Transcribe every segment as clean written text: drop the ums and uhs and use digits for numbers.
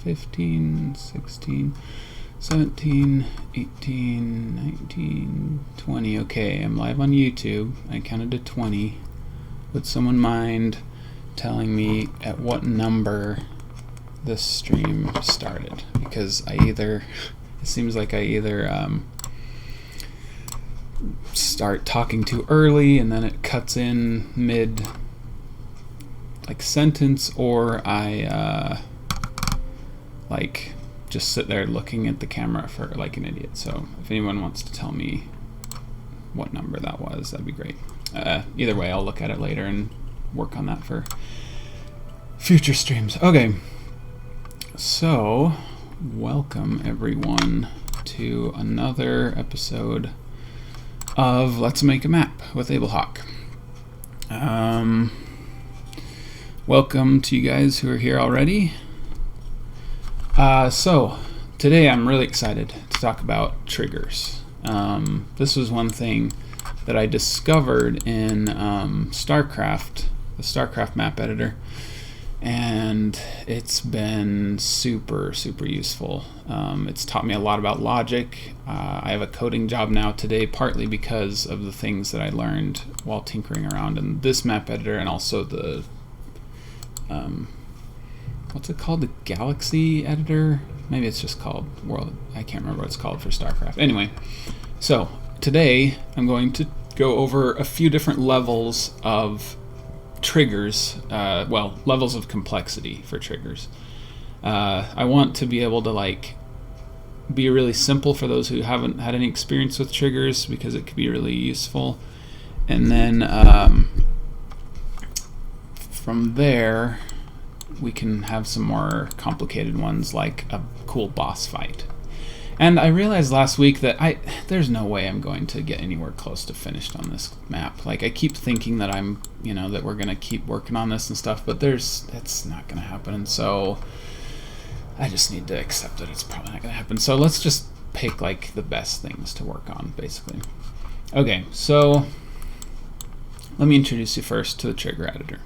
15, 16, 17, 18, 19, 20. Okay, I'm live on YouTube. I counted to 20. Would someone mind telling me at what number this stream started? Because it seems like I either start talking too early and then it cuts in mid sentence, or I just sit there looking at the camera for like an idiot. So if anyone wants to tell me what number that was, that'd be great. Either way, I'll look at it later and work on that for future streams. Okay, so welcome everyone to another episode of Let's Make a Map with AbleHawk. Welcome to you guys who are here already. So today I'm really excited to talk about triggers. This was one thing that I discovered in StarCraft, the StarCraft map editor, and it's been super useful. It's taught me a lot about logic. I have a coding job now today, partly because of the things that I learned while tinkering around in this map editor, and also the what's it called? The Galaxy editor? Maybe it's just called World. I can't remember what it's called for StarCraft. Anyway, so today I'm going to go over a few different levels of triggers, levels of complexity for triggers. I want to be able to be really simple for those who haven't had any experience with triggers, because it could be really useful. And then from there we can have some more complicated ones, like a cool boss fight. And I realized last week that there's no way I'm going to get anywhere close to finished on this map. I keep thinking that that we're gonna keep working on this and stuff, but that's not gonna happen. And so I just need to accept that it's probably not gonna happen. So let's just pick the best things to work on, basically. Okay, so let me introduce you first to the trigger editor.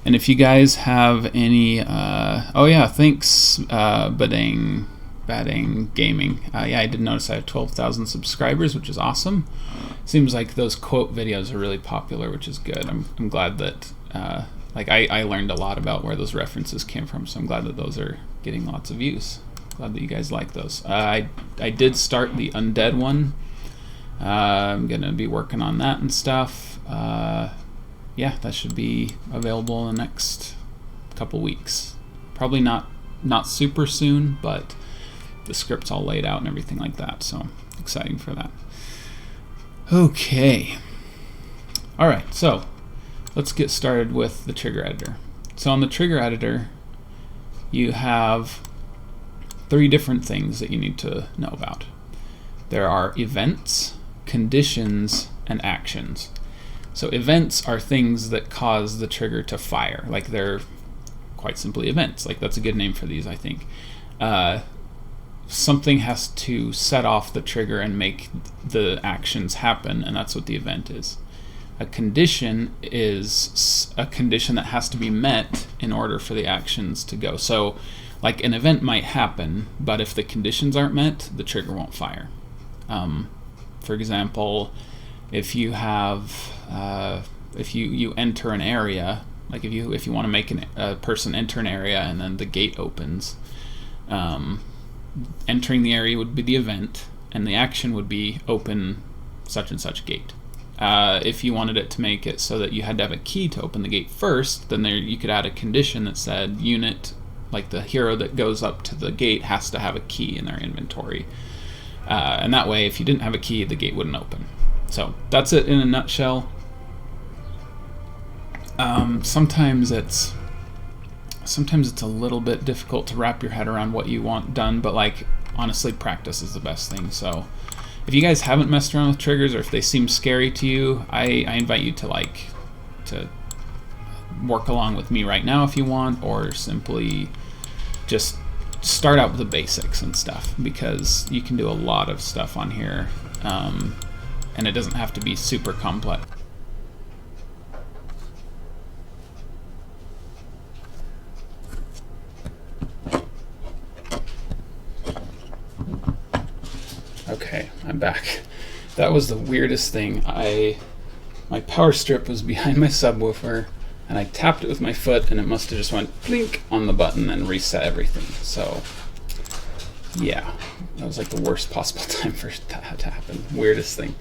And if you guys have any, thanks, Batting Gaming. I did notice I have 12,000 subscribers, which is awesome. Seems like those quote videos are really popular, which is good. I'm glad that, I learned a lot about where those references came from, so I'm glad that those are getting lots of views. Glad that you guys like those. I did start the Undead one. I'm going to be working on that and stuff. That should be available in the next couple weeks. Probably not super soon, but the script's all laid out and everything like that, so exciting for that. Okay. Alright, so let's get started with the trigger editor. So on the trigger editor, you have 3 different things that you need to know about. There are events, conditions, and actions. So events are things that cause the trigger to fire. They're quite simply events. That's a good name for these, I think. Something has to set off the trigger and make the actions happen, and that's what the event is. A condition is a condition that has to be met in order for the actions to go. So an event might happen, but if the conditions aren't met, the trigger won't fire. For example, if you have if you enter an area, if you want to make a person enter an area and then the gate opens, entering the area would be the event, and the action would be open such and such gate. If you wanted it to make it so that you had to have a key to open the gate first, then you could add a condition that said unit, the hero that goes up to the gate has to have a key in their inventory. And that way, if you didn't have a key, the gate wouldn't open. So that's it in a nutshell. Sometimes it's a little bit difficult to wrap your head around what you want done, but honestly, practice is the best thing. So if you guys haven't messed around with triggers, or if they seem scary to you, I invite you to work along with me right now if you want, or simply just start out with the basics and stuff, because you can do a lot of stuff on here, and it doesn't have to be super complex. Okay, I'm back. That was the weirdest thing. My power strip was behind my subwoofer, and I tapped it with my foot, and it must have just went blink on the button and reset everything. So, yeah, that was like the worst possible time for that to happen. Weirdest thing.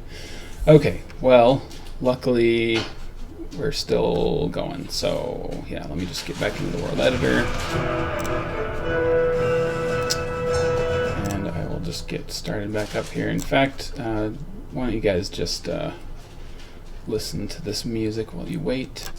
Okay, well, luckily we're still going. So, yeah, let me just get back into the world editor. And I will just get started back up here. In fact, why don't you guys just listen to this music while you wait.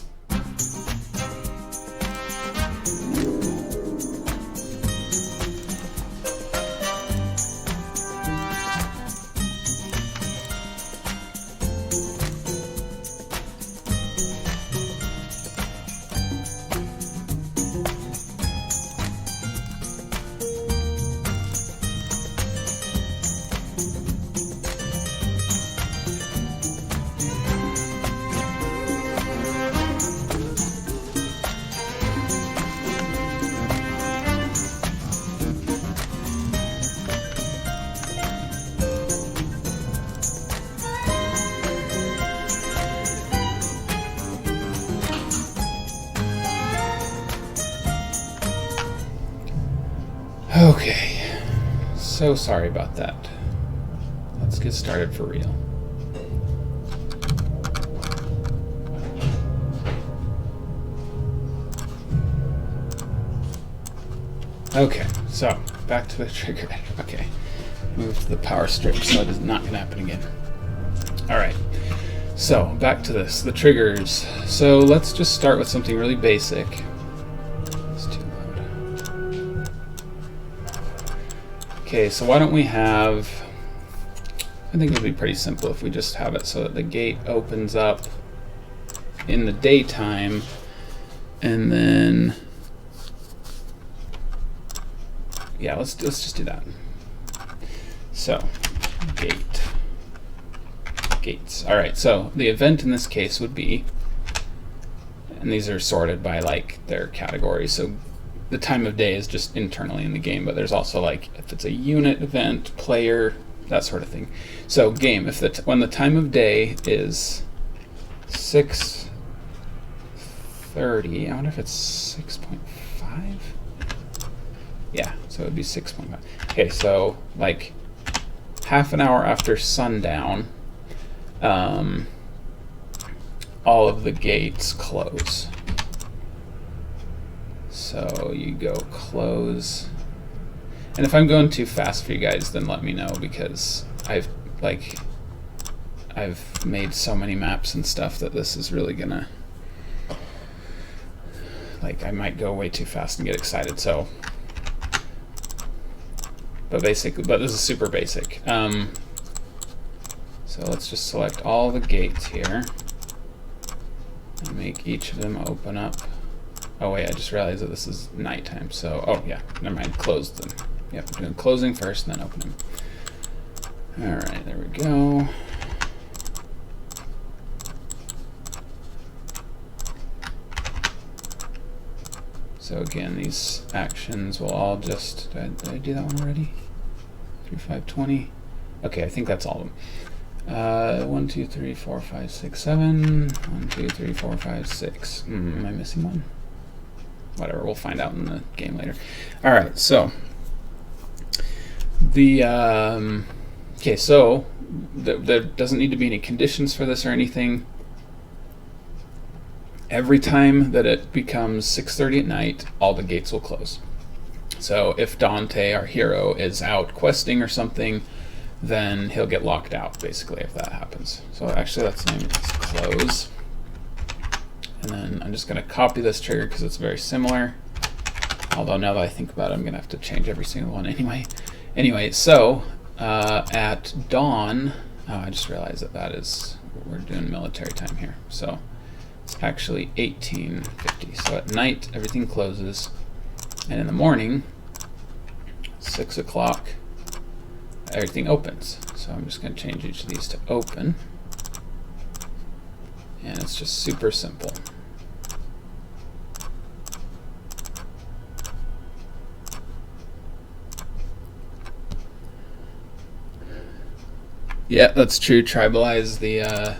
Okay, so sorry about that. Let's get started for real. Okay, so back to the trigger. Okay, move to the power strip so it is not going to happen again. Alright, so back to this, the triggers. So let's just start with something really basic. Okay, so why don't we have, I think it'll be pretty simple if we just have it so that the gate opens up in the daytime, and then, yeah, let's just do that. So, gates. All right, so the event in this case would be, and these are sorted by like their categories, so the time of day is just internally in the game, but there's also like if it's a unit, event, player, that sort of thing. So game, if when the time of day is 6:30, I wonder if it's 6.5. Yeah, so it would be 6.5. Okay, so like half an hour after sundown, all of the gates close. So you go close, and if I'm going too fast for you guys, then let me know, because I've made so many maps and stuff that this is really gonna, like, I might go way too fast and get excited. So, but this is super basic. So let's just select all the gates here and make each of them open up. Oh wait, I just realized that this is nighttime, so, oh yeah, never mind, close them. Yep, we're doing closing first and then open them. Alright, there we go. So again, these actions will all just, did I do that one already? 3, 5, 20. Okay, I think that's all of them. 1, 2, 3, 4, 5, 6, 7. 1, 2, 3, 4, 5, 6. Am I missing one? Whatever, we'll find out in the game later. All right, so the okay, so there doesn't need to be any conditions for this or anything. Every time that it becomes 6:30 at night, all the gates will close. So if Dante, our hero, is out questing or something, then he'll get locked out, basically, if that happens. So actually, let's name it close. And then I'm just going to copy this trigger because it's very similar. Although now that I think about it, I'm going to have to change every single one anyway. Anyway, so at dawn, oh, I just realized that we're doing military time here. So it's actually 1850. So at night, everything closes. And in the morning, 6 o'clock, everything opens. So I'm just going to change each of these to open. And it's just super simple. Yeah, that's true. Tribalize the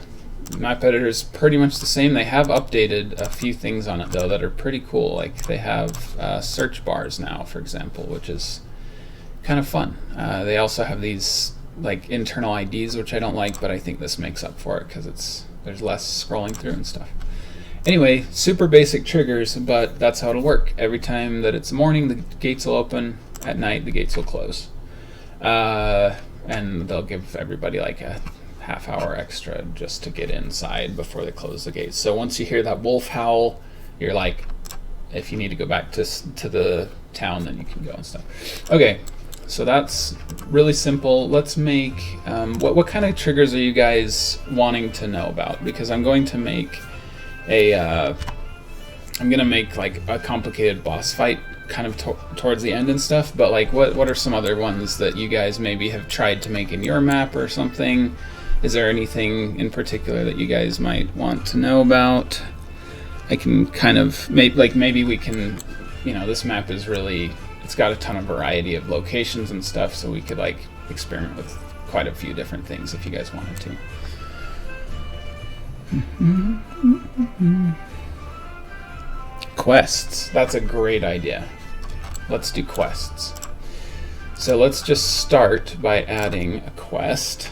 map editor is pretty much the same. They have updated a few things on it though that are pretty cool. Like they have search bars now, for example, which is kind of fun. They also have these like internal IDs, which I don't like, but I think this makes up for it because there's less scrolling through and stuff. Anyway, super basic triggers, but that's how it'll work. Every time that it's morning, the gates will open. At night, the gates will close. And they'll give everybody like a half hour extra just to get inside before they close the gates. So once you hear that wolf howl, you're like, if you need to go back to the town, then you can go and stuff. Okay, so that's really simple. Let's make, what kind of triggers are you guys wanting to know about? Because I'm going to make I'm gonna make like a complicated boss fight kind of towards the end and stuff, but like what are some other ones that you guys maybe have tried to make in your map or something? Is there anything in particular that you guys might want to know about? I can kind of maybe we can, you know, this map is really, it's got a ton of variety of locations and stuff, so we could like experiment with quite a few different things if you guys wanted to. Quests, that's a great idea. Let's do quests. So let's just start by adding a quest.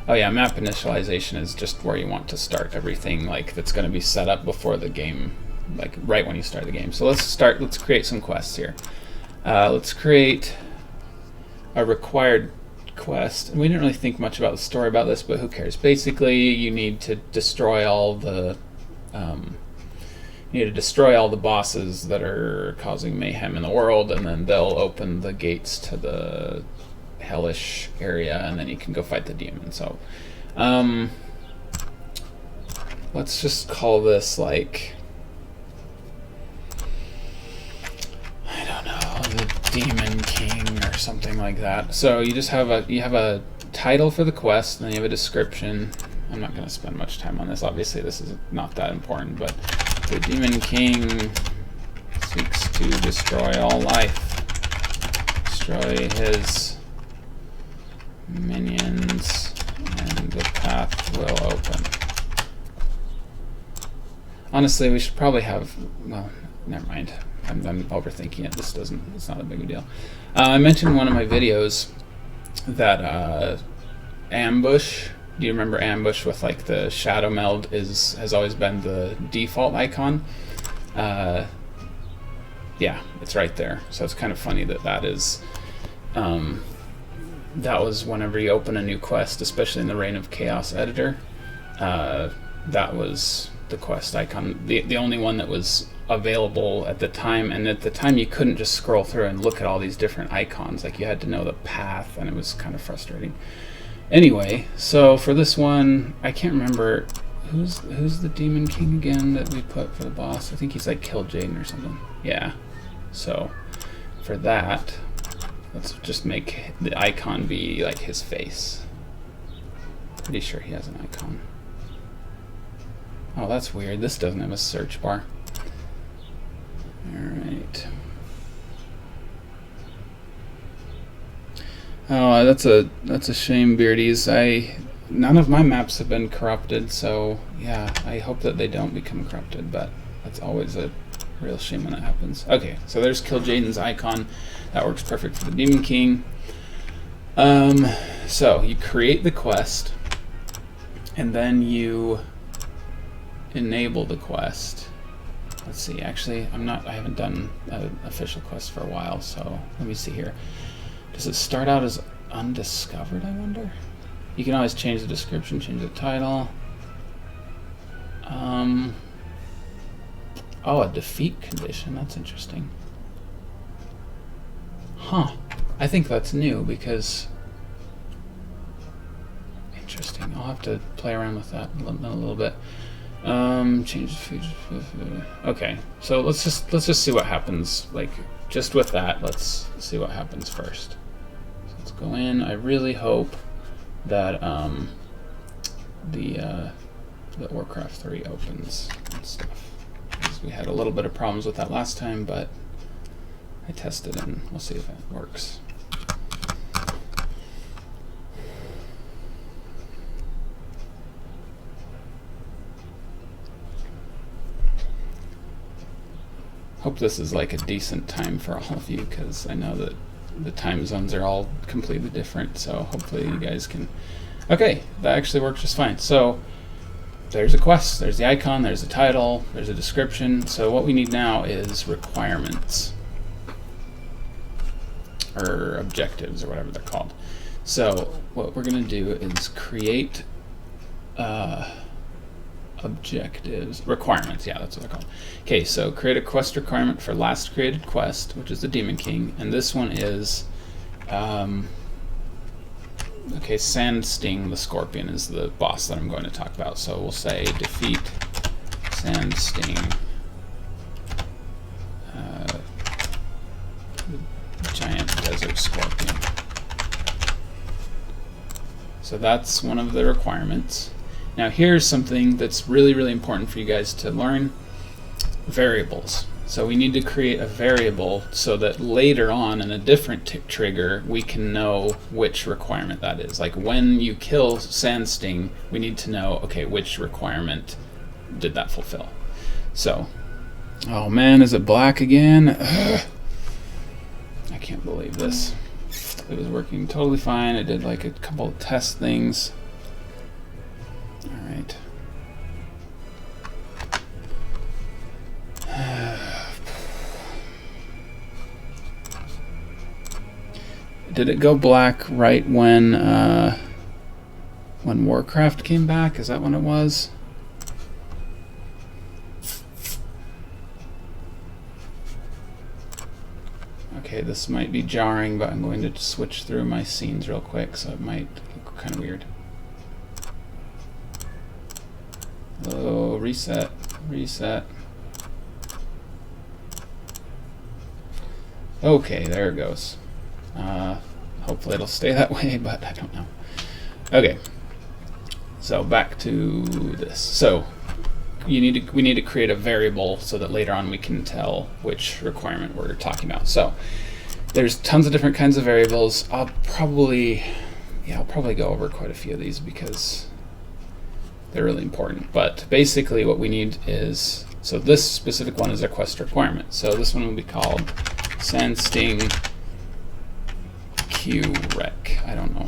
Oh yeah, map initialization is just where you want to start everything like that's going to be set up before the game, like right when you start the game. So let's create some quests here. Let's create a required quest. And we didn't really think much about the story about this, but who cares? Basically, you need to destroy all the bosses that are causing mayhem in the world, and then they'll open the gates to the hellish area, and then you can go fight the demon. So let's just call this like, I don't know, the Demon King or something like that. So you just have a title for the quest, and then you have a description. I'm not going to spend much time on this. Obviously, this is not that important, but the Demon King seeks to destroy all life. Destroy his minions, and the path will open. Honestly, we should probably have, well, never mind. I'm overthinking it. It's not a big deal. I mentioned in one of my videos that ambush, do you remember ambush with like the shadow meld has always been the default icon? Yeah, it's right there. So it's kind of funny that is, that was whenever you open a new quest, especially in the Reign of Chaos editor, that was the quest icon, the only one that was available at the time. And at the time you couldn't just scroll through and look at all these different icons, like you had to know the path, and it was kind of frustrating. Anyway, so for this one, I can't remember who's the Demon King again that we put for the boss. I think he's like Kill Jaden or something. Yeah. So for that, let's just make the icon be like his face. Pretty sure he has an icon. Oh, that's weird. This doesn't have a search bar. Alright. Oh, that's a shame, Beardies. None of my maps have been corrupted, so yeah, I hope that they don't become corrupted, but that's always a real shame when that happens. Okay, so there's Kill Jaden's icon. That works perfect for the Demon King. So you create the quest, and then you enable the quest. Let's see, actually, I haven't done an official quest for a while, so let me see here. Does it start out as undiscovered, I wonder? You can always change the description, change the title. Oh, a defeat condition, that's interesting. Huh, I think that's new because, interesting, I'll have to play around with that a little bit. Change the feature. Okay, so let's just see what happens. Like, just with that, let's see what happens first. So let's go in. I really hope that the Warcraft 3 opens and stuff, because we had a little bit of problems with that last time, but I tested and we'll see if it works. hope this is like a decent time for all of you, because I know that the time zones are all completely different, so hopefully you guys can... Okay, that actually works just fine. So there's a quest, there's the icon, there's the title, there's a description. So what we need now is requirements, or objectives, or whatever they're called. So what we're going to do is create objectives, requirements, yeah, that's what they're called. Okay, so create a quest requirement for last created quest, which is the Demon King, and this one is, okay, Sand Sting the Scorpion is the boss that I'm going to talk about. So we'll say defeat Sand Sting, giant desert scorpion. So that's one of the requirements. Now here's something that's really, really important for you guys to learn: variables. So we need to create a variable so that later on in a different trigger we can know which requirement that is. Like when you kill Sand Sting, we need to know, okay, which requirement did that fulfill. So, oh man, is it black again? Ugh. I can't believe this. It was working totally fine. I did like a couple of test things. All right. Did it go black right when Warcraft came back? Is that when it was? Okay, this might be jarring, but I'm going to switch through my scenes real quick, so it might look kind of weird. Oh, reset, reset. Okay, there it goes. Hopefully it'll stay that way, but I don't know. Okay, so back to this. So we need to create a variable so that later on we can tell which requirement we're talking about. So there's tons of different kinds of variables. I'll probably go over quite a few of these because they're really important. But basically what we need is, so this specific one is a quest requirement. So this one will be called Sand Sting Q-Rec. I don't know.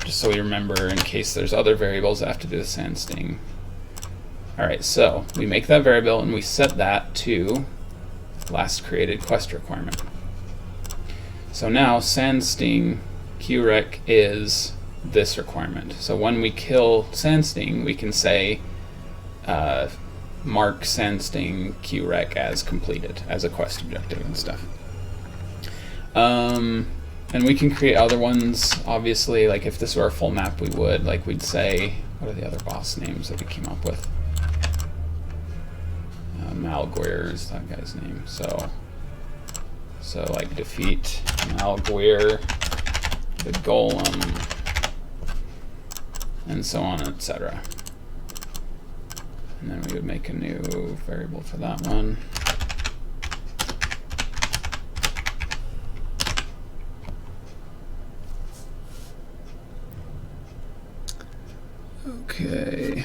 Just so we remember in case there's other variables that have to do with Sand Sting. Alright, so we make that variable and we set that to last created quest requirement. So now Sand Sting Q-Rec is this requirement. So when we kill Sand Sting, we can say mark Sand Sting Q-Rec as completed, as a quest objective and stuff. And we can create other ones, obviously, like if this were a full map we would, like we'd say, what are the other boss names that we came up with? Malguir is that guy's name. So like defeat Malguir, the Golem, and so on, etc. And then we would make a new variable for that one. Okay.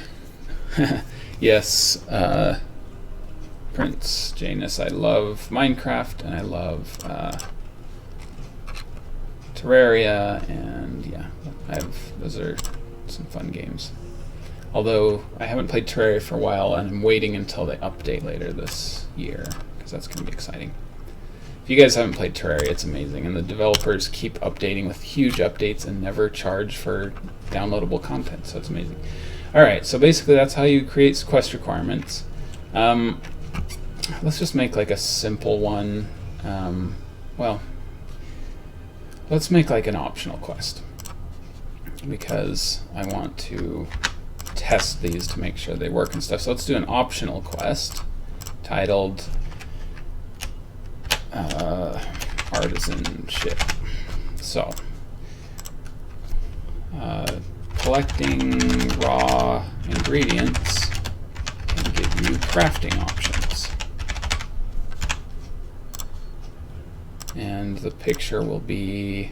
Yes, Prince Janus, I love Minecraft and I love Terraria, and yeah, those are some fun games. Although I haven't played Terraria for a while and I'm waiting until they update later this year, because that's going to be exciting. If you guys haven't played Terraria, it's amazing, and the developers keep updating with huge updates and never charge for downloadable content, so it's amazing. Alright, so basically that's how you create quest requirements. Let's just make like a simple one. Well, let's make like an optional quest, because I want to test these to make sure they work and stuff. So let's do an optional quest titled Artisanship. So collecting raw ingredients can give you crafting options. And the picture will be,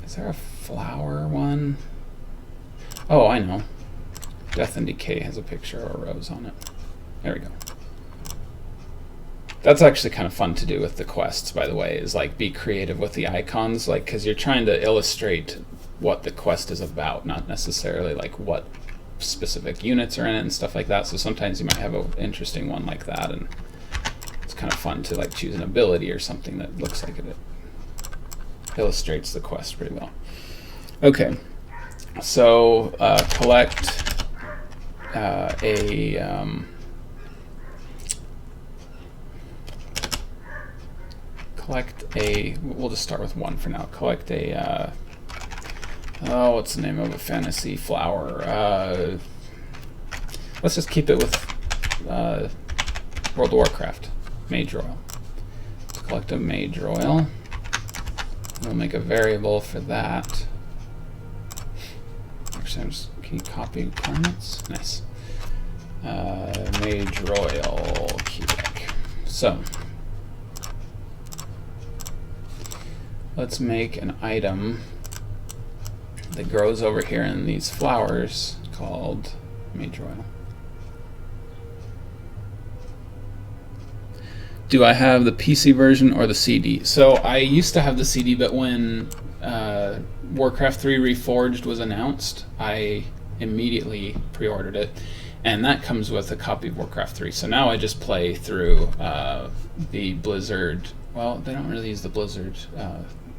is there a flower one? Oh, I know. Death and Decay has a picture of a rose on it. There we go. That's actually kind of fun to do with the quests, by the way, is like be creative with the icons, like because you're trying to illustrate what the quest is about, not necessarily like what specific units are in it and stuff like that. So sometimes you might have an interesting one like that, and it's kind of fun to like choose an ability or something that looks like it illustrates the quest pretty well. Okay, so collect we'll just start with one for now. Collect a, what's the name of a fantasy flower? Let's just keep it with World of Warcraft, Mage Royal. Let's collect a Mage Royal. We'll make a variable for that. Actually, can you copy requirements? Nice. Mage Royal Quebec. So, let's make an item that grows over here in these flowers called Mage Royal. Do I have the PC version or the CD? So I used to have the CD, but when Warcraft 3 Reforged was announced, I immediately pre-ordered it, and that comes with a copy of Warcraft 3. So now I just play through the Blizzard. Well, they don't really use the Blizzard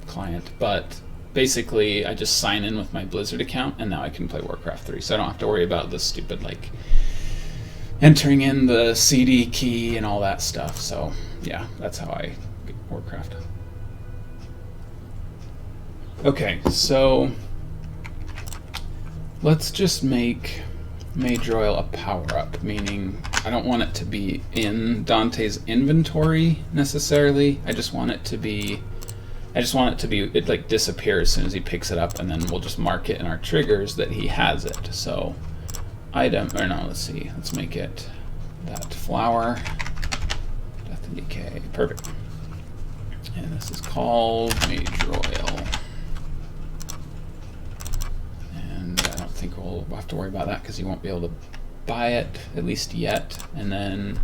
client, but basically I just sign in with my Blizzard account, and now I can play Warcraft 3. So I don't have to worry about the stupid like entering in the CD key and all that stuff. So yeah, that's how I get Warcraft. Okay, so let's just make Mage Royal a power-up, meaning I don't want it to be in Dante's inventory necessarily. I just want it to be it like disappear as soon as he picks it up, and then we'll just mark it in our triggers that he has it. So item, or no, let's see, let's make it that flower, death and decay, perfect. And this is called Mage Royal. And I don't think we'll have to worry about that because you won't be able to buy it, at least yet. And then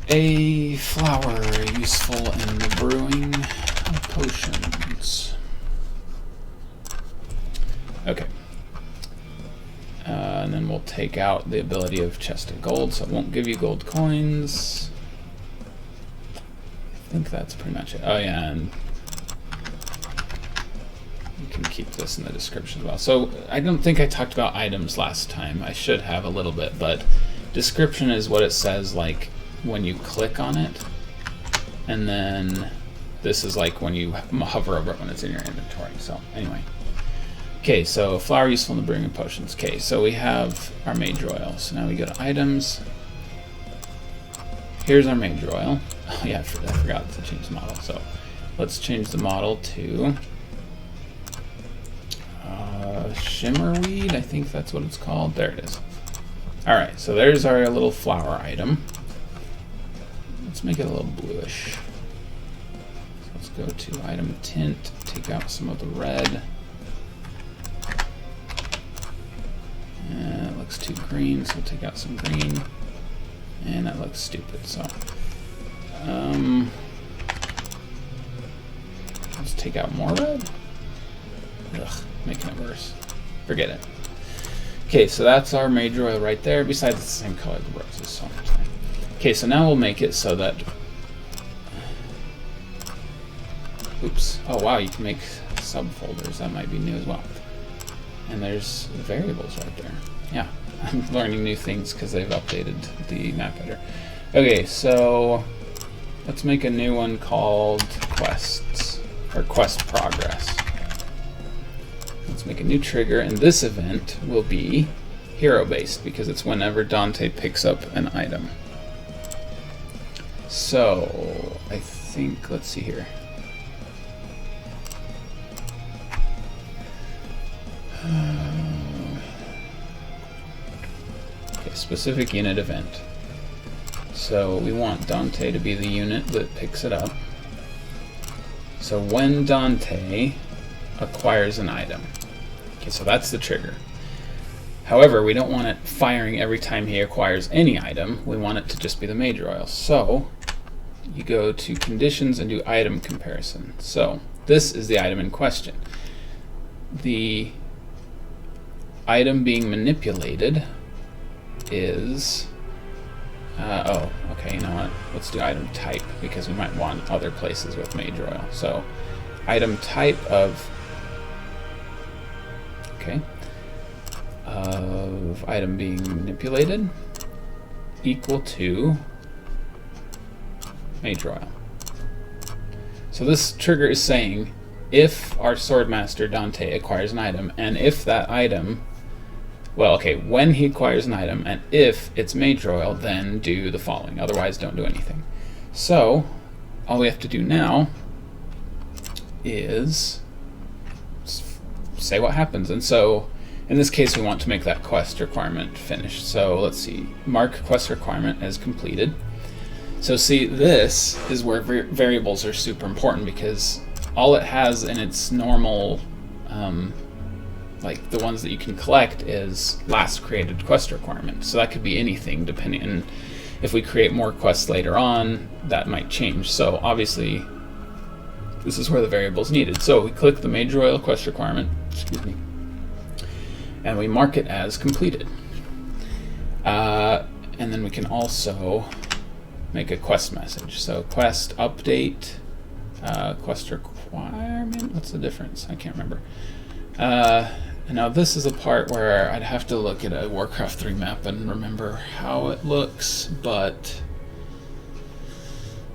a flower useful in the brewing of potions. Okay. And then we'll take out the ability of chest of gold, so it won't give you gold coins. I think that's pretty much it. Oh yeah, and you can keep this in the description as well. So I don't think I talked about items last time. I should have a little bit, but description is what it says like when you click on it, and then this is like when you hover over it when it's in your inventory. So anyway. Okay, so flower useful in the brewing of potions. Okay, so we have our Mage Royal. So now we go to items. Here's our Mage Royal. Oh yeah, I forgot to change the model. So let's change the model to Shimmerweed. I think that's what it's called. There it is. All right, so there's our little flower item. Let's make it a little bluish. So let's go to item tint, take out some of the red. It looks too green, so we'll take out some green. And that looks stupid, so let's take out more red. Ugh, making it worse. Forget it. Okay, so that's our Mage Royal right there. Besides, it's the same color as the roses, so it's fine. Okay, so now we'll make it so that. Oops. Oh wow, you can make subfolders. That might be new as well. And there's variables right there. Yeah, I'm learning new things because they've updated the map editor. Okay, so let's make a new one called quests, or quest progress. Let's make a new trigger, and this event will be hero-based because it's whenever Dante picks up an item. So I think, let's see here. Okay, specific unit event. So we want Dante to be the unit that picks it up. So when Dante acquires an item. Okay, so that's the trigger. However, we don't want it firing every time he acquires any item. We want it to just be the Mage Royal. So you go to conditions and do item comparison. So this is the item in question. The item being manipulated is, oh, okay, you know what? Let's do item type, because we might want other places with mage oil. So item type of, okay, of item being manipulated equal to mage oil. So this trigger is saying if our Swordmaster Dante acquires an item, and if that item, well, okay, when he acquires an item, and if it's mage oil, then do the following. Otherwise, don't do anything. So all we have to do now is say what happens. And so in this case, we want to make that quest requirement finished. So let's see, mark quest requirement as completed. So see, this is where variables are super important, because all it has in its normal, like the ones that you can collect, is last created quest requirement. So that could be anything, depending, and if we create more quests later on, that might change. So obviously, this is where the variable is needed. So we click the mage oil quest requirement, excuse me, and we mark it as completed. And then we can also make a quest message. So quest update, quest requirement, what's the difference? I can't remember. Now this is a part where I'd have to look at a Warcraft 3 map and remember how it looks, but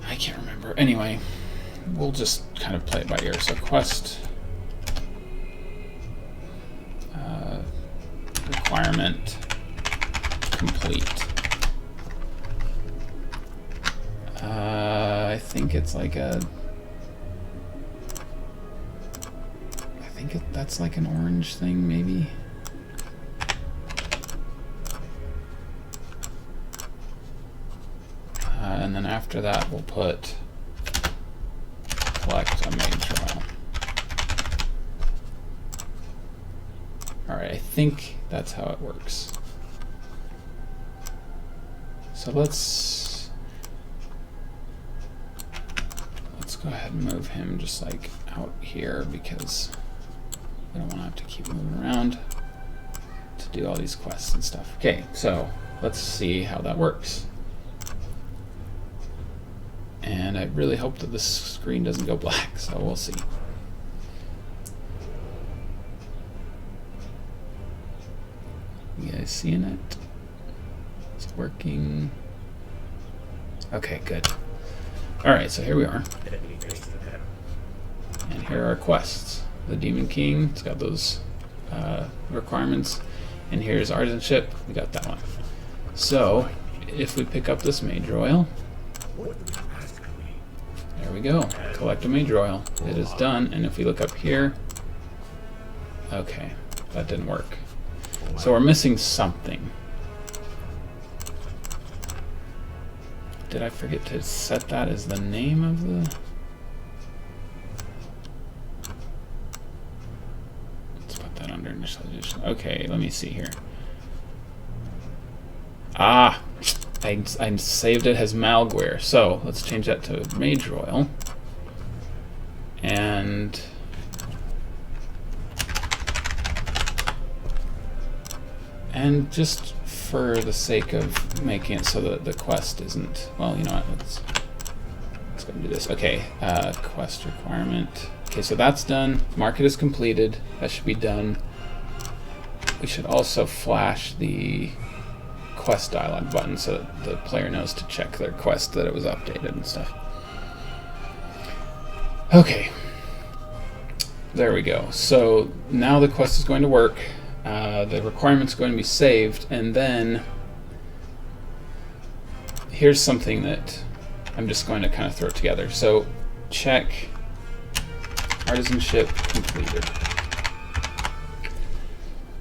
I can't remember. Anyway, we'll just kind of play it by ear. So quest requirement complete. I think it's like a, that's like an orange thing, maybe. And then after that, we'll put collect a mage oil. All right, I think that's how it works. So let's go ahead and move him just like out here, because I don't want to have to keep moving around to do all these quests and stuff. Okay, so let's see how that works. And I really hope that this screen doesn't go black, so we'll see. You guys seeing it? It's working. Okay, good. Alright, so here we are. And here are our quests. The Demon King, it's got those requirements. And here's Artisanship, we got that one. So, if we pick up this mage oil, there we go, collect a mage oil. It is done, and if we look up here, okay, that didn't work. So we're missing something. Did I forget to set that as the name of the... Let's put that under initialization. Okay, let me see here. Ah! I saved it as malware. So let's change that to mage oil. And just for the sake of making it so that the quest isn't, well, you know what, let's go and do this. Okay, quest requirement. Okay, so that's done. Mark it as completed. That should be done. We should also flash the quest dialog button so that the player knows to check their quest, that it was updated and stuff. Okay, there we go. So now the quest is going to work. The requirement's going to be saved, and then here's something that I'm just going to kind of throw together. So check Artisanship completed.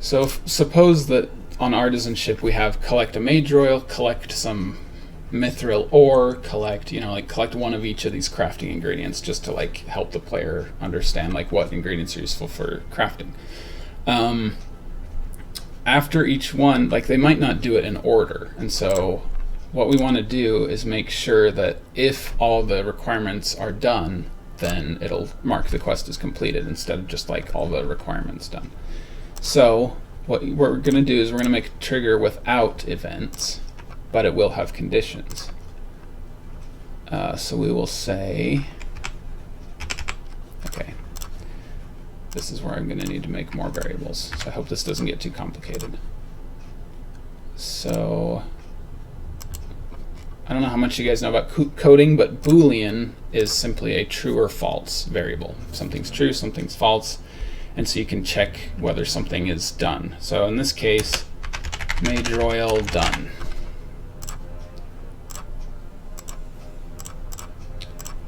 So suppose that on Artisanship we have collect a mage oil, collect some mithril ore, collect, you know, like collect one of each of these crafting ingredients, just to like help the player understand like what ingredients are useful for crafting. After each one, like they might not do it in order, and so what we want to do is make sure that if all the requirements are done, then it'll mark the quest as completed instead of just like all the requirements done. So what we're going to do is we're going to make a trigger without events, but it will have conditions. So we will say, okay, this is where I'm going to need to make more variables. So I hope this doesn't get too complicated. So I don't know how much you guys know about coding, but Boolean is simply a true or false variable. Something's true, something's false, and so you can check whether something is done. So in this case, Major Oil done.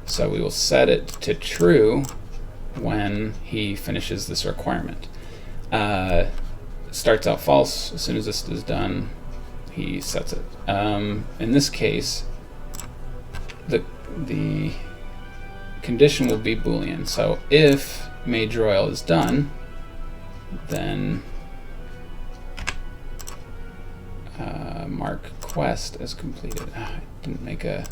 So we will set it to true when he finishes this requirement. Starts out false. As soon as this is done, he sets it. In this case, the condition will be Boolean. So if Major Oil is done, then mark quest as completed. I didn't make a...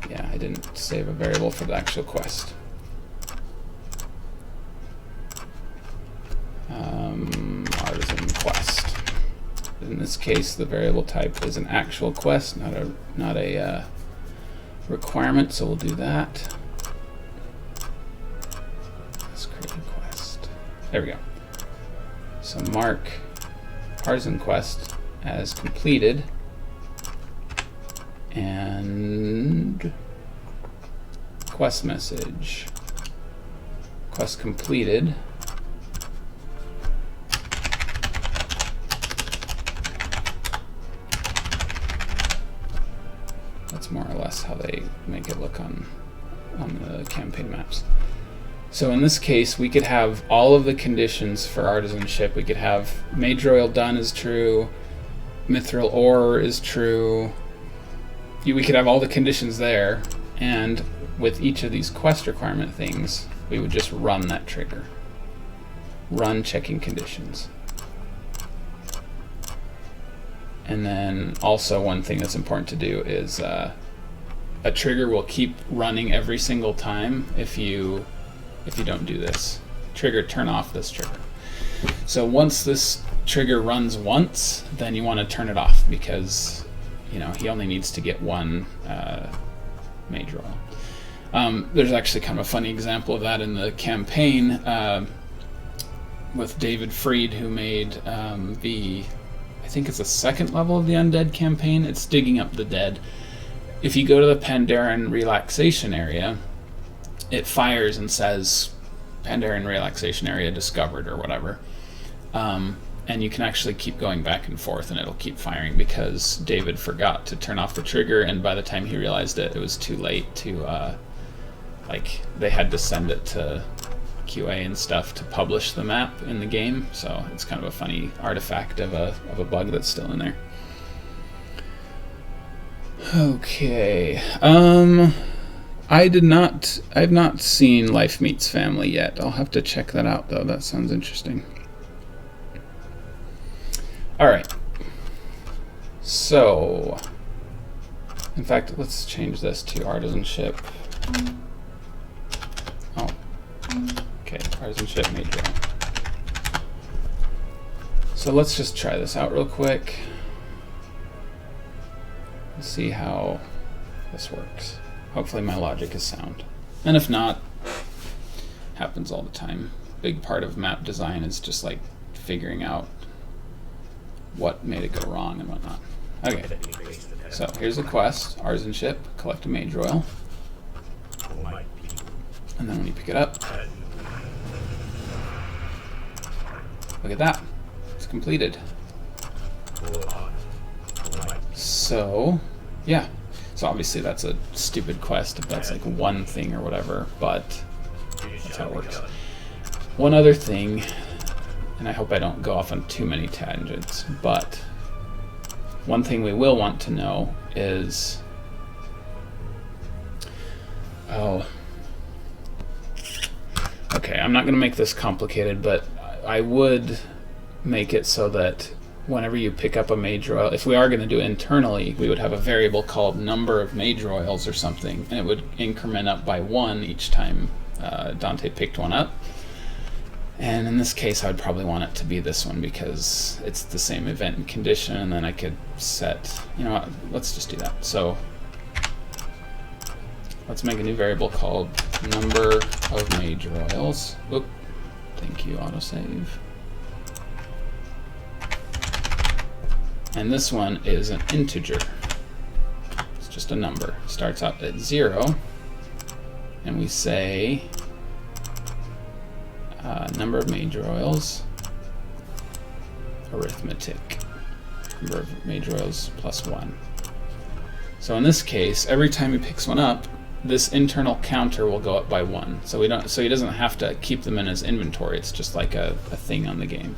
Yeah, I didn't save a variable for the actual quest. Artisan quest. In this case, the variable type is an actual quest, not a requirement. So we'll do that. Let's create a quest. There we go. So mark artisan quest as completed, and quest message, quest completed. That's more or less how they make it look on the campaign maps. So in this case, we could have all of the conditions for artisanship. We could have Major Oil done is true, mithril ore is true. We could have all the conditions there, and with each of these quest requirement things, we would just run that trigger. Run checking conditions. And then also one thing that's important to do is a trigger will keep running every single time if you don't do this. Trigger, turn off this trigger. So once this trigger runs once, then you want to turn it off, because he only needs to get one Major Oil. There's actually kind of a funny example of that in the campaign with David Freed, who made I think it's the second level of the Undead campaign. It's digging up the dead. If you go to the Pandaren relaxation area, it fires and says Pandaren relaxation area discovered or whatever. And you can actually keep going back and forth, and it'll keep firing because David forgot to turn off the trigger, and by the time he realized it, it was too late to they had to send it to QA and stuff to publish the map in the game. So it's kind of a funny artifact of a bug that's still in there. Okay. I've not seen Life Meets Family yet. I'll have to check that out though. That sounds interesting. All right. So, in fact, let's change this to artisanship. Oh, okay, artisanship Major. So let's just try this out real quick. Let's see how this works. Hopefully my logic is sound. And if not, happens all the time. Big part of map design is just like figuring out what made it go wrong and whatnot. Okay, so here's a quest, artisanship, collect a Major Oil. And then when you pick it up, look at that, it's completed. So, yeah. So obviously that's a stupid quest if that's like one thing or whatever, but that's how it works. One other thing, and I hope I don't go off on too many tangents, but one thing we will want to know is, okay, I'm not going to make this complicated, but I would make it so that whenever you pick up a major oil, if we are going to do it internally, we would have a variable called number of major oils or something, and it would increment up by 1 each time Dante picked one up. And in this case, I would probably want it to be this one because it's the same event and condition, and then I could set, you know what, let's just do that. So let's make a new variable called number of major oils. Oop, thank you, autosave. And this one is an integer. It's just a number. Starts out at 0, and we say number of major oils, arithmetic, number of major oils plus 1. So in this case, every time he picks one up, this internal counter will go up by 1. So he doesn't have to keep them in his inventory. It's just like a thing on the game.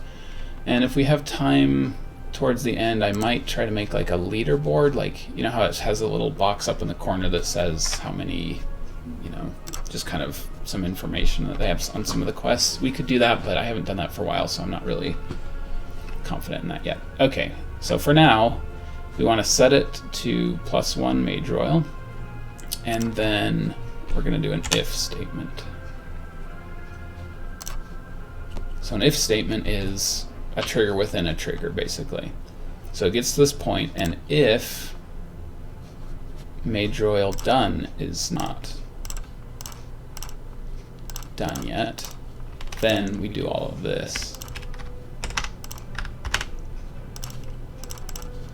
And if we have time towards the end, I might try to make like a leaderboard, like, you know how it has a little box up in the corner that says how many, you know, just kind of some information that they have on some of the quests. We could do that, but I haven't done that for a while, so I'm not really confident in that yet. Okay, so for now, we want to set it to +1 major oil, and then we're going to do an if statement. So an if statement is a trigger within a trigger, basically. So it gets to this point, and if major oil done is not done yet, then we do all of this.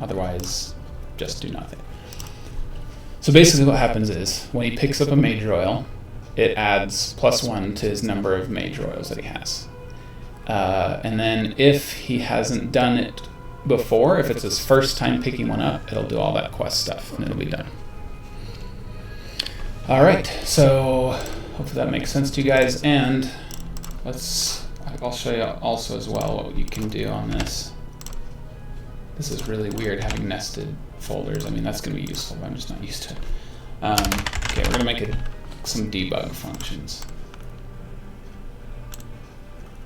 Otherwise, just do nothing. So basically what happens is, when he picks up a major oil, it adds +1 to his number of major oils that he has. And then if he hasn't done it before, if it's his first time picking one up, it'll do all that quest stuff, and it'll be done. Alright, so hopefully that makes sense to you guys, and I'll show you also as well what you can do on this. This is really weird, having nested folders. I mean, that's going to be useful, but I'm just not used to it. Okay, we're going to make some debug functions.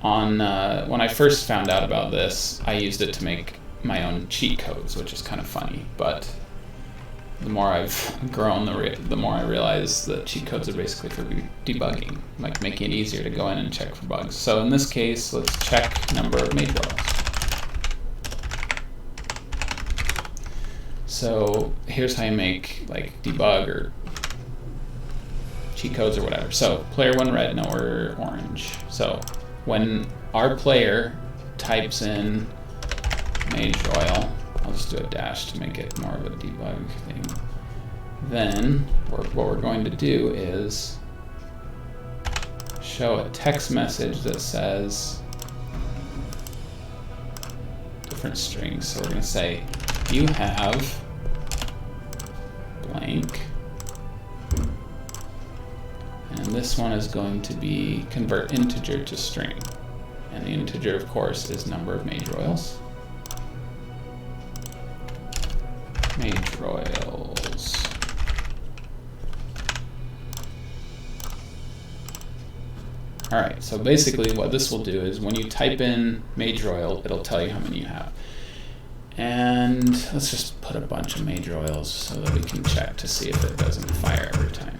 When I first found out about this, I used it to make my own cheat codes, which is kind of funny, but the more I've grown, the more I realize that cheat codes are basically for debugging, like making it easier to go in and check for bugs. So in this case, let's check number of major oils. So here's how you make like debug or cheat codes or whatever. So player 1 red, no, we're orange. So when our player types in major oil, I'll just do a dash to make it more of a debug thing. Then what we're going to do is show a text message that says different strings. So we're going to say you have blank, and this one is going to be convert integer to string, and the integer of course is number of major oils. Major oils. Alright, so basically what this will do is when you type in major oil, it'll tell you how many you have. And let's just put a bunch of major oils so that we can check to see if it doesn't fire every time.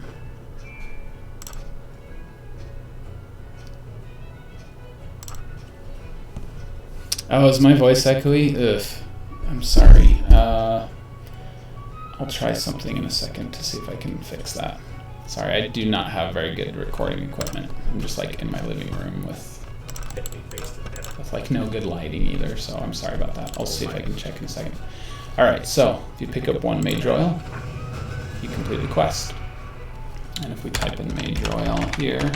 Oh, is my voice echoey? Ugh, I'm sorry. I'll try something in a second to see if I can fix that. Sorry, I do not have very good recording equipment. I'm just like in my living room with like no good lighting either, so I'm sorry about that. I'll see if I can check in a second. Alright, so if you pick up one major oil, you complete the quest. And if we type in major oil here,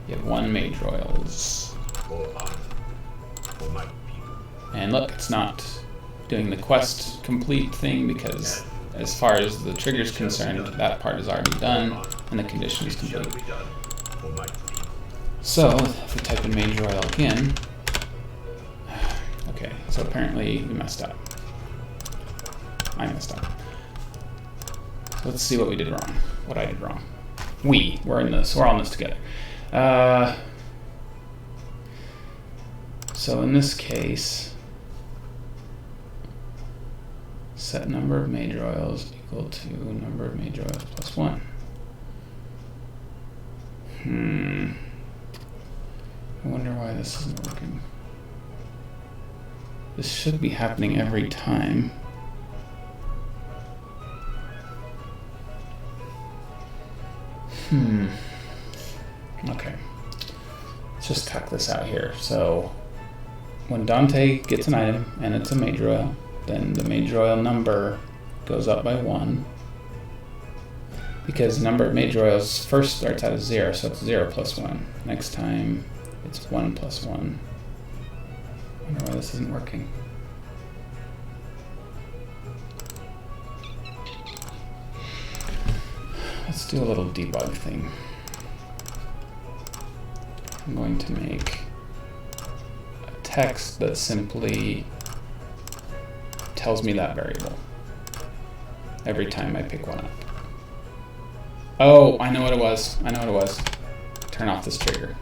you have 1 major oils. And look, it's not doing the quest complete thing because as far as the trigger is concerned, that part is already done and the condition is complete. So if we type in major oil again, okay, so apparently we messed up. I messed up. Let's see what we did wrong, what I did wrong. We're in this, we're all in this together. So in this case, set number of major oils equal to number of major oils plus 1. I wonder why this isn't working. This should be happening every time. Okay. Let's just tuck this out here. So when Dante gets an item and it's a major oil, then the major oil number goes up by 1. Because the number of major oils first starts out as 0, so it's 0 plus 1. Next time it's 1 plus 1. I wonder why this isn't working. Let's do a little debug thing. I'm going to make a text that simply tells me that variable every time I pick one up. Oh, I know what it was. Turn off this trigger.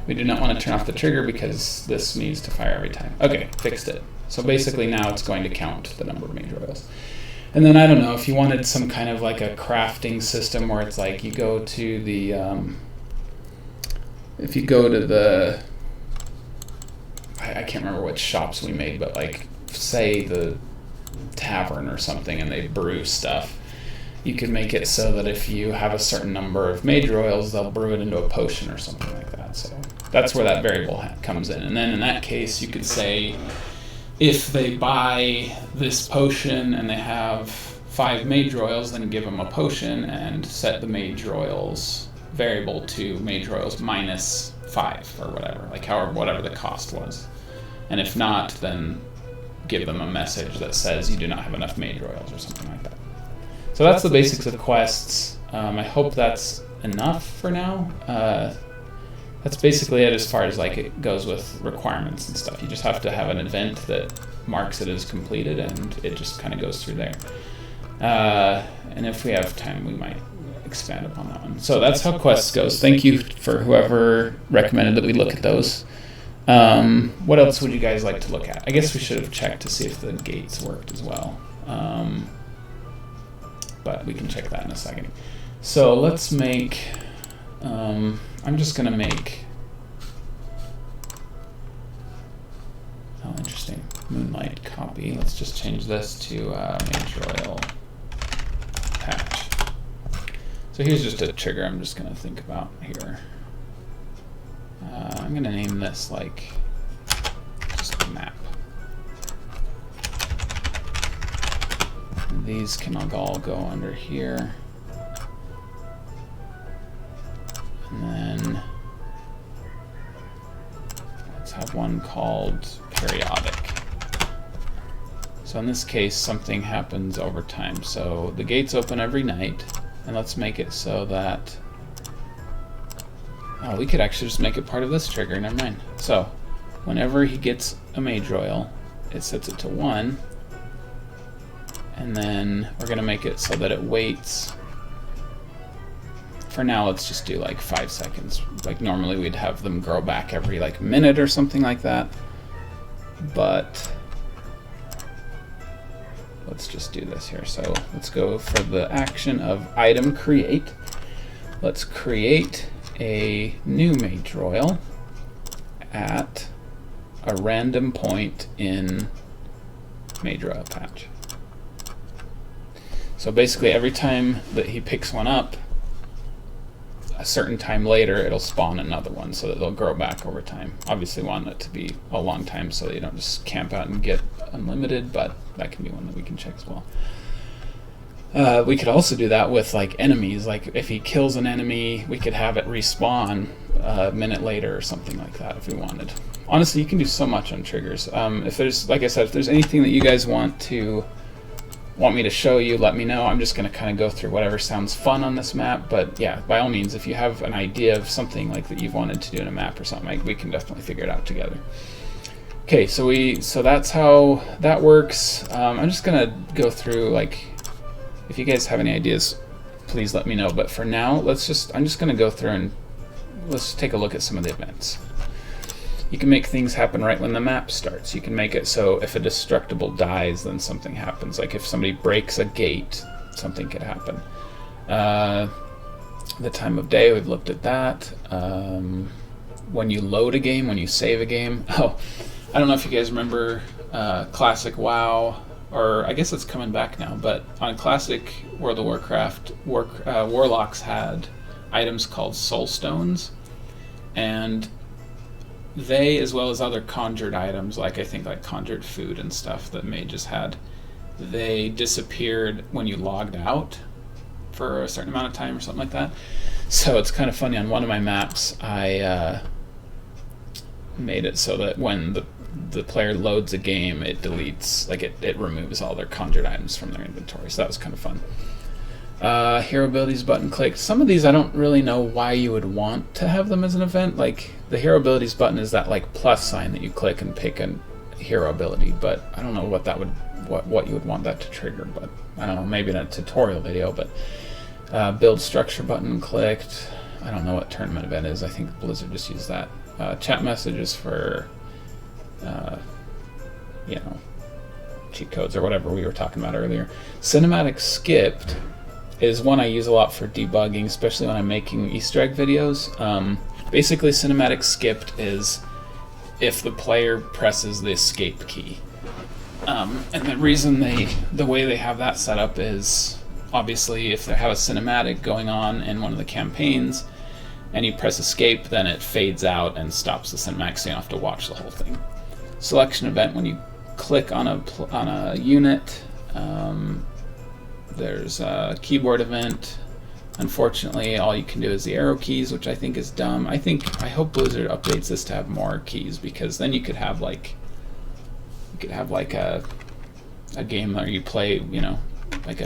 We do not want to turn off the trigger because this needs to fire every time. Okay, fixed it. So basically now it's going to count the number of major oils. And then I don't know if you wanted some kind of like a crafting system where it's like you go to the if you go to the I can't remember which shops we made, but like say the tavern or something and they brew stuff, you could make it so that if you have a certain number of major oils, they'll brew it into a potion or something like that. So that's where that variable comes in. And then in that case, you could say if they buy this potion and they have 5 major oils, then give them a potion and set the major oils variable to major oils minus 5 or whatever, like whatever the cost was. And if not, then give them a message that says you do not have enough major oils or something like that. So that's the basics of quests. I hope that's enough for now. That's basically it as far as like it goes with requirements and stuff. You just have to have an event that marks it as completed, and it just kind of goes through there. And if we have time, we might expand upon that one. So that's how quests goes. Thank you for whoever recommended that we look at those. What else would you guys like to look at? I guess we should have checked to see if the gates worked as well. But we can check that in a second. So let's make, I'm just going to make, oh, interesting, Moonlight copy. Let's just change this to major oil patch. So here's just a trigger I'm just going to think about here. I'm going to name this like just a map. And these can all go under here. And then let's have one called periodic. So in this case, something happens over time. So the gates open every night, and let's make it so that, oh, we could actually just make it part of this trigger, never mind. So whenever he gets a major oil, it sets it to 1, and then we're gonna make it so that it waits. For now, let's just do like 5 seconds. Like normally we'd have them grow back every like minute or something like that. But let's just do this here. So let's go for the action of item create. Let's create a new major oil at a random point in major oil patch. So basically every time that he picks one up, a certain time later it'll spawn another one so that they'll grow back over time. Obviously want it to be a long time so that you don't just camp out and get unlimited, but that can be one that we can check as well. We could also do that with like enemies. Like if he kills an enemy, we could have it respawn a minute later or something like that if we wanted. Honestly, you can do so much on triggers. If there's, like I said, if there's anything that you guys want me to show you, let me know. I'm just going to kind of go through whatever sounds fun on this map, but yeah, by all means, if you have an idea of something like that you've wanted to do in a map or something, we can definitely figure it out together. Okay, so that's how that works. I'm just going to go through, like, if you guys have any ideas, please let me know, but for now, I'm just going to go through and let's take a look at some of the events. You can make things happen right when the map starts. You can make it so if a destructible dies, then something happens. Like if somebody breaks a gate, something could happen. The time of day, we've looked at that. When you load a game, when you save a game. Oh, I don't know if you guys remember classic WoW, or I guess it's coming back now, but on classic World of Warcraft, warlocks had items called soul stones, and they, as well as other conjured items, like I think like conjured food and stuff that mages had, they disappeared when you logged out for a certain amount of time or something like that. So it's kind of funny, on one of my maps I made it so that when the player loads a game, it deletes, like it removes all their conjured items from their inventory. So that was kind of fun. Hero abilities button click. Some of these I don't really know why you would want to have them as an event. Like the hero abilities button is that like plus sign that you click and pick a hero ability, but I don't know what that would, what you would want that to trigger. But I don't know, maybe in a tutorial video. But build structure button clicked. I don't know what tournament event is. I think Blizzard just used that. Chat messages for cheat codes or whatever we were talking about earlier. Cinematic skipped is one I use a lot for debugging, especially when I'm making Easter egg videos. Basically, cinematic skipped is if the player presses the escape key. And the reason the way they have that set up is, obviously, if they have a cinematic going on in one of the campaigns, and you press escape, then it fades out and stops the cinematic, so you don't have to watch the whole thing. Selection event, when you click on a unit, there's a keyboard event. Unfortunately, all you can do is the arrow keys, which I think is dumb. I hope Blizzard updates this to have more keys, because then you could have like a game where you play, like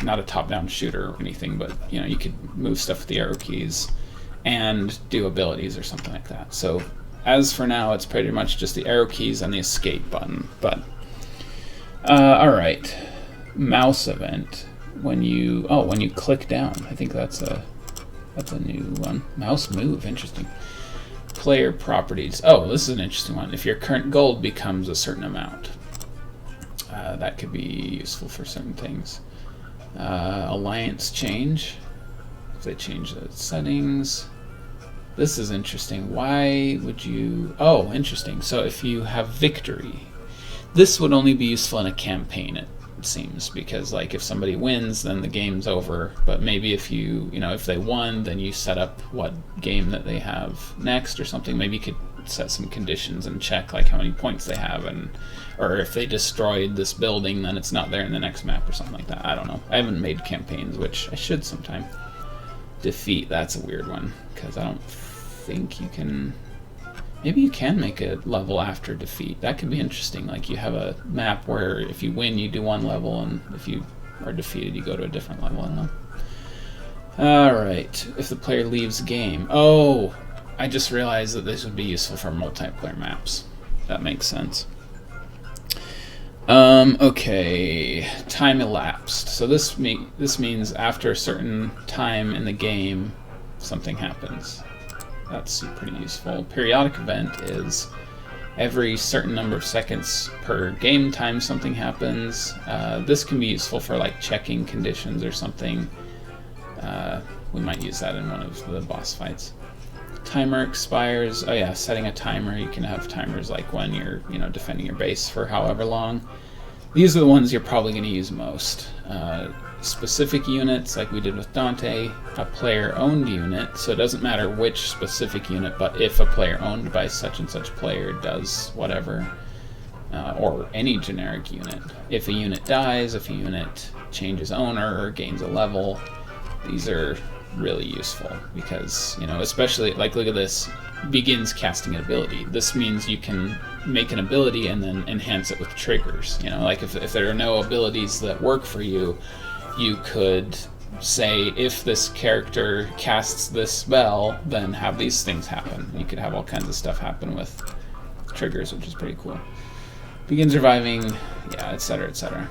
not a top-down shooter or anything, but you could move stuff with the arrow keys and do abilities or something like that. So as for now, it's pretty much just the arrow keys and the escape button. But all right, mouse event, when you click down. I think that's a new one. Mouse move, interesting. Player properties. Oh, this is an interesting one. If your current gold becomes a certain amount, that could be useful for certain things. Alliance change. If they change the settings. This is interesting. Why would you... Oh, interesting. So if you have victory, this would only be useful in a campaign, it seems, because like if somebody wins, then the game's over. But maybe if if they won, then you set up what game that they have next or something. Maybe you could set some conditions and check like how many points they have, or if they destroyed this building, then it's not there in the next map or something like that. I don't know. I haven't made campaigns, which I should sometime. Defeat, that's a weird one, because I don't think you can... Maybe you can make a level after defeat. That could be interesting. Like you have a map where if you win, you do one level, and if you are defeated, you go to a different level. I don't know. Alright, if the player leaves game. Oh, I just realized that this would be useful for multiplayer maps. That makes sense. Okay, time elapsed. So this means after a certain time in the game, something happens. That's pretty useful. Periodic event is every certain number of seconds per game time something happens. This can be useful for like checking conditions or something. We might use that in one of the boss fights. Timer expires. Oh yeah, setting a timer. You can have timers like when you're defending your base for however long. These are the ones you're probably going to use most. Specific units, like we did with Dante, a player-owned unit, so it doesn't matter which specific unit, but if a player owned by such and such player does whatever, or any generic unit. If a unit dies, if a unit changes owner or gains a level, these are really useful because, especially, like look at this, begins casting an ability. This means you can make an ability and then enhance it with triggers. Like if there are no abilities that work for you, you could say, if this character casts this spell, then have these things happen. You could have all kinds of stuff happen with triggers, which is pretty cool. Begins reviving, yeah, etc., etc.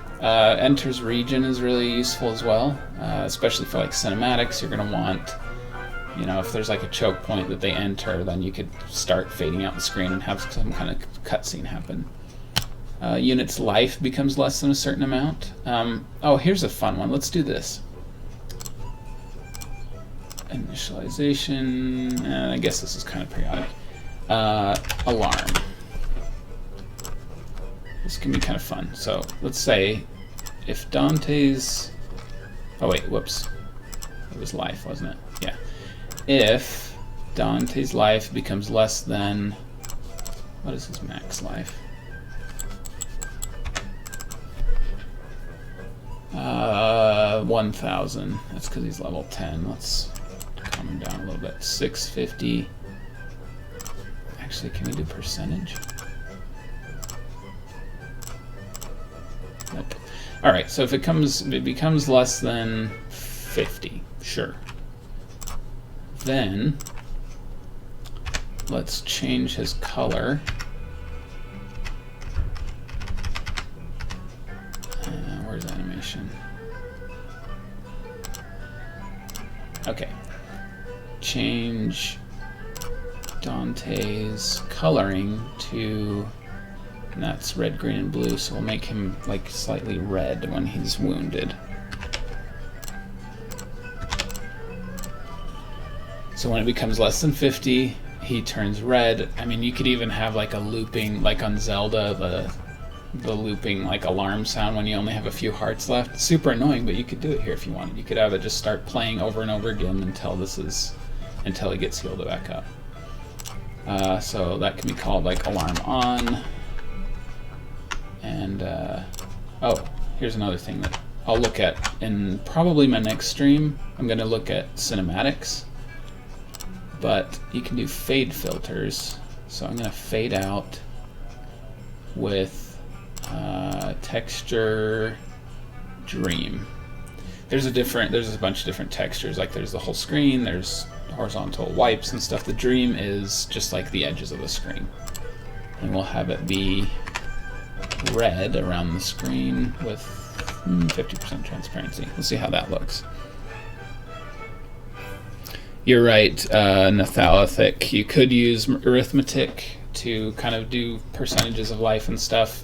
Enters region is really useful as well, especially for like cinematics. You're going to want You know, if there's like a choke point that they enter, then you could start fading out the screen and have some kind of cutscene happen. Unit's life becomes less than a certain amount. Oh, here's a fun one. Let's do this. Initialization. I guess this is kind of periodic. Alarm. This can be kind of fun. So let's say if Dante's... Oh wait, whoops. It was life, wasn't it? Yeah. If Dante's life becomes less than... What is his max life? 1,000. That's because he's level 10. Let's calm him down a little bit. 650. Actually, can we do percentage? Nope. Alright, so if it becomes less than 50, sure. Then let's change his color. Where's animation? Okay. Change Dante's coloring to, and that's red, green, and blue, so we'll make him like slightly red when he's wounded. So when it becomes less than 50, he turns red. I mean, you could even have like a looping, like on Zelda, the looping like alarm sound when you only have a few hearts left. Super annoying, but you could do it here if you wanted. You could have it just start playing over and over again until it gets healed back up. So that can be called like alarm on. And oh, here's another thing that I'll look at in probably my next stream. I'm going to look at cinematics, but you can do fade filters. So I'm going to fade out with texture dream. There's a bunch of different textures. Like there's the whole screen, there's horizontal wipes and stuff. The dream is just like the edges of the screen, and we'll have it be red around the screen with 50% transparency. We'll see how that looks. You're right, Nathalathic. You could use arithmetic to kind of do percentages of life and stuff.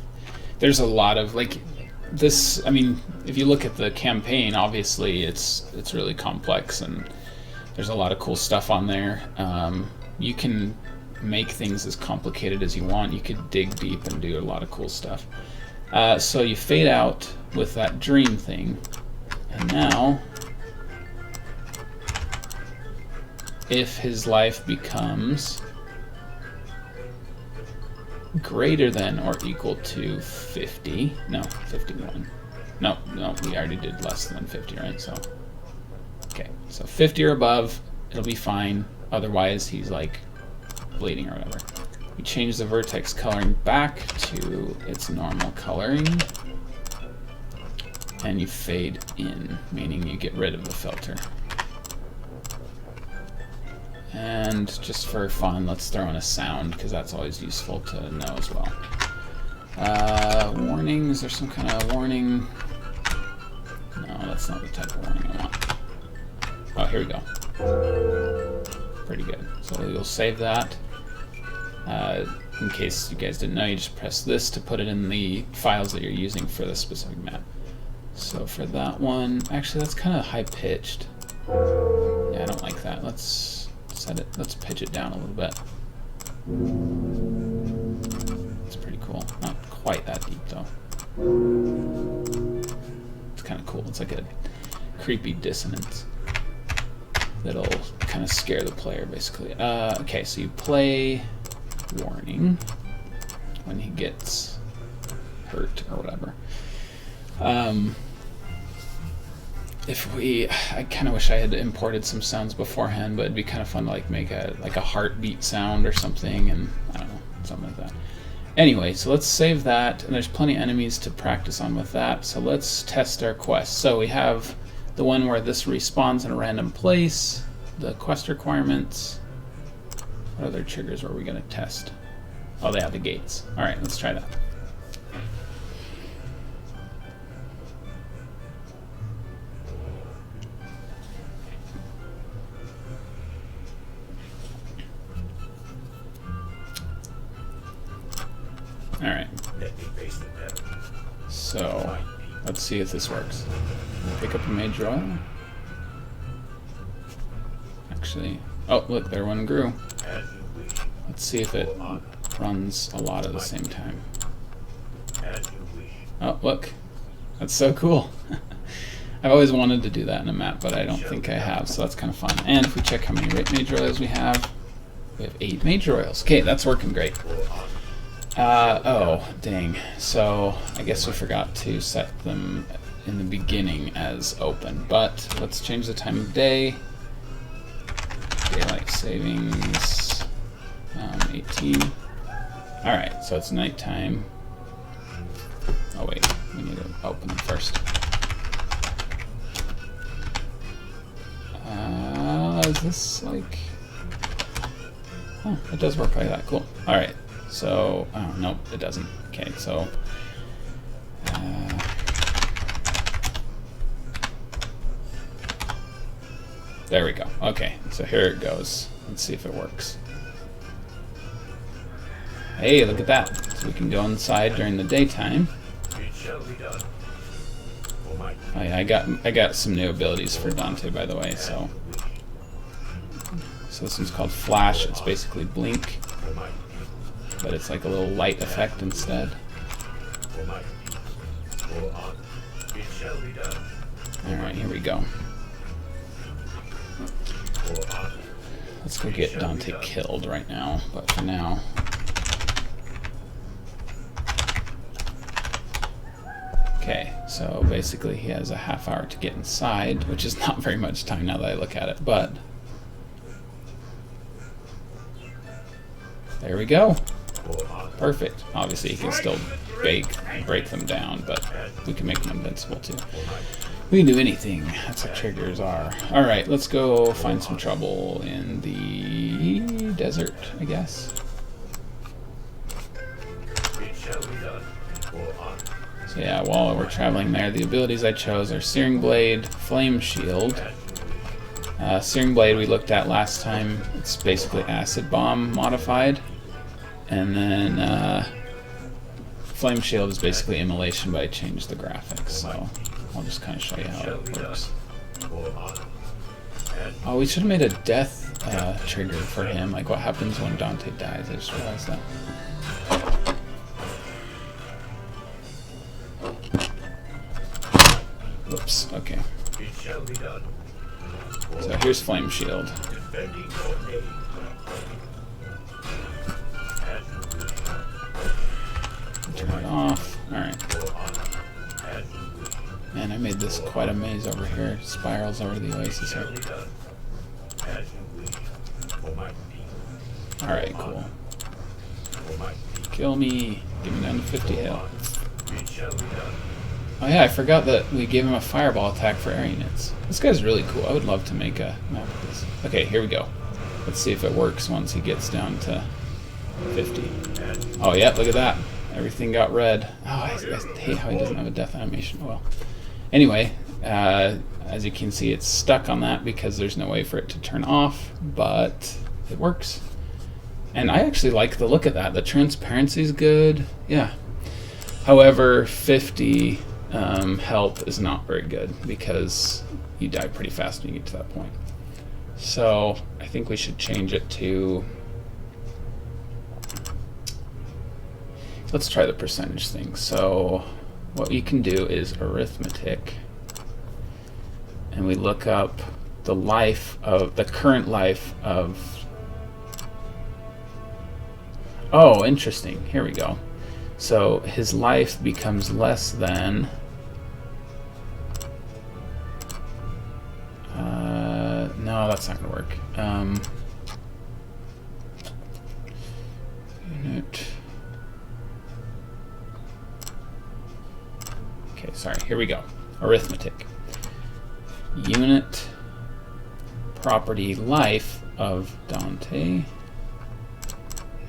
There's a lot of like this. I mean, if you look at the campaign, obviously it's really complex and there's a lot of cool stuff on there. You can make things as complicated as you want. You could dig deep and do a lot of cool stuff. So you fade out with that dream thing, and now if his life becomes greater than or equal to 50, no, 51. No, we already did less than 50, right? So, okay, so 50 or above, it'll be fine. Otherwise, he's like bleeding or whatever. We change the vertex coloring back to its normal coloring, and you fade in, meaning you get rid of the filter. And just for fun, let's throw in a sound, because that's always useful to know as well. Warning, is there some kind of warning? No, that's not the type of warning I want. Oh, here we go. Pretty good. So you'll save that. In case you guys didn't know, you just press this to put it in the files that you're using for this specific map. So for that one, actually that's kind of high-pitched. Yeah, I don't like that. Let's pitch it down a little bit. It's pretty cool. Not quite that deep though. It's kind of cool. It's like a creepy dissonance that'll kind of scare the player, basically. Okay, so you play warning when he gets hurt or whatever. I kind of wish I had imported some sounds beforehand, but it'd be kind of fun to like make a heartbeat sound or something, and I don't know, something like that. Anyway, so let's save that, and there's plenty of enemies to practice on with that. So let's test our quest. So we have the one where this respawns in a random place, the quest requirements. What other triggers were we going to test? Oh, they have the gates. All right, let's try that. Alright. So, let's see if this works. Pick up a Major Oil. Actually, oh look, there one grew. Let's see if it runs a lot at the same time. Oh, look. That's so cool. I've always wanted to do that in a map, but I don't think I have, so that's kind of fun. And if we check how many Major Oils we have 8 Major Oils. Okay, that's working great. Oh, dang. So, I guess we forgot to set them in the beginning as open, but let's change the time of day. Daylight savings, 18. Alright, so it's nighttime. Oh wait, we need to open them first. Is this like... Oh, it does work like that, cool. Alright, so, oh, nope, it doesn't. Okay, so... there we go. Okay, so here it goes. Let's see if it works. Hey, look at that. So we can go inside during the daytime. Oh yeah, I got some new abilities for Dante, by the way, so this one's called Flash. It's basically blink, but it's like a little light effect instead. Alright, here we go. Let's go get Dante killed right now, but for now... Okay, so basically he has a half hour to get inside, which is not very much time now that I look at it, but... there we go. Perfect. Obviously, you can still break them down, but we can make them invincible too. We can do anything. That's what triggers are. Alright, let's go find some trouble in the desert, I guess. So yeah, while we're traveling there, the abilities I chose are Searing Blade, Flame Shield. Searing Blade we looked at last time. It's basically Acid Bomb modified. And then Flame Shield is basically Immolation, but I changed the graphics, so I'll just kind of show you how it works. Oh, we should have made a death trigger for him, like what happens when Dante dies. I just realized that. Whoops, okay. So here's Flame Shield. Turn it off. Alright. Man, I made this quite a maze over here. Spirals over the oasis here. Alright, cool. Kill me. Give me down to 50 health. Oh yeah, I forgot that we gave him a fireball attack for air units. This guy's really cool. I would love to make a map of this. Okay, here we go. Let's see if it works once he gets down to 50. Oh yeah, look at that. Everything got red. Oh, I hate how he doesn't have a death animation. Well, anyway, as you can see, it's stuck on that because there's no way for it to turn off, but it works. And I actually like the look of that. The transparency is good. Yeah. However, 50 health is not very good because you die pretty fast when you get to that point. So I think we should change it to... let's try the percentage thing. So what you can do is arithmetic, and we look up the life of the current life of... oh, interesting. Here we go. So his life becomes less than... no, that's not going to work. Unit... okay, sorry, here we go. Arithmetic. Unit property life of Dante.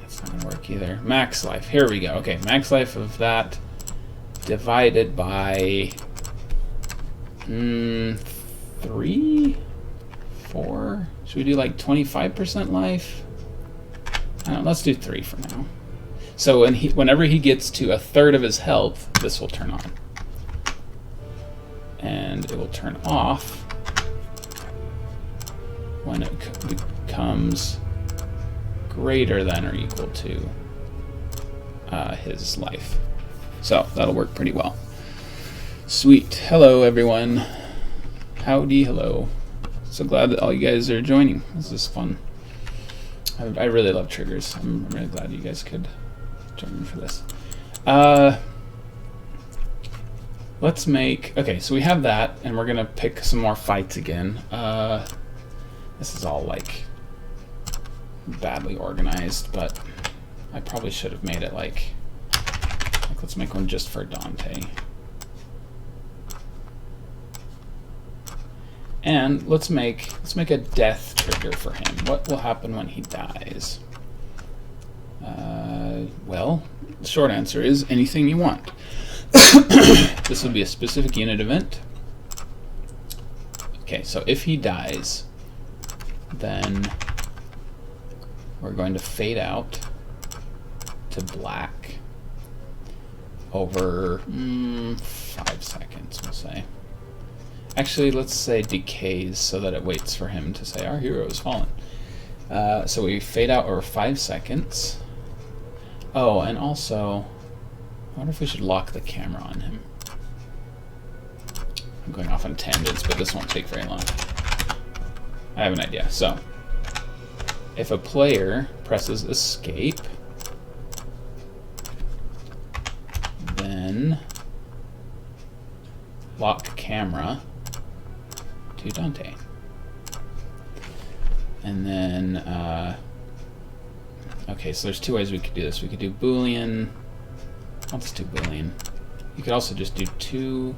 That's not going to work either. Max life. Here we go. Okay, max life of that divided by 3? 4? Should we do like 25% life? I don't know, let's do 3 for now. So whenever he gets to a third of his health, this will turn on. And it will turn off when it becomes greater than or equal to his life. So that'll work pretty well. Sweet. Hello, everyone. Howdy, hello. So glad that all you guys are joining. This is fun. I really love triggers. I'm really glad you guys could join me for this. Let's make... Okay, so we have that, and we're going to pick some more fights again. This is all, like, badly organized, but I probably should have made it, like let's make one just for Dante. And let's make a death trigger for him. What will happen when he dies? Well, the short answer is anything you want. This will be a specific unit event. Okay, so if he dies, then we're going to fade out to black over 5 seconds, we'll say. Actually, let's say decays so that it waits for him to say our hero has fallen. So we fade out over 5 seconds. Oh, and also, I wonder if we should lock the camera on him. I'm going off on tangents, but this won't take very long. I have an idea. So, if a player presses escape, then lock camera to Dante. And then, okay, so there's two ways we could do this. We could do Boolean. Let's do Boolean. You could also just do two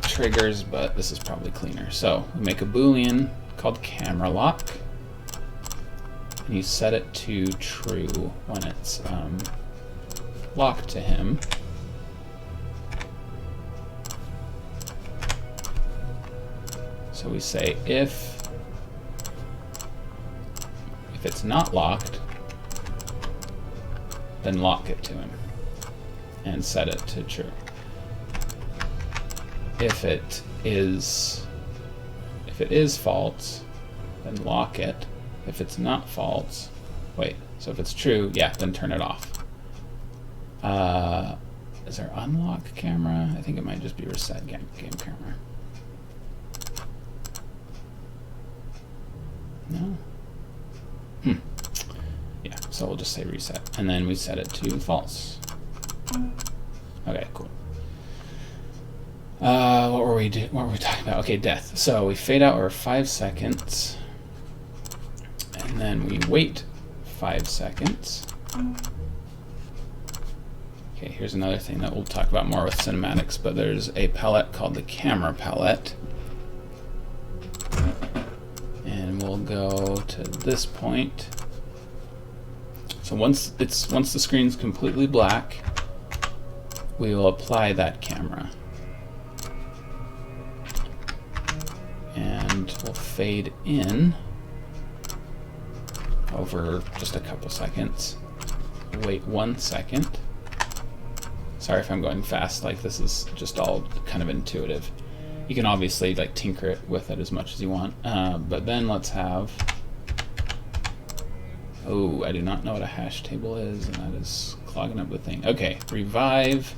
triggers, but this is probably cleaner. So we make a Boolean called camera lock, and you set it to true when it's locked to him. So we say if it's not locked, then lock it to him and set it to true. If it is false, then lock it. If it's not false, wait, so if it's true, yeah, then turn it off. Is there unlock camera? I think it might just be reset game camera. No? Yeah, so we'll just say reset. And then we set it to false. Okay, cool. What were we talking about? Okay, death. So we fade out over 5 seconds. And then we wait 5 seconds. Okay, here's another thing that we'll talk about more with cinematics, but there's a palette called the camera palette. And we'll go to this point. So once the screen's completely black, we will apply that camera. And we'll fade in over just a couple seconds. Wait 1 second. Sorry if I'm going fast, like this is just all kind of intuitive. You can obviously like tinker it with it as much as you want, but then let's have, oh, I do not know what a hash table is, and that is clogging up the thing. Okay, revive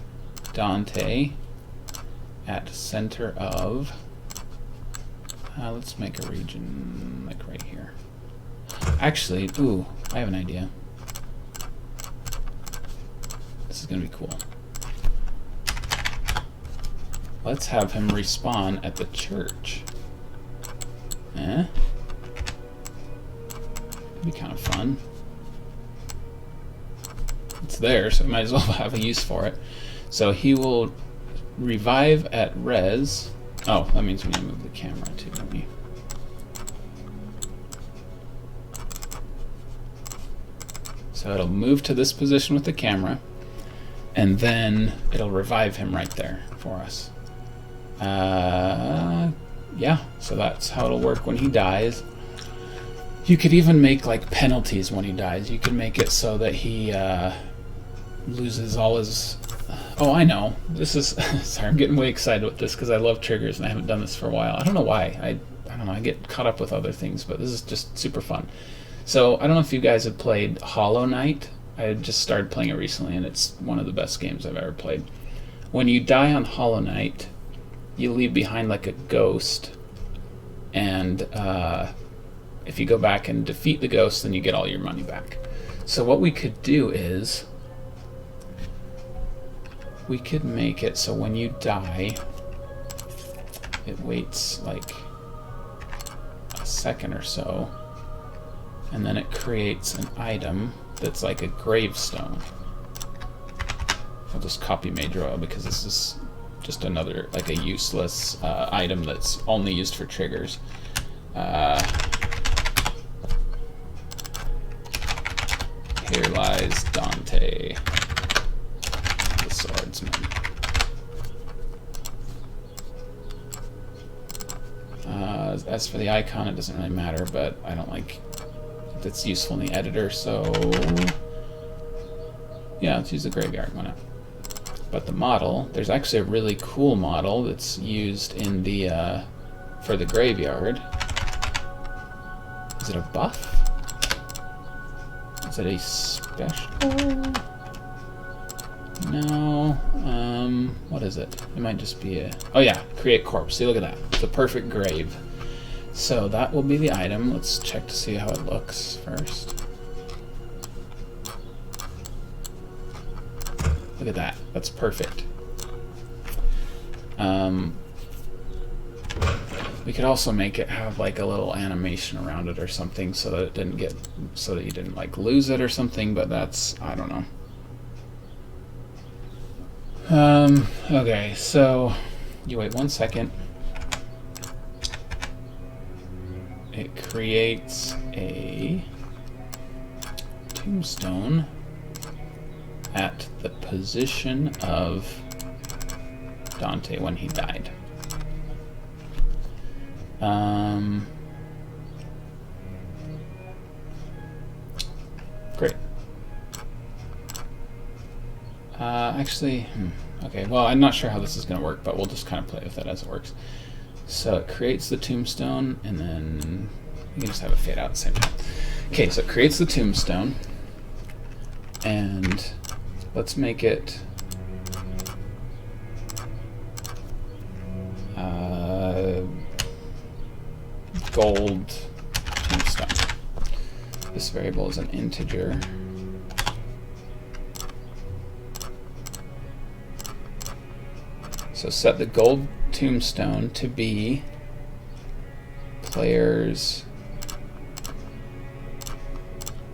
Dante at center of, let's make a region like right here. Actually, ooh, I have an idea. This is gonna be cool. Let's have him respawn at the church. That'd be kind of fun. It's there, so we might as well have a use for it. So he will revive at res. Oh, that means we need to move the camera too, don't we? So it'll move to this position with the camera, and then it'll revive him right there for us. Yeah, so that's how it'll work when he dies. You could even make like penalties when he dies. You could make it so that he loses all his... Oh, I know. This is... Sorry, I'm getting way excited with this because I love triggers and I haven't done this for a while. I don't know why. I don't know. I get caught up with other things, but this is just super fun. So, I don't know if you guys have played Hollow Knight. I just started playing it recently, and it's one of the best games I've ever played. When you die on Hollow Knight, you leave behind like a ghost, and if you go back and defeat the ghost, then you get all your money back. So what we could do is we could make it so when you die, it waits like a second or so, and then it creates an item that's like a gravestone. I'll just copy Major Oil because this is just another, like a useless item that's only used for triggers. Here lies Dante, the swordsman. As for the icon, it doesn't really matter, but I don't like that's useful in the editor, so yeah, let's use the graveyard. Why not? But the model, there's actually a really cool model that's used in the for the graveyard. Is it a buff? Is it a special? No. What is it? It might just be a... Oh yeah, create corpse. See, look at that. It's a perfect grave. So that will be the item. Let's check to see how it looks first. Look at that. That's perfect. We could also make it have like a little animation around it or something so that it didn't get, so that you didn't like lose it or something, but that's, I don't know. Okay, so you wait 1 second. It creates a tombstone at the position of Dante when he died. Great. Actually, okay, well, I'm not sure how this is going to work, but we'll just kind of play with it as it works. So it creates the tombstone, and then you can just have it fade out at the same time. Okay, so it creates the tombstone, and let's make it gold tombstone. This variable is an integer. So set the gold tombstone to be player's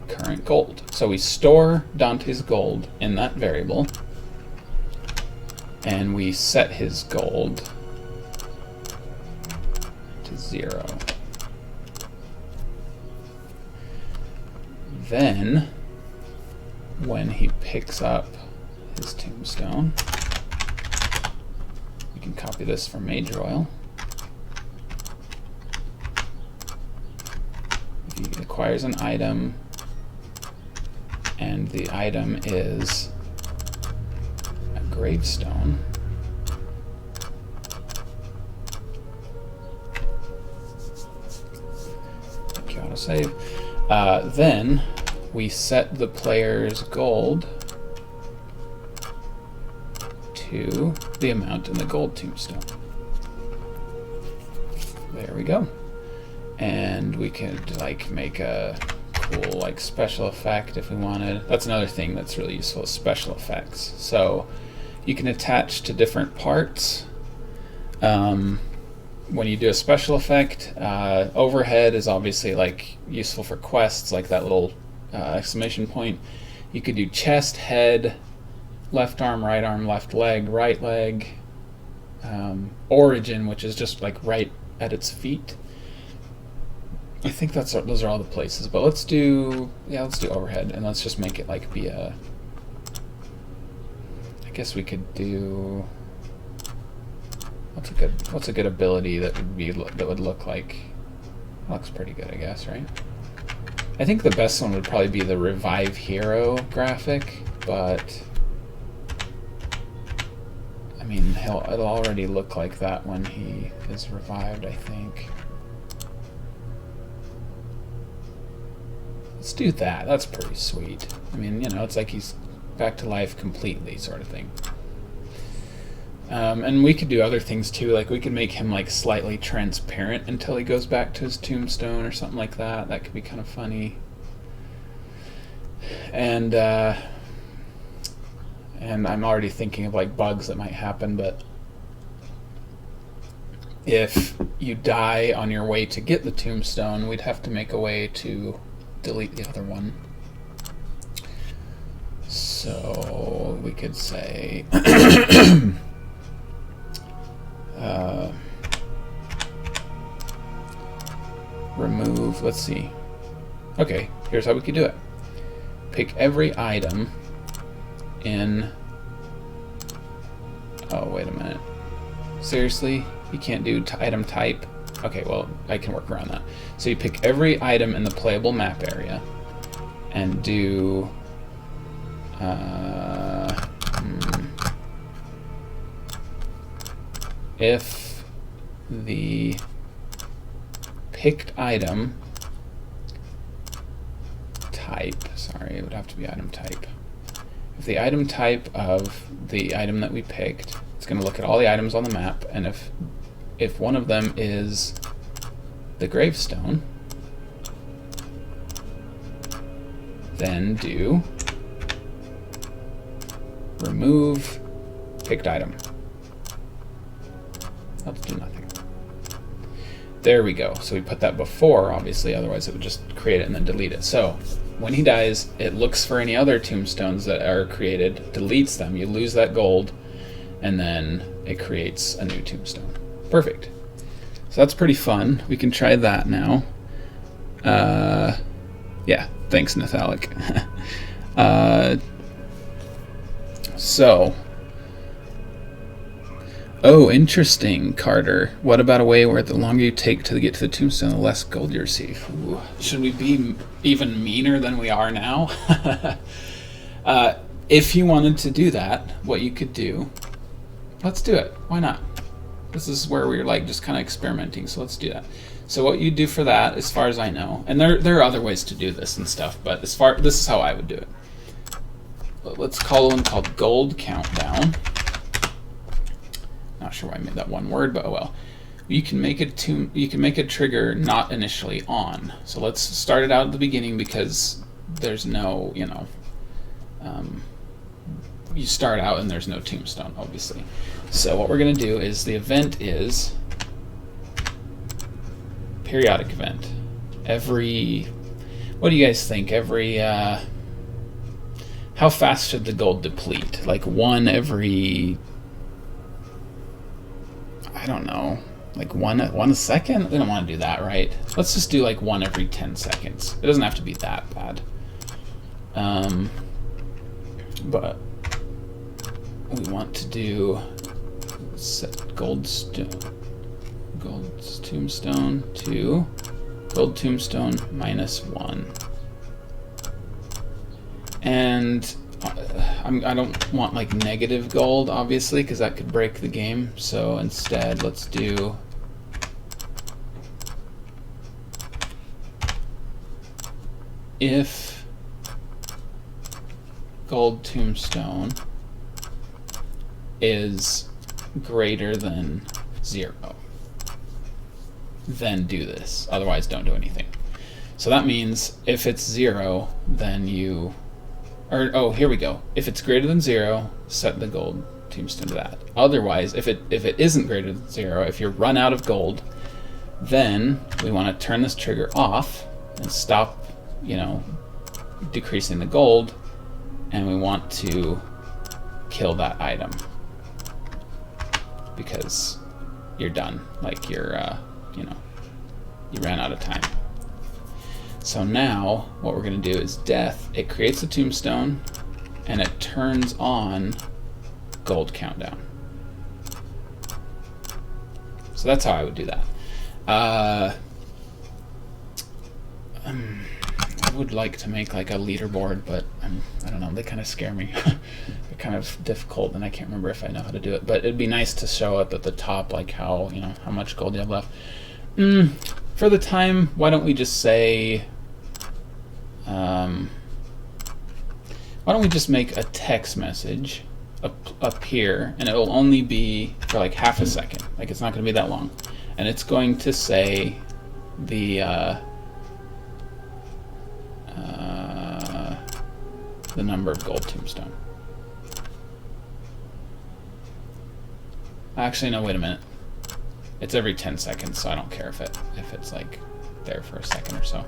current gold. So we store Dante's gold in that variable, and we set his gold to 0. Then, when he picks up his tombstone, we can copy this from Major Oil. If he acquires an item, and the item is a gravestone, thank you, autosave. Then we set the player's gold to the amount in the gold tombstone. There we go. And we could like make a cool like special effect if we wanted. That's another thing that's really useful, is special effects. So you can attach to different parts. When you do a special effect, overhead is obviously like useful for quests, like that little exclamation point. You could do chest, head, left arm, left leg, right leg. Origin, which is just like right at its feet. I think those are all the places. But let's do overhead, and let's just make it like be a. I guess we could do. What's a good ability that would look like? Looks pretty good, I guess, right? I think the best one would probably be the Revive Hero graphic, but I mean, it'll already look like that when he is revived, I think. Let's do that. That's pretty sweet. I mean, you know, it's like he's back to life completely, sort of thing. And we could do other things too, like we could make him like slightly transparent until he goes back to his tombstone or something like that. That could be kind of funny. And I'm already thinking of like bugs that might happen, but if you die on your way to get the tombstone, we'd have to make a way to delete the other one. So we could say remove, let's see. Okay, here's how we could do it. Pick every item in... Oh, wait a minute. Seriously? You can't do item type? Okay, well, I can work around that. So you pick every item in the playable map area and do... if the picked item type, sorry, it would have to be item type. If the item type of the item that we picked, it's going to look at all the items on the map, and if one of them is the gravestone, then do remove picked item. Let's do nothing. There we go. So we put that before, obviously, otherwise it would just create it and then delete it. So when he dies, it looks for any other tombstones that are created, deletes them, you lose that gold, and then it creates a new tombstone. Perfect. So that's pretty fun. We can try that now. Yeah, thanks, Nathalic. So... Oh, interesting, Carter. What about a way where the longer you take to get to the tombstone, the less gold you receive? Ooh. Should we be even meaner than we are now? If you wanted to do that, what you could do... Let's do it. Why not? This is where we're like just kind of experimenting, so let's do that. So what you do for that, as far as I know, and there are other ways to do this and stuff, but this is how I would do it. Let's call one called Gold Countdown. Not sure why I made that one word, but oh well. You can make a trigger not initially on. So let's start it out at the beginning because there's no, you know, you start out and there's no tombstone, obviously. So what we're going to do is the event is periodic event. Every, what do you guys think? Every, how fast should the gold deplete? Like one every, I don't know, like one a second? We don't want to do that, right? Let's just do like one every 10 seconds. It doesn't have to be that bad. But we want to do set gold's tombstone to gold tombstone -1. And I don't want like negative gold, obviously, because that could break the game. So instead, let's do if gold tombstone is greater than 0, then do this. Otherwise, don't do anything. So that means if it's 0, then you... Or, oh, here we go. If it's greater than 0, set the gold tombstone to that. Otherwise, if it isn't greater than 0, if you run out of gold, then we want to turn this trigger off and stop, you know, decreasing the gold, and we want to kill that item because you're done. Like you're, you know, you ran out of time. So now what we're going to do is death. It creates a tombstone and it turns on gold countdown. So that's how I would do that. would like to make like a leaderboard, but I don't know, they kind of scare me. They're kind of difficult, and I can't remember if I know how to do it. But it'd be nice to show up at the top, like how much gold you have left. For the time, why don't we just say, why don't we just make a text message up here, and it'll only be for like half a second. Like, it's not going to be that long, and it's going to say the number of gold tombstone. Actually, no, wait a minute. It's every 10 seconds, so I don't care if it's like there for a second or so.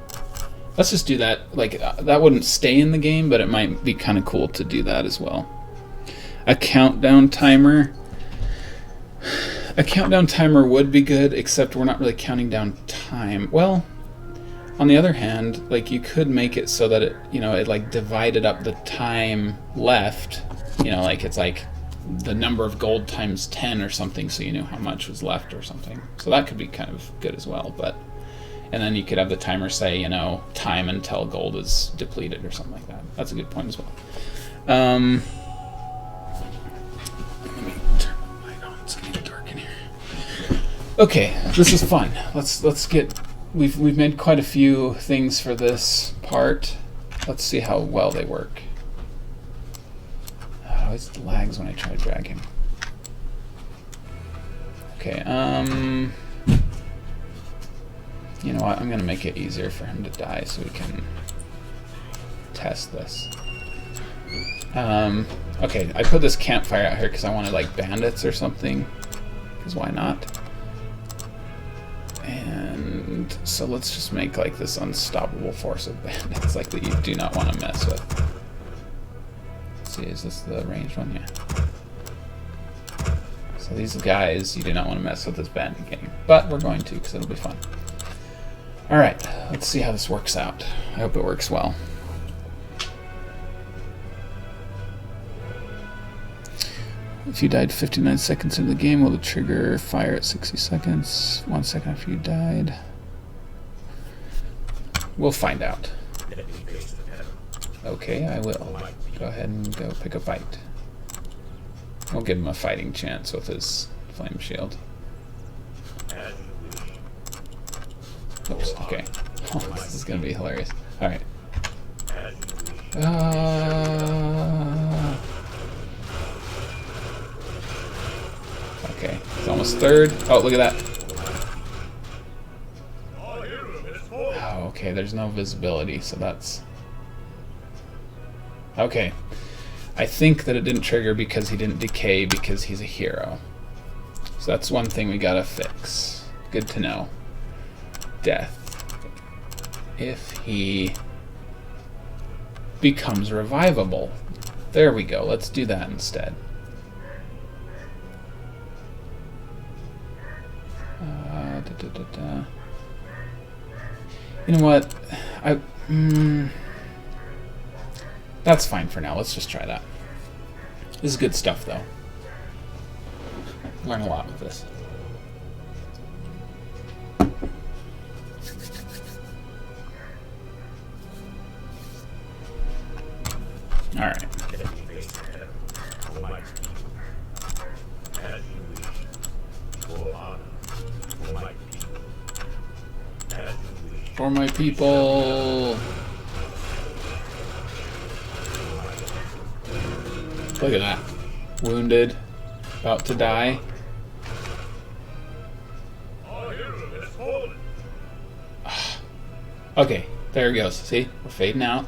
Let's just do that. Like, that wouldn't stay in the game, but it might be kind of cool to do that as well. A countdown timer. A countdown timer would be good, except we're not really counting down time. Well, on the other hand, like, you could make it so that it, it like divided up the time left. Like, it's like the number of gold times 10 or something, so you knew how much was left or something. So that could be kind of good as well. And then you could have the timer say, time until gold is depleted or something like that. That's a good point as well. Let me turn the light on. It's getting dark in here. Okay, this is fun. Let's get. We've made quite a few things for this part. Let's see how well they work. It always lags when I try to drag him. Okay, you know what? I'm gonna make it easier for him to die so we can test this. Okay, I put this campfire out here because I wanted like bandits or something. Because why not? And so let's just make like this unstoppable force of bandits, like that you do not want to mess with. Let's see, is this the ranged one? Yeah. So these guys, you do not want to mess with this bandit game, but we're going to because it'll be fun. All right, let's see how this works out. I hope it works well. If you died 59 seconds into the game, will the trigger fire at 60 seconds? 1 second after you died. We'll find out. Okay, I will. Go ahead and go pick a fight. We'll give him a fighting chance with his flame shield. Oops, okay. Oh, this is going to be hilarious. Alright. Okay, he's almost third. Oh, look at that. Oh, okay, there's no visibility, so that's... Okay. I think that it didn't trigger because he didn't decay because he's a hero. So that's one thing we gotta fix. Good to know. Death. If he becomes revivable. There we go. Let's do that instead. You know what? That's fine for now. Let's just try that. This is good stuff, though. Learn a lot with this. All right. For my people. Look at that. Wounded. About to die. Okay, there it goes. See? We're fading out.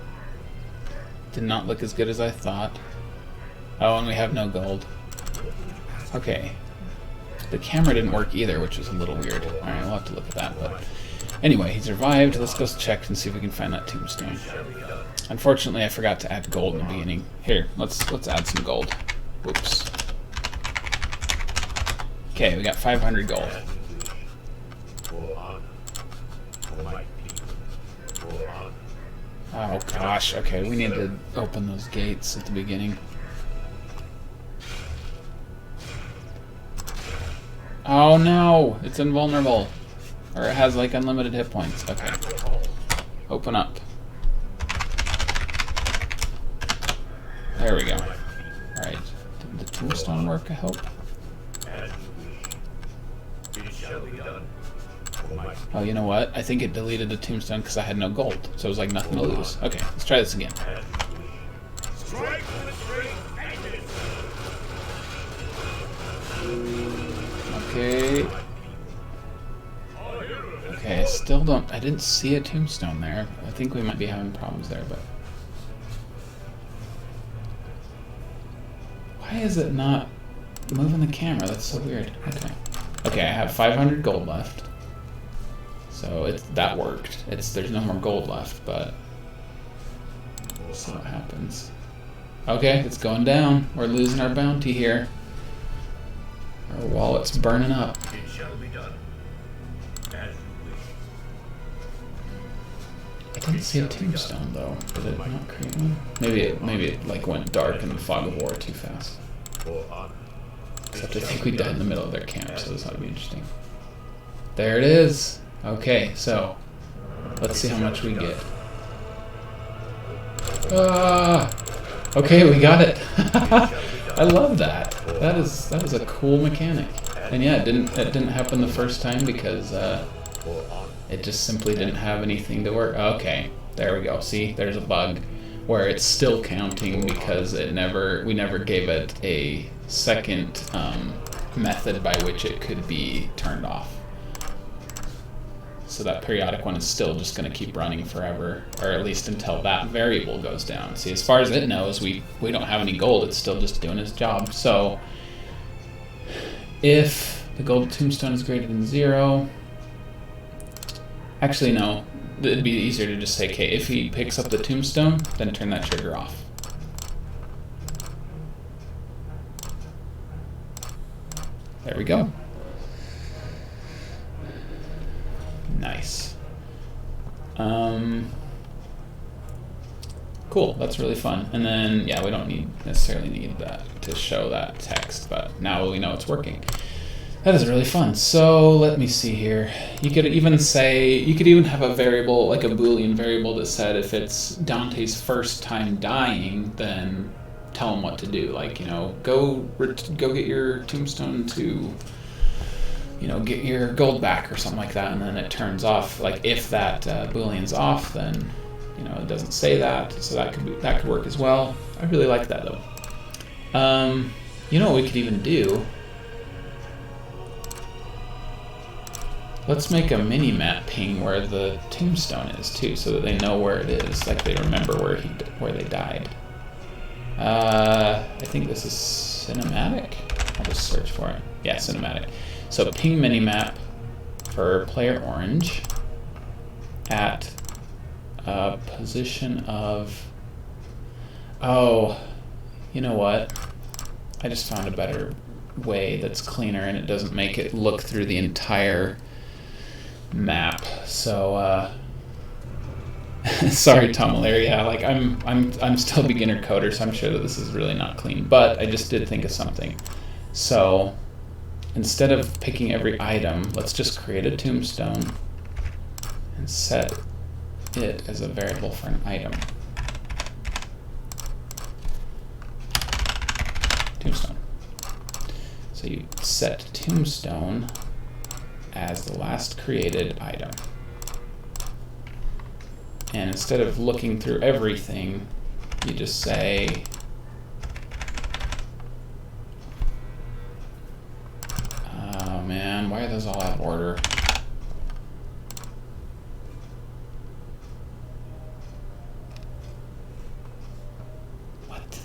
Did not look as good as I thought. Oh, and we have no gold. Okay. The camera didn't work either, which was a little weird. Alright, we'll have to look at that. But anyway, he survived. Let's go check and see if we can find that tombstone. Unfortunately, I forgot to add gold in the beginning. Here, let's add some gold. Whoops. Okay, we got 500 gold. Oh gosh, okay, we need to open those gates at the beginning. Oh no, it's invulnerable. Or it has like unlimited hit points. Okay. Open up. There we go. Alright. Did the tombstone work, I hope? Oh, you know what? I think it deleted the tombstone because I had no gold. So it was like nothing to lose. Okay, let's try this again. Okay. Okay, I still don't... I didn't see a tombstone there. I think we might be having problems there, but... Why is it not moving the camera? That's so weird. Okay. Okay, I have 500 gold left. So that worked. There's no more gold left, but we'll see what happens. Okay, it's going down. We're losing our bounty here. Our wallet's burning up. It shall be done. As you wish. I didn't see a tombstone though. Did it not create one? Maybe it like went dark in the fog of war too fast. Except I think we died in the middle of their camp, so this ought to be interesting. There it is. Okay, so let's see how much we get. Okay, we got it. I love that. That is a cool mechanic. And yeah, it didn't happen the first time because it just simply didn't have anything to work. Okay, there we go. See, there's a bug where it's still counting because we never gave it a second method by which it could be turned off. So that periodic one is still just going to keep running forever, or at least until that variable goes down. See, as far as it knows, we don't have any gold. It's still just doing its job. So if the gold tombstone is greater than 0, actually no, it'd be easier to just say, okay, if he picks up the tombstone, then turn that trigger off. There we go. Nice. Cool, that's really fun. And then, yeah, we don't necessarily need that to show that text, but now we know it's working. That is really fun. So let me see here. You could even have a variable, like a Boolean variable that said if it's Dante's first time dying, then tell him what to do. Like, go get your tombstone to, get your gold back or something like that, and then it turns off. Like if that Boolean's off, then it doesn't say that, so that could work as well. I really like that though. You know what we could even do? Let's make a mini-map ping where the tombstone is too, so that they know where it is, like they remember where they died. I think this is cinematic. I'll just search for it. Yeah, cinematic. So ping minimap for player orange at a position of... Oh, you know what? I just found a better way that's cleaner and it doesn't make it look through the entire map. So sorry, Tomalaria. Yeah, like I'm still a beginner coder, so I'm sure that this is really not clean. But I just did think of something. So instead of picking every item, let's just create a tombstone and set it as a variable for an item. Tombstone. So you set tombstone as the last created item. And instead of looking through everything, you just say oh man, why are those all out of order? What?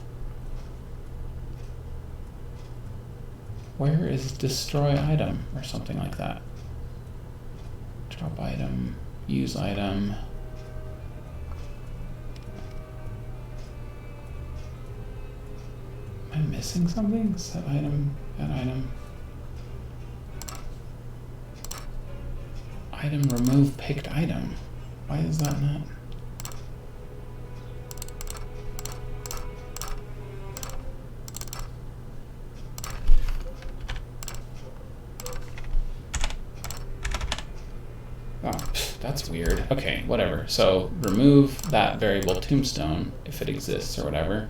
Where is destroy item or something like that? Drop item, use item. Am I missing something? Set item, add item. Item remove picked item. Why is that not? Oh, that's weird. Okay, whatever. So remove that variable tombstone if it exists or whatever.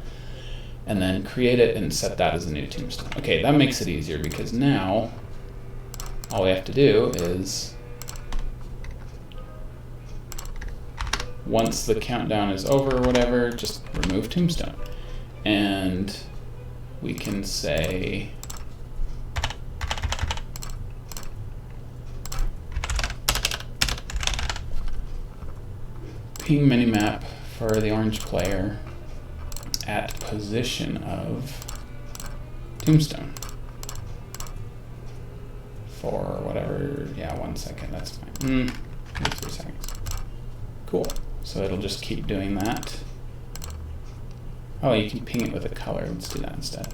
and then create it and set that as a new tombstone. Okay, that makes it easier because now all we have to do is, once the countdown is over or whatever, just remove tombstone. And we can say ping minimap for the orange player at position of tombstone for whatever, yeah, 1 second, that's fine. 3 seconds. Cool. So it'll just keep doing that. Oh, you can ping it with a color. Let's do that instead.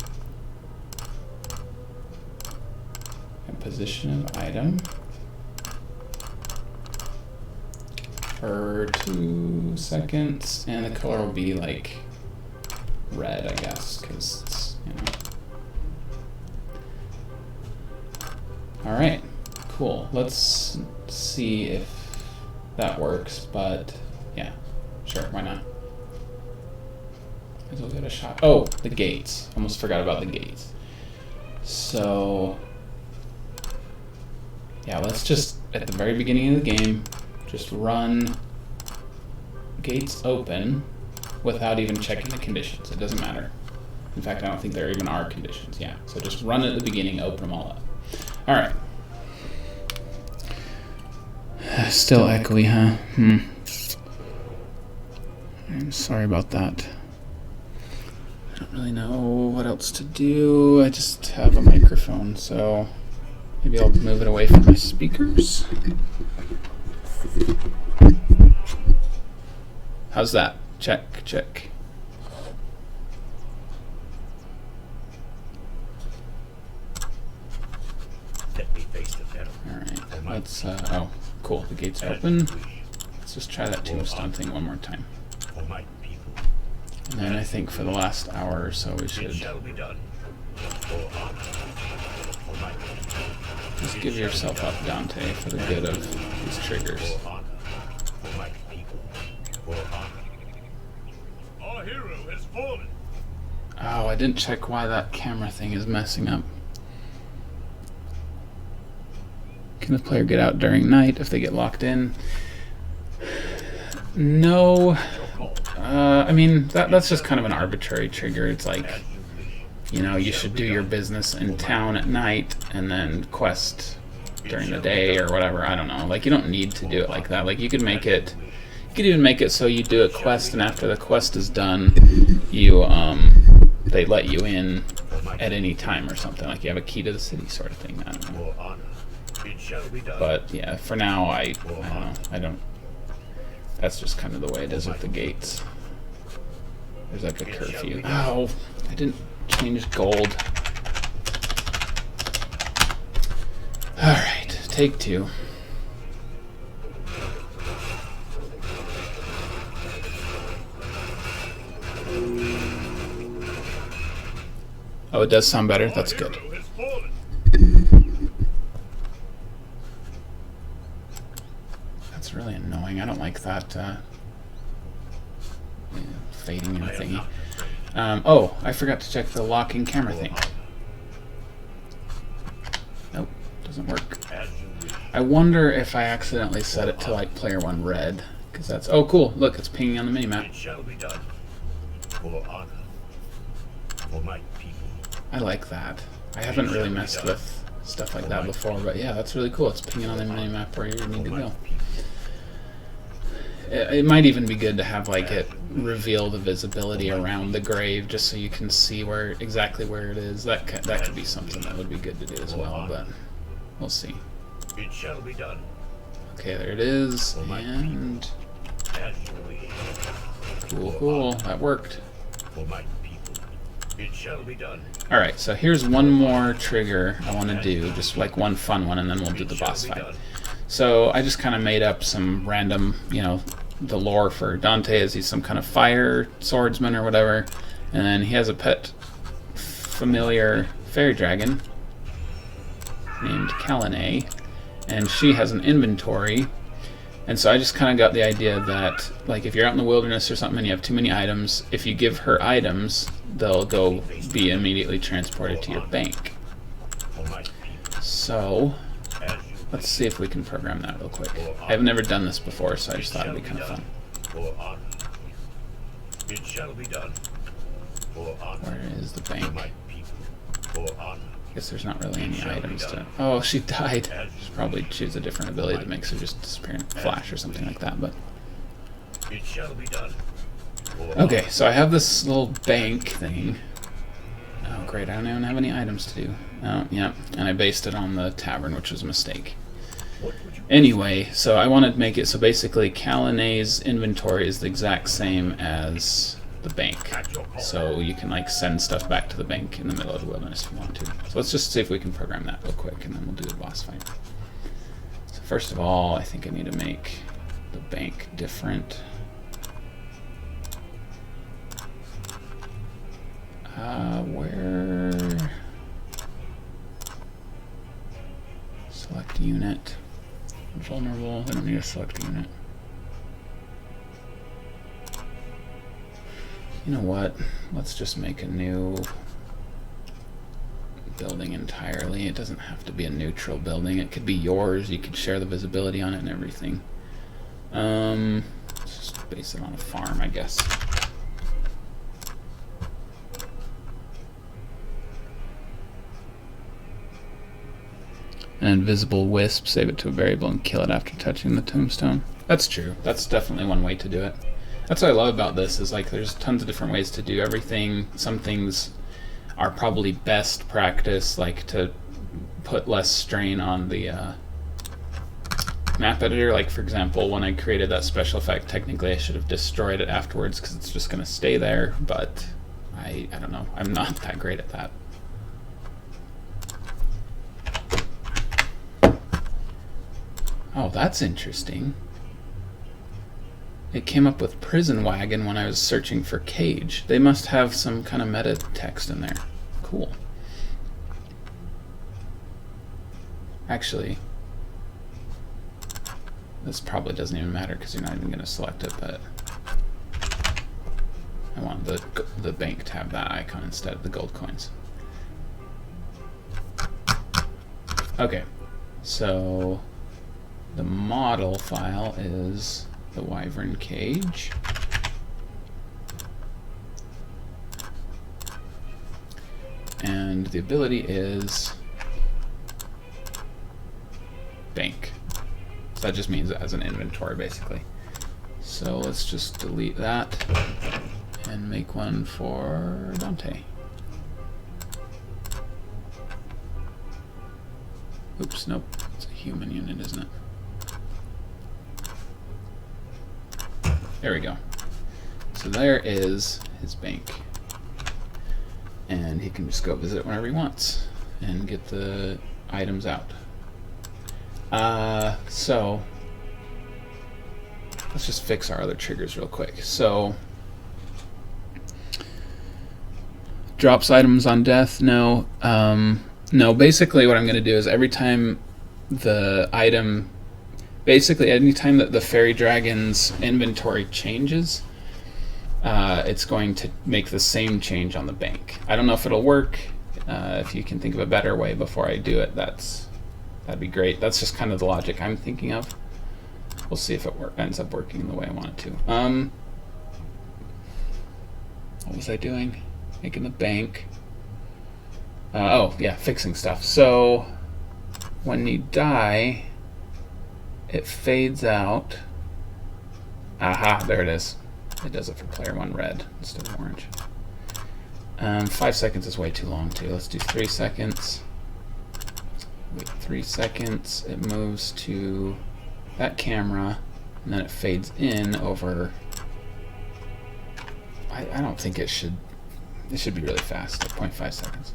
And position of item for 2 seconds, and the color will be like red, I guess, because it's, you know. All right, cool. Let's see if that works, but yeah, sure, why not? Might as well get a shot. Oh, the gates. Almost forgot about the gates. So, yeah, let's just, at the very beginning of the game, just run gates open without even checking the conditions. It doesn't matter. In fact, I don't think there even are conditions. Yeah, so just run at the beginning, open them all up. All right. Still echoey, huh? I'm sorry about that. I don't really know what else to do. I just have a microphone, so maybe I'll move it away from my speakers. How's that? Check, check. Alright, let's, oh, cool, the gate's open. Let's just try that tombstone thing one more time. And then I think for the last hour or so we should just give yourself up, Dante, for the good of these triggers. Our hero has fallen. Oh, I didn't check why that camera thing is messing up. Can the player get out during night if they get locked in? No. I mean, that's just kind of an arbitrary trigger. It's like, you know, you should do your business in town at night and then quest during the day or whatever. I don't know. Like, you don't need to do it like that. Like, you could make it, you could even make it so you do a quest, and after the quest is done, you, they let you in at any time or something. Like, you have a key to the city sort of thing. I don't know. But, yeah, for now, I don't know. That's just kind of the way it is with the gates. There's like a curfew. Oh, I didn't change gold. Alright, take 2. Oh, it does sound better? That's good. That's really annoying. I don't like that fading in thingy. Oh, I forgot to check the locking camera thing. Nope, doesn't work. I wonder if I accidentally set it to like player 1 red, because that's, oh cool, look, it's pinging on the minimap. I like that. I haven't really messed with stuff like that before, but yeah, that's really cool. It's pinging on the minimap where you need to go. It might even be good to have like it reveal the visibility around the grave, just so you can see where exactly where it is. That could be something that would be good to do as well, but we'll see. It shall be done. Okay, there it is, and cool, that worked. It shall be done. All right, so here's one more trigger I want to do, just like one fun one, and then we'll do the boss fight. So I just kind of made up some random, you know, the lore for Dante is he's some kind of fire swordsman or whatever, and then he has a pet familiar fairy dragon named Kalinae, and she has an inventory. And so I just kind of got the idea that, like, if you're out in the wilderness or something and you have too many items, if you give her items, they'll go be immediately transported to your bank. For my people, So as you let's see if we can program that real quick. I've never done this before, so I just thought shall it'd be be kind of done. fun. For honor. It shall be done. For honor. Where is the For bank? my people. For honor. I guess there's not really any items to... Oh, she died. She's probably choose a different ability that makes her just disappear in a flash or something like that, but... It shall be done. Okay, so I have this little bank thing. Oh, great, I don't even have any items to do. Oh, yeah, and I based it on the tavern, which was a mistake. What would you Anyway, so I wanted to make it so basically Kalinay's inventory is the exact same as the bank. at your call? So you can like send stuff back to the bank in the middle of the wilderness if you want to. So let's just see if we can program that real quick and then we'll do the boss fight. So first of all, I think I need to make the bank different. Where? Select unit. Vulnerable. I don't need to select unit. You know what? Let's just make a new building entirely. It doesn't have to be a neutral building. It could be yours. You could share the visibility on it and everything. Let's just base it on a farm, I guess. An invisible wisp, save it to a variable and kill it after touching the tombstone. That's true. That's definitely one way to do it. That's what I love about this, is like there's tons of different ways to do everything. Some things are probably best practice, like to put less strain on the map editor. Like for example, when I created that special effect, technically I should have destroyed it afterwards because it's just going to stay there, but I don't know. I'm not that great at that. Oh, that's interesting. It came up with prison wagon when I was searching for cage. They must have some kind of meta text in there. Cool. Actually, this probably doesn't even matter because you're not even going to select it, but I want the bank to have that icon instead of the gold coins. Okay, so the model file is the wyvern cage. And the ability is bank. So that just means it has an inventory basically. So let's just delete that and make one for Dante. Oops, nope. It's a human unit, isn't it? There we go. So there is his bank. And he can just go visit whenever he wants and get the items out. So let's just fix our other triggers real quick. So drops items on death, no. No, basically what I'm going to do is every time the item, basically anytime that the fairy dragon's inventory changes, it's going to make the same change on the bank. I don't know if it'll work. If you can think of a better way before I do it, that'd be great. That's just kind of the logic I'm thinking of. We'll see if it ends up working the way I want it to. What was I doing? Making the bank. Oh, yeah, fixing stuff. So when you die, it fades out. Aha, there it is. It does it for player 1 red instead of orange. 5 seconds is way too long too. Let's do 3 seconds. Wait 3 seconds. It moves to that camera, and then it fades in over. I don't think it should. It should be really fast, like 0.5 seconds.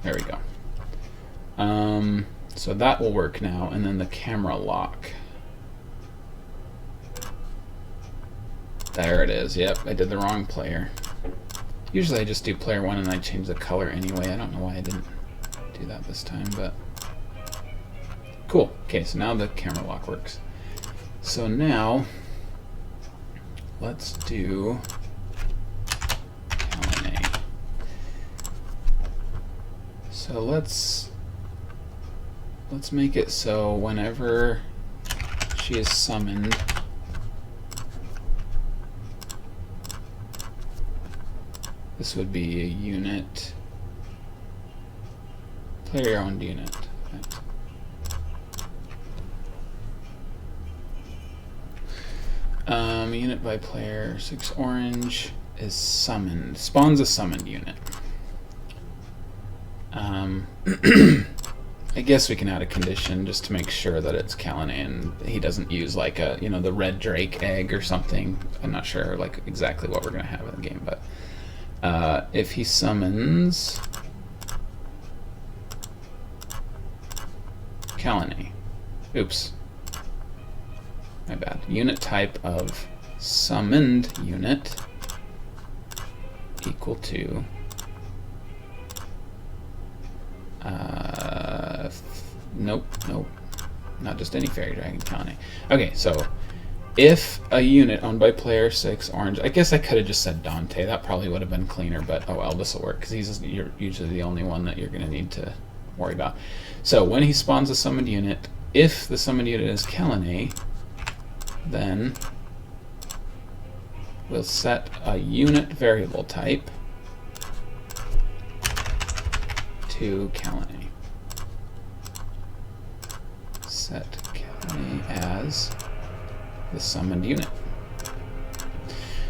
There we go. So that will work now, and then the camera lock. There it is. Yep, I did the wrong player. Usually I just do player 1 and I change the color anyway. I don't know why I didn't do that this time, but cool. Okay, so now the camera lock works. So now let's do LNA. So let's make it so whenever she is summoned, this would be a unit, player owned unit. Unit by player, 6 orange, is summoned. Spawns a summoned unit. I guess we can add a condition just to make sure that it's Kalinae and he doesn't use like a, the red drake egg or something. I'm not sure like exactly what we're going to have in the game, but if he summons Kalinae, oops, my bad, unit type of summoned unit equal to nope, not just any fairy dragon, Kalinae. Okay, so if a unit owned by player 6 orange, I guess I could have just said Dante, that probably would have been cleaner, but oh well, this will work because you're usually the only one that you're going to need to worry about. So when he spawns a summoned unit, if the summoned unit is Kalinae, then we'll set a unit variable type to Kalinae. Set Kalinae as the summoned unit.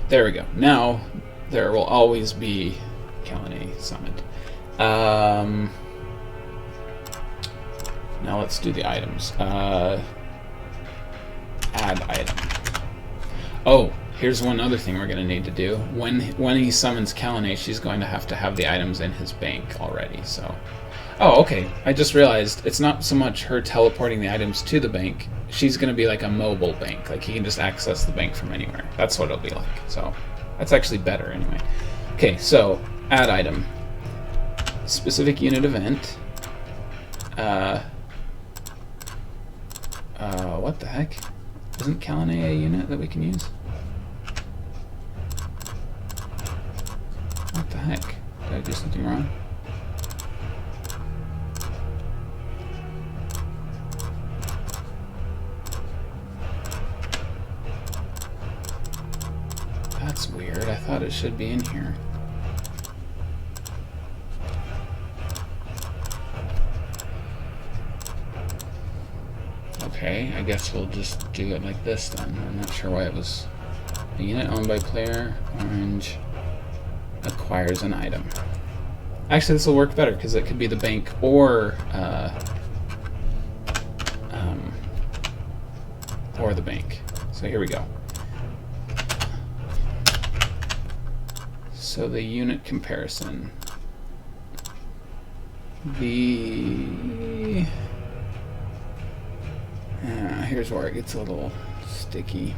There we go. Now there will always be Kalinae summoned. Now let's do the items. Add item. Oh, here's one other thing we're going to need to do. When he summons Kalinae, she's going to have the items in his bank already. So, oh, okay. I just realized it's not so much her teleporting the items to the bank. She's going to be like a mobile bank. Like he can just access the bank from anywhere. That's what it'll be like. So that's actually better anyway. Okay, so add item. Specific unit event. What the heck? Isn't Kalinae a unit that we can use? What the heck? Did I do something wrong? That's weird. I thought it should be in here. Okay, I guess we'll just do it like this then. I'm not sure why it was a unit owned by player orange acquires an item. Actually, this will work better because it could be the bank or the bank. So here we go. So the unit comparison. Here's where it gets a little sticky.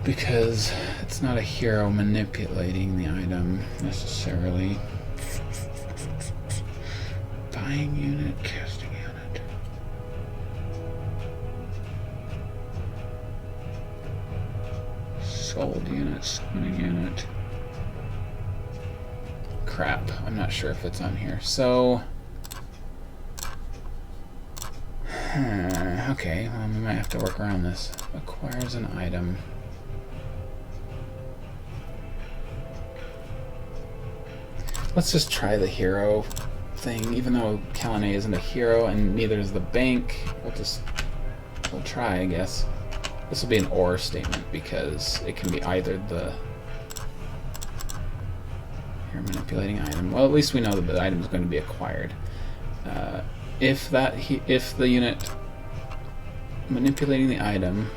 Because it's not a hero manipulating the item necessarily. Buying unit, casting unit. Sold unit, summoning unit. Crap, I'm not sure if it's on here. So, okay, well, we might have to work around this. Acquires an item. Let's just try the hero thing, even though Kalinae isn't a hero and neither is the bank. We'll try, I guess. This will be an or statement because it can be either the hero manipulating item. Well, at least we know that the item is going to be acquired. If the unit manipulating the item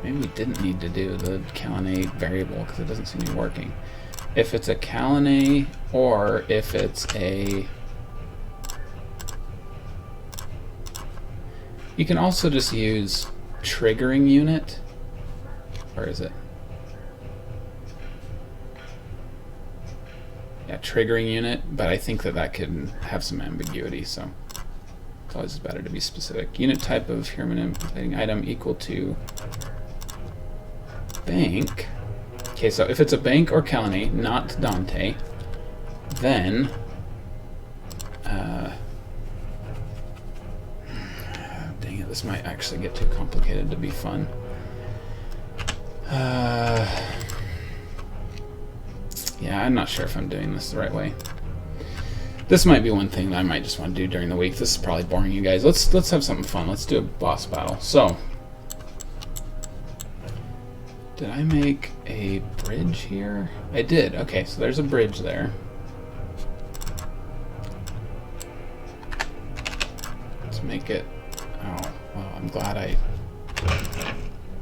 maybe we didn't need to do the Kalinae variable because it doesn't seem to be working. If it's a Kalinae or if it's a... You can also just use triggering unit. Where is it? Yeah, triggering unit, but I think that could have some ambiguity, so it's always better to be specific. Unit type of here manipulating item equal to bank. Okay, so if it's a bank or Kalani, not Dante, then dang it, this might actually get too complicated to be fun. Yeah, I'm not sure if I'm doing this the right way. This might be one thing that I might just want to do during the week. This is probably boring you guys. Let's have something fun. Let's do a boss battle. So, did I make a bridge here? I did. Okay, so there's a bridge there. Let's make it... Oh, well, I'm glad I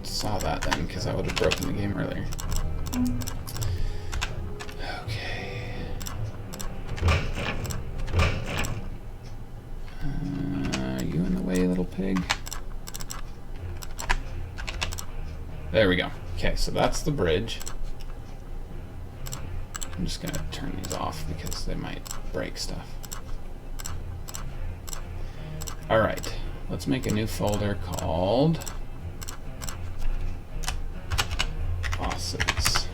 saw that then, because I would have broken the game earlier. Okay. Are you in the way, little pig? There we go. Okay, so that's the bridge. I'm just going to turn these off because they might break stuff. Alright, let's make a new folder called bosses.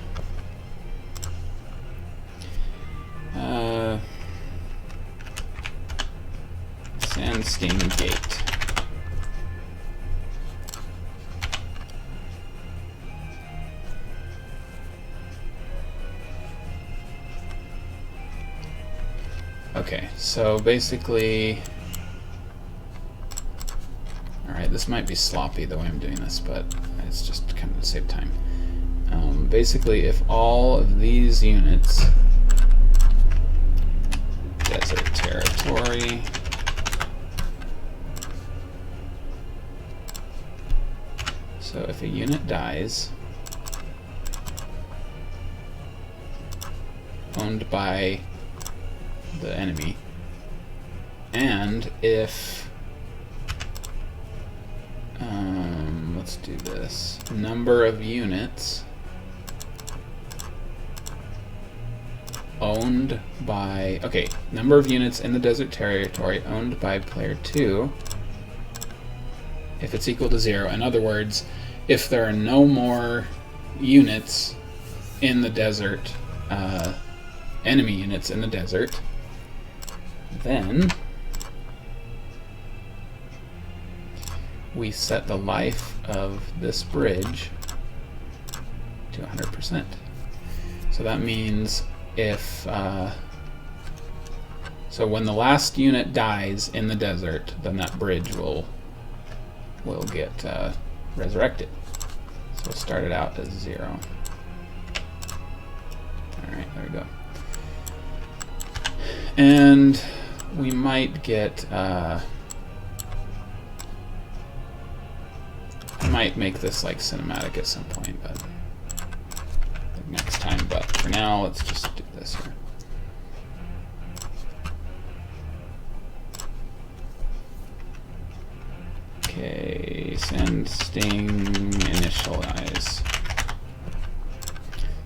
Sandstein Gate. Okay, so basically, alright, this might be sloppy the way I'm doing this, but it's just kind of to save time. Basically, if all of these units, desert territory, so if a unit dies, owned by the enemy, and if let's do this, number of units owned by, okay, number of units in the desert territory owned by player 2, if it's equal to 0. In other words, if there are no more units in the desert, enemy units in the desert, then we set the life of this bridge to 100%. So that means if so when the last unit dies in the desert, then that bridge will get resurrected. So we'll start it out as 0. Alright, there we go. And we might get I might make this like cinematic at some point, but next time. But for now, let's just do this here. Okay, send sting initialize.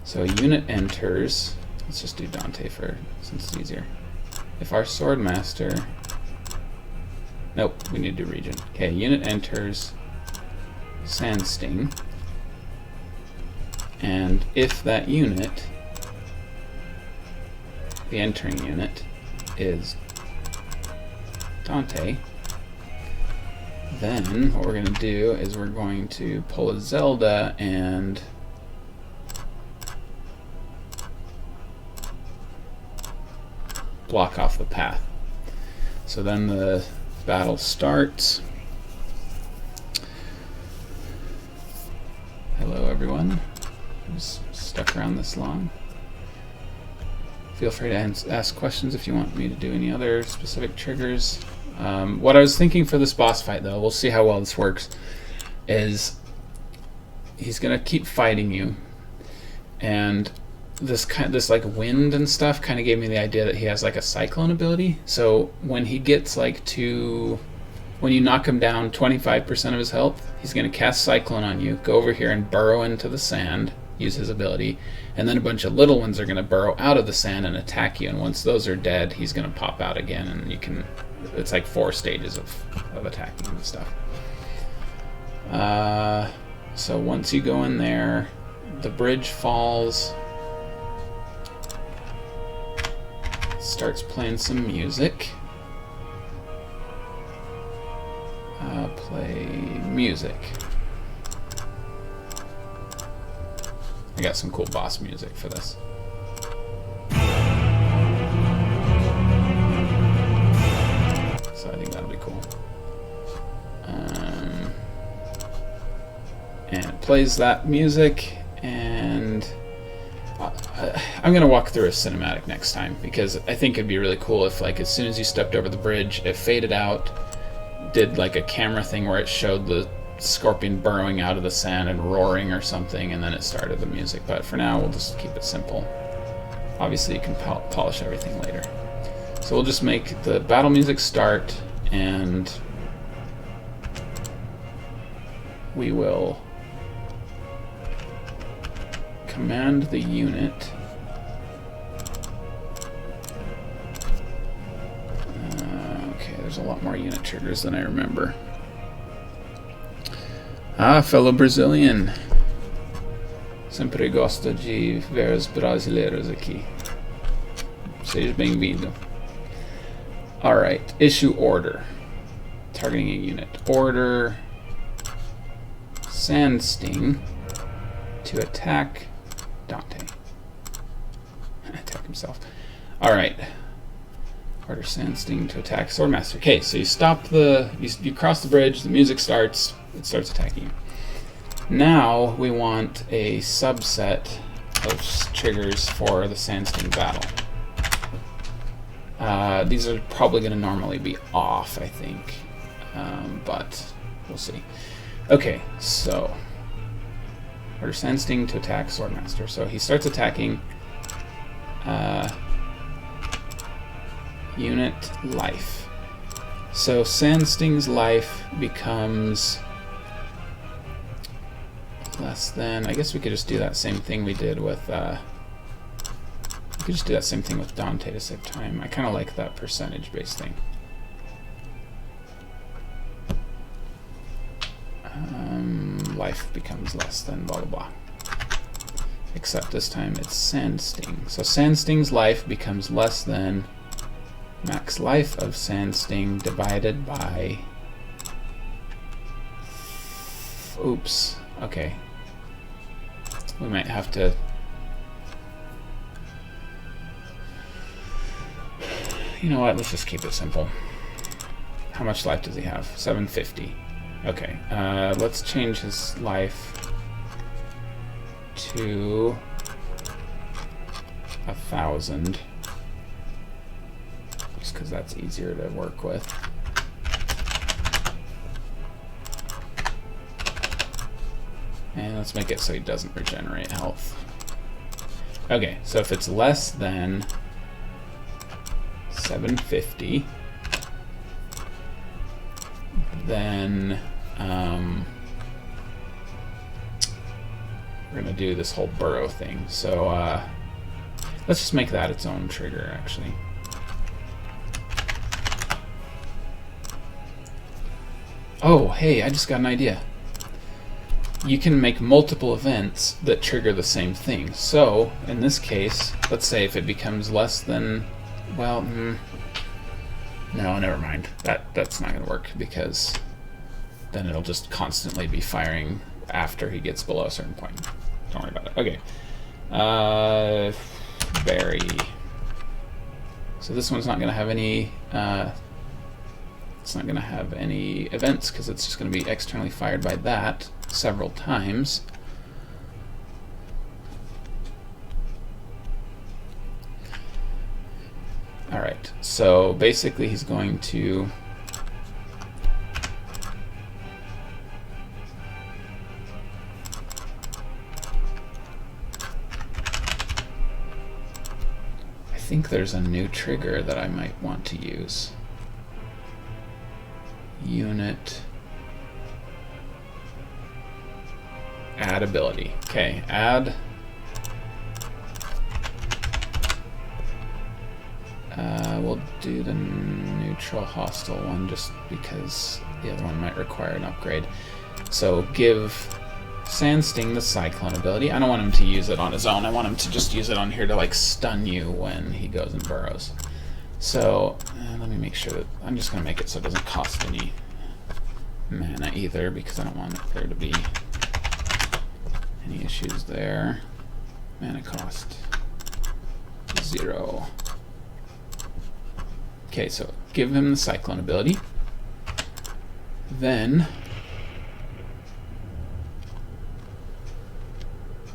So a unit enters. Let's just do Dante since it's easier. If our sword master, nope, we need to do region. Okay, unit enters Sandsting, and if that unit, the entering unit, is Dante, then what we're going to do is we're going to pull a Zelda and block off the path. So then the battle starts. Hello everyone who's stuck around this long. Feel free to ask questions if you want me to do any other specific triggers. What I was thinking for this boss fight, though, we'll see how well this works, is he's gonna keep fighting you, and this like wind and stuff kind of gave me the idea that he has like a cyclone ability. So when he gets like when you knock him down 25% of his health, he's gonna cast cyclone on you, go over here and burrow into the sand, use his ability, and then a bunch of little ones are going to burrow out of the sand and attack you, and once those are dead, he's going to pop out again, and you can, it's like 4 stages of attacking and stuff. So once you go in there, the bridge falls, starts playing some music. Play music. I got some cool boss music for this. So I think that'll be cool. And it plays that music, and I'm going to walk through a cinematic next time, because I think it'd be really cool if, like, as soon as you stepped over the bridge, it faded out, did like a camera thing where it showed the scorpion burrowing out of the sand and roaring or something, and then it started the music. But for now, we'll just keep it simple. Obviously, you can polish everything later. So we'll just make the battle music start, and we will command the unit. Okay, there's a lot more unit triggers than I remember. Ah, fellow Brazilian. Sempre gosto de ver os brasileiros aqui. Seja bem-vindo. Alright, issue order. Targeting a unit. Order Sand Sting to attack Dante. Attack himself. Alright. Order Sand Sting to attack Swordmaster. Okay, so you stop the... You cross the bridge, the music starts, it starts attacking you. Now we want a subset of triggers for the Sand Sting battle. These are probably going to normally be off, I think, but we'll see. Okay, so order Sand Sting to attack Swordmaster. So he starts attacking unit life. So Sand Sting's life becomes less than. I guess we could just do that same thing we did with. We could just do that same thing with Dante to save time. I kind of like that percentage-based thing. Life becomes less than blah blah blah. Except this time it's Sand Sting. So Sand Sting's life becomes less than max life of Sand Sting divided by... Oops. Okay. We might have to... You know what? Let's just keep it simple. How much life does he have? 750. Okay. Let's change his life to 1,000. Just because that's easier to work with. And let's make it so he doesn't regenerate health. Okay, so if it's less than 750, then we're going to do this whole burrow thing. So let's just make that its own trigger, actually. Oh, hey, I just got an idea. You can make multiple events that trigger the same thing. So, in this case, let's say if it becomes less than, well, no, never mind. That's not going to work, because then it'll just constantly be firing after he gets below a certain point. Don't worry about it. Okay. Berry. So this one's not going to have any... it's not going to have any events, because it's just going to be externally fired by that several times. Alright, so basically he's going to I think there's a new trigger that I might want to use. Unit add ability. Okay, add We'll do the neutral hostile one just because the other one might require an upgrade. So give Sandsting the Cyclone ability. I don't want him to use it on his own. I want him to just use it on here to like stun you when he goes and burrows. So let me make sure that I'm just going to make it so it doesn't cost any mana either, because I don't want there to be any issues there. Mana cost 0. Okay, so give him the Cyclone ability. Then,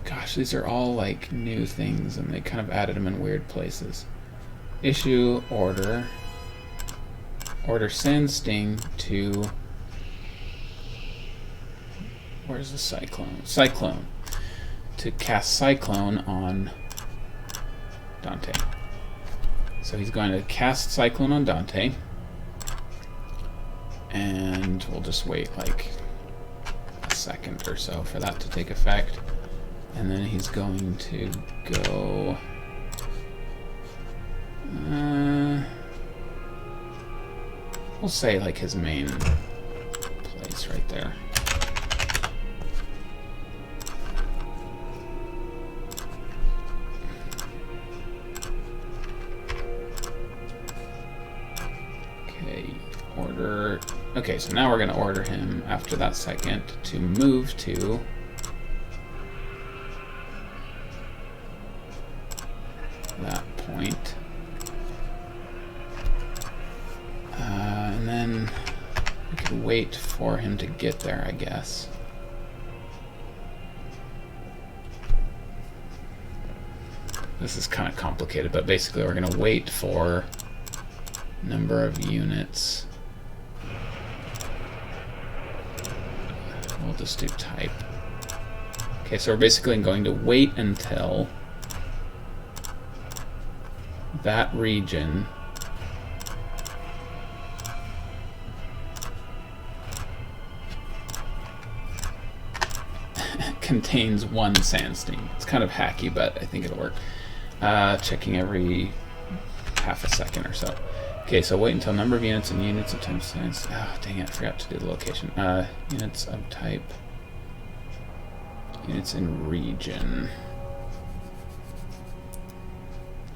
gosh, these are all like new things, and they kind of added them in weird places. Issue order Sandsting to, where's the Cyclone to cast Cyclone on Dante. So he's going to cast Cyclone on Dante, and we'll just wait like a second or so for that to take effect, and then he's going to go we'll say like his main place right there. Okay, so now we're going to order him after that second to move to that point. And then we could wait for him to get there, I guess. This is kind of complicated, but basically we're going to wait for number of units. We'll just do type. Okay, so we're basically going to wait until that region contains one Sandsting. It's kind of hacky, but I think it'll work. Checking every half a second or so. Okay, so wait until number of units and units of time science. Oh, dang it, I forgot to do the location. Units of type. Units in region.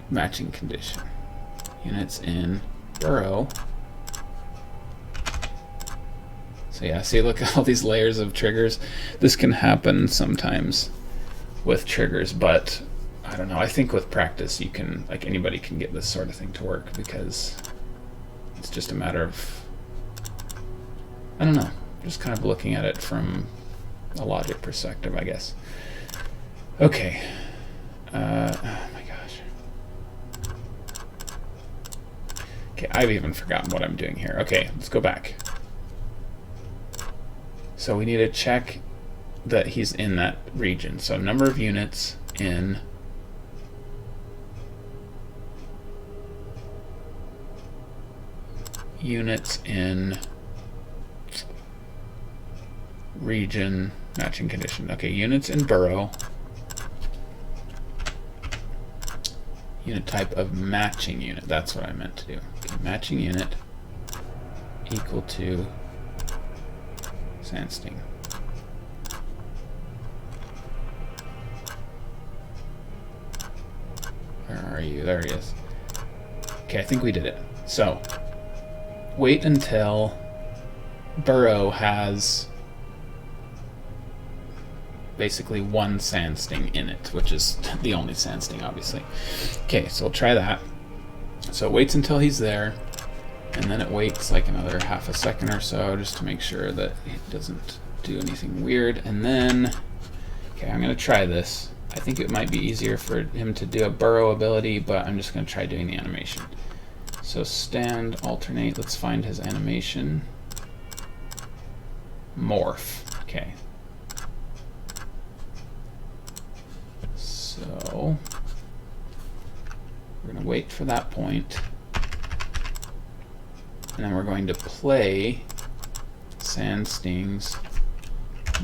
Matching condition. Units in burrow. So yeah, see, look at all these layers of triggers. This can happen sometimes with triggers, but I don't know. I think with practice, you can, like, anybody can get this sort of thing to work, because it's just a matter of, I don't know, just kind of looking at it from a logic perspective, I guess. Okay. Oh my gosh. Okay, I've even forgotten what I'm doing here. Okay, let's go back. So we need to check that he's in that region. So number of units in region matching condition. Okay, units in burrow. Unit type of matching unit. That's what I meant to do. Okay, matching unit equal to Sandsting. Where are you? There he is. Okay, I think we did it. So, wait until burrow has basically one Sandsting in it, which is the only Sandsting, obviously. Okay, so we'll try that. So it waits until he's there, and then it waits like another half a second or so just to make sure that it doesn't do anything weird. And then, okay, I'm going to try this. I think it might be easier for him to do a burrow ability, but I'm just going to try doing the animation. So stand, alternate, let's find his animation. Morph, okay. So we're going to wait for that point, and then we're going to play Sandsting's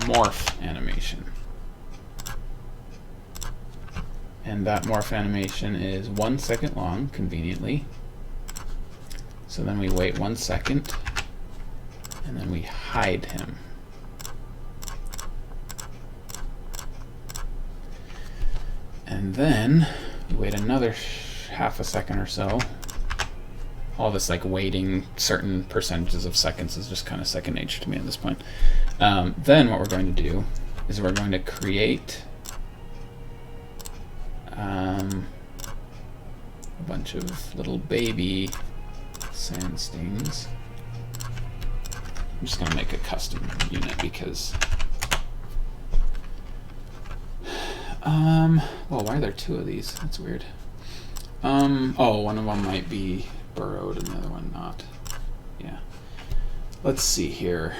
morph animation. And that morph animation is 1 second long, conveniently. So then we wait 1 second, and then we hide him. And then we wait another half a second or so. All this like waiting certain percentages of seconds is just kind of second nature to me at this point. Then what we're going to do is we're going to create a bunch of little baby sand stings. I'm just going to make a custom unit because well, why are there 2 of these? That's weird. Oh, one of them might be burrowed and the other one not. Yeah. Let's see here.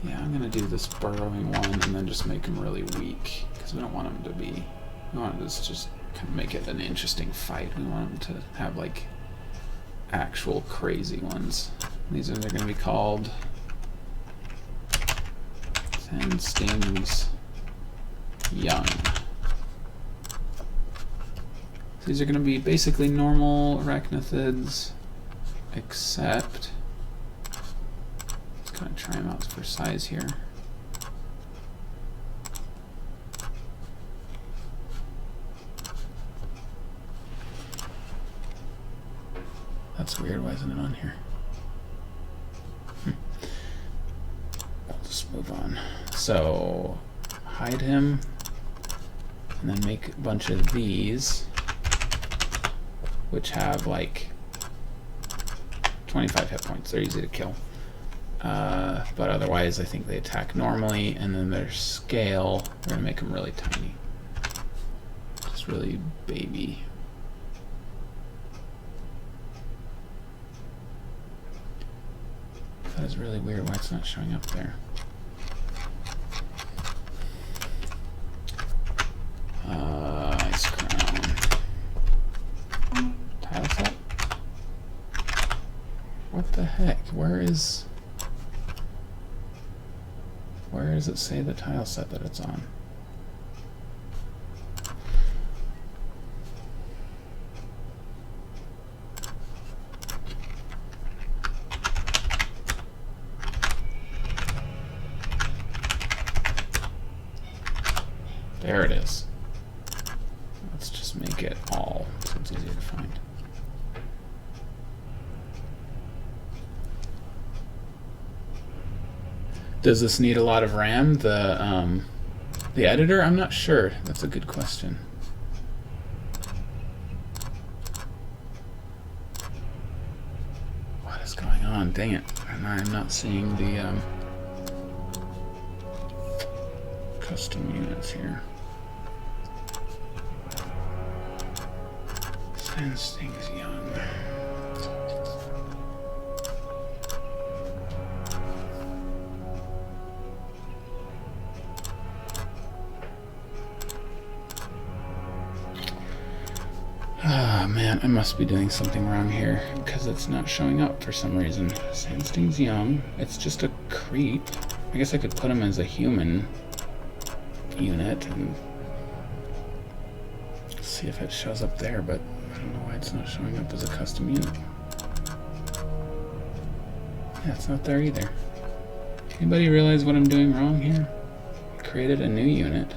Yeah, I'm gonna do this burrowing one and then just make them really weak because we don't want them to be. We want to just kind of make it an interesting fight. We want them to have like actual crazy ones. These are they're gonna be called Sand Stings Young. So these are going to be basically normal arachnothids, except let's kind of try them out for size here. That's weird. Why isn't it on here? I'll just move on. So hide him, and then make a bunch of these, which have like 25 hit points. They're easy to kill. But otherwise, I think they attack normally, and then their scale, we're going to make them really tiny. Just really baby. That is really weird why it's not showing up there. Ice crown. Tile set? What the heck? Where does it say the tile set that it's on? There it is. Let's just make it all so it's easier to find. Does this need a lot of RAM? The editor? I'm not sure. That's a good question. What is going on? Dang it. I'm not seeing the custom units here. Sand Stings Young. Ah, man, I must be doing something wrong here because it's not showing up for some reason. Sand Stings Young. It's just a creep. I guess I could put him as a human unit and see if it shows up there, but I don't know why it's not showing up as a custom unit. Yeah, it's not there either. Anybody realize what I'm doing wrong here? I created a new unit.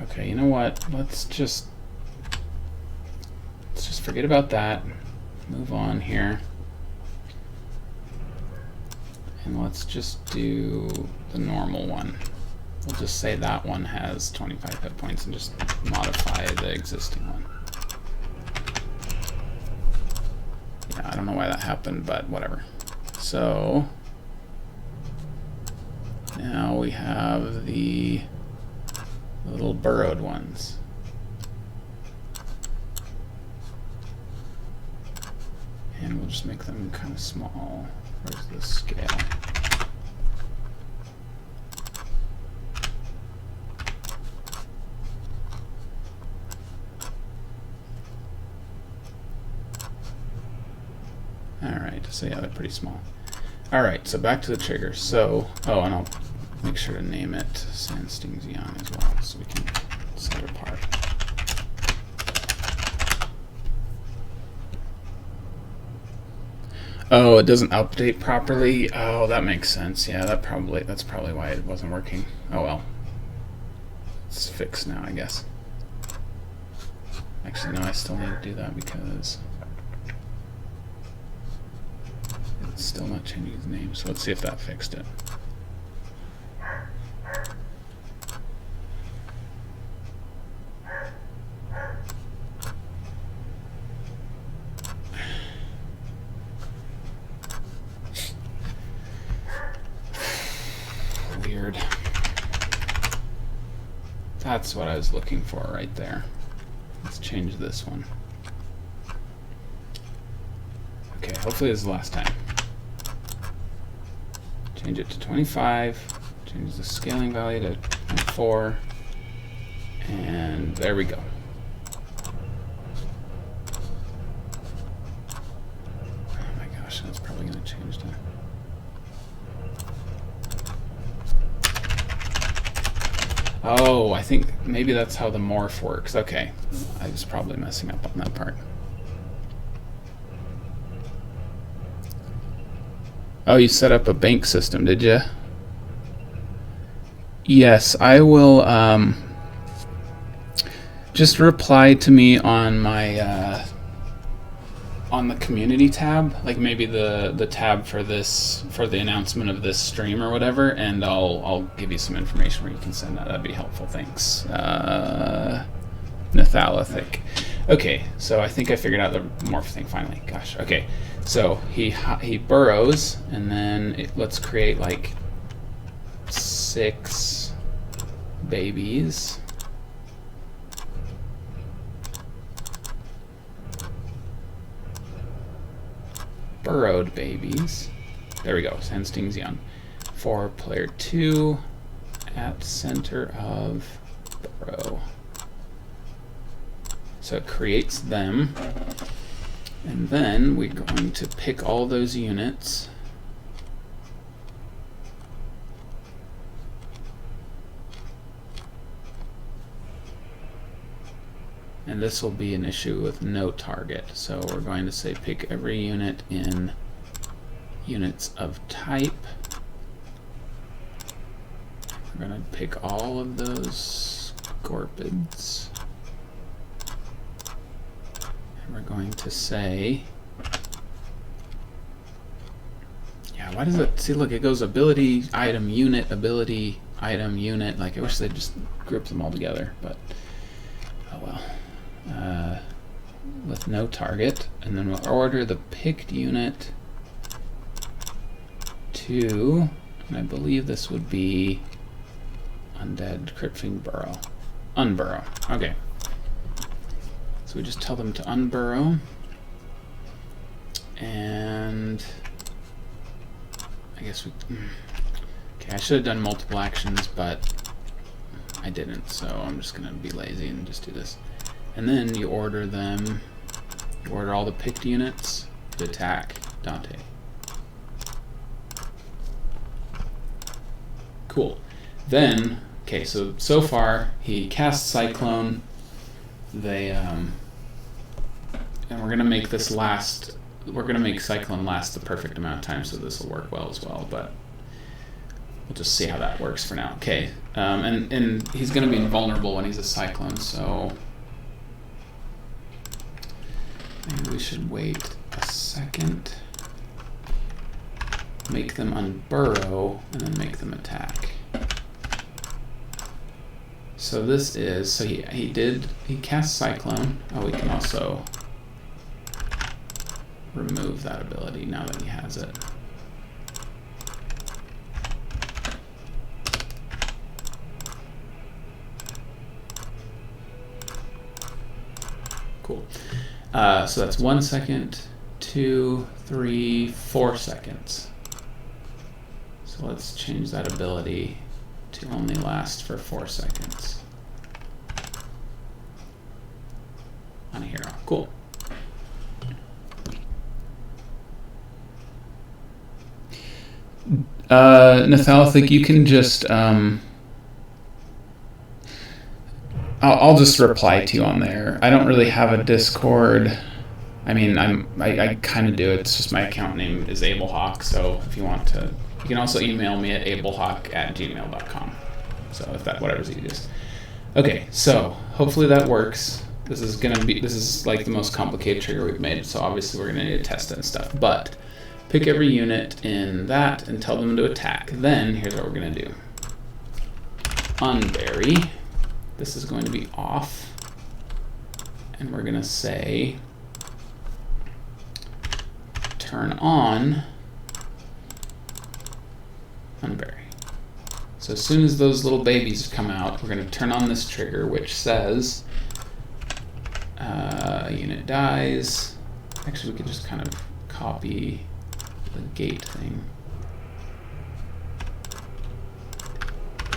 Okay, you know what? Let's just forget about that. Move on here. And let's just do the normal one. We'll just say that one has 25 hit points and just modify the existing one. Yeah, I don't know why that happened, but whatever. So now we have the little burrowed ones. And we'll just make them kind of small. Where's the scale? So yeah, they're pretty small. All right, so back to the trigger. So, oh, and I'll make sure to name it Sand Stings Young as well, so we can set it apart. Oh, it doesn't update properly. Oh, that makes sense. Yeah, that's probably why it wasn't working. Oh well. It's fixed now, I guess. Actually, no, I still need to do that because it's still not changing his name. So let's see if that fixed it. Weird. That's what I was looking for right there. Let's change this one. Okay, hopefully this is the last time. Change it to 25. Change the scaling value to 0.4. And there we go. Oh my gosh, that's probably going to change that. Oh, I think maybe that's how the morph works. Okay, I was probably messing up on that part. Oh, you set up a bank system, did you? Yes, I will just reply to me on my on the community tab, like maybe the tab for this, for the announcement of this stream or whatever, and I'll give you some information where you can send that. That'd be helpful. Thanks. Nathalithic. Okay, so I think I figured out the morph thing finally. Gosh. Okay, so he burrows, and then let's create like 6 babies. Burrowed babies. There we go. Sand Stings Young. For player 2 at center of burrow. So it creates them. And then we're going to pick all those units. And this will be an issue with no target. So we're going to say pick every unit in units of type. We're going to pick all of those Scorpids. And we're going to say, yeah, why does it, see, look, it goes ability, item, unit, ability, item, unit. Like, I wish they'd just group them all together, but oh well. With no target, and then we'll order the picked unit to, and I believe this would be Undead Cryptfiend Burrow. Unburrow. Okay. So we just tell them to unburrow, and I guess we, okay, I should have done multiple actions, but I didn't, so I'm just gonna be lazy and just do this. And then you order them, you order all the picked units to attack Dante. Cool. Then, okay, so far he casts Cyclone. They and we're gonna make this last. We're gonna make Cyclone last the perfect amount of time, so this will work well as well. But we'll just see how that works for now. Okay, and he's gonna be invulnerable when he's a Cyclone, so maybe we should wait a second. Make them unburrow and then make them attack. So this is, so he cast Cyclone. Oh, we can also remove that ability now that he has it. Cool. So that's 1 second, 2, 3, 4 seconds. So let's change that ability to only last for 4 seconds on a hero. Cool. Nathalithic, you can just I'll just reply to you on there. I don't really have a Discord. I mean, I kind of do. It's just my account name is AbleHawk. So if you want to, you can also email me at ablehawk@gmail.com. So if that, whatever's easiest. Okay, so hopefully that works. This is like the most complicated trigger we've made. So obviously we're gonna need to test it and stuff. But pick every unit in that and tell them to attack. Then here's what we're gonna do. Unbury. This is going to be off, and we're gonna say turn on unbury. So as soon as those little babies come out, we're gonna turn on this trigger, which says unit dies. Actually, we could just kind of copy the gate thing.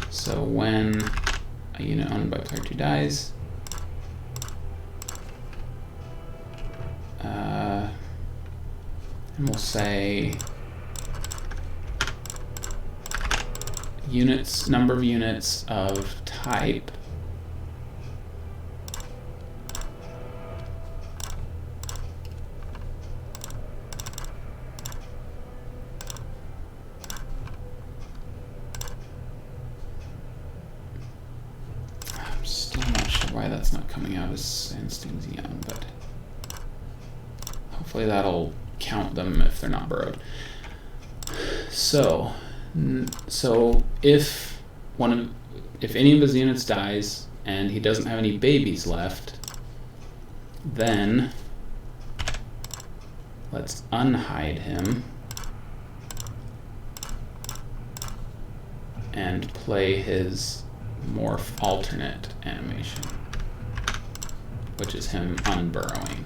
So when a unit owned by player 2 dies, and we'll say units, number of units of type why that's not coming out as Sandstein's young, but hopefully that'll count them if they're not burrowed. So if any of his units dies and he doesn't have any babies left, then let's unhide him and play his morph alternate animation, which is him unburrowing.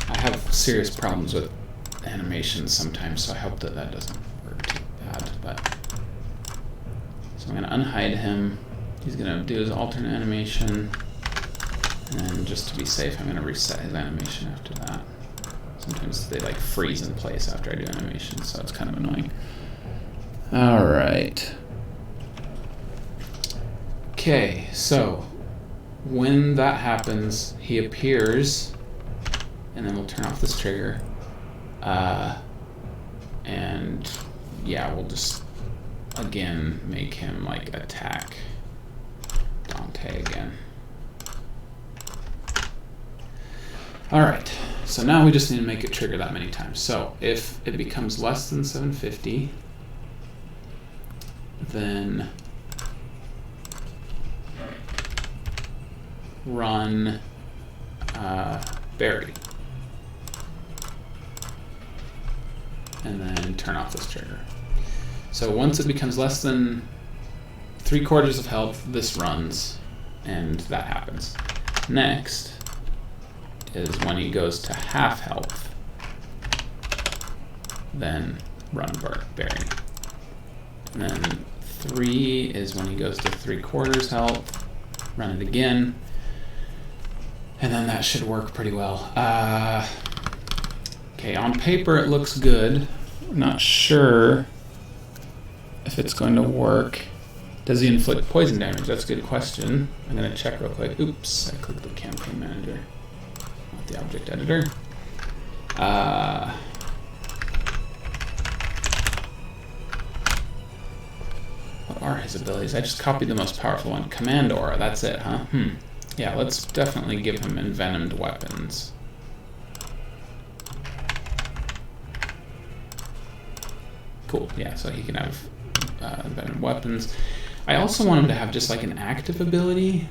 I have serious problems with animations sometimes, so I hope that doesn't work too bad. But so I'm going to unhide him. He's going to do his alternate animation, and then just to be safe, I'm going to reset his animation after that. Sometimes they like freeze in place after I do animation, so it's kind of annoying. All right. Okay, so when that happens, he appears, and then we'll turn off this trigger. And yeah, we'll just again make him like attack Dante again. Alright, so now we just need to make it trigger that many times. So if it becomes less than 750, then run bury, and then turn off this trigger. So once it becomes less than 3/4 of health, this runs, and that happens. Next is when he goes to half health, then run bury. And then 3 is when he goes to 3/4 health, run it again. And then that should work pretty well. Okay, on paper it looks good. I'm not sure if it's going to work. Does he inflict poison damage? That's a good question. I'm going to check real quick. Oops, I clicked the campaign manager, not the object editor. What are his abilities? I just copied the most powerful one. Command Aura, that's it, huh? Yeah, let's definitely give him envenomed weapons. Cool, yeah, so he can have envenomed weapons. I also want him to have just like an active ability.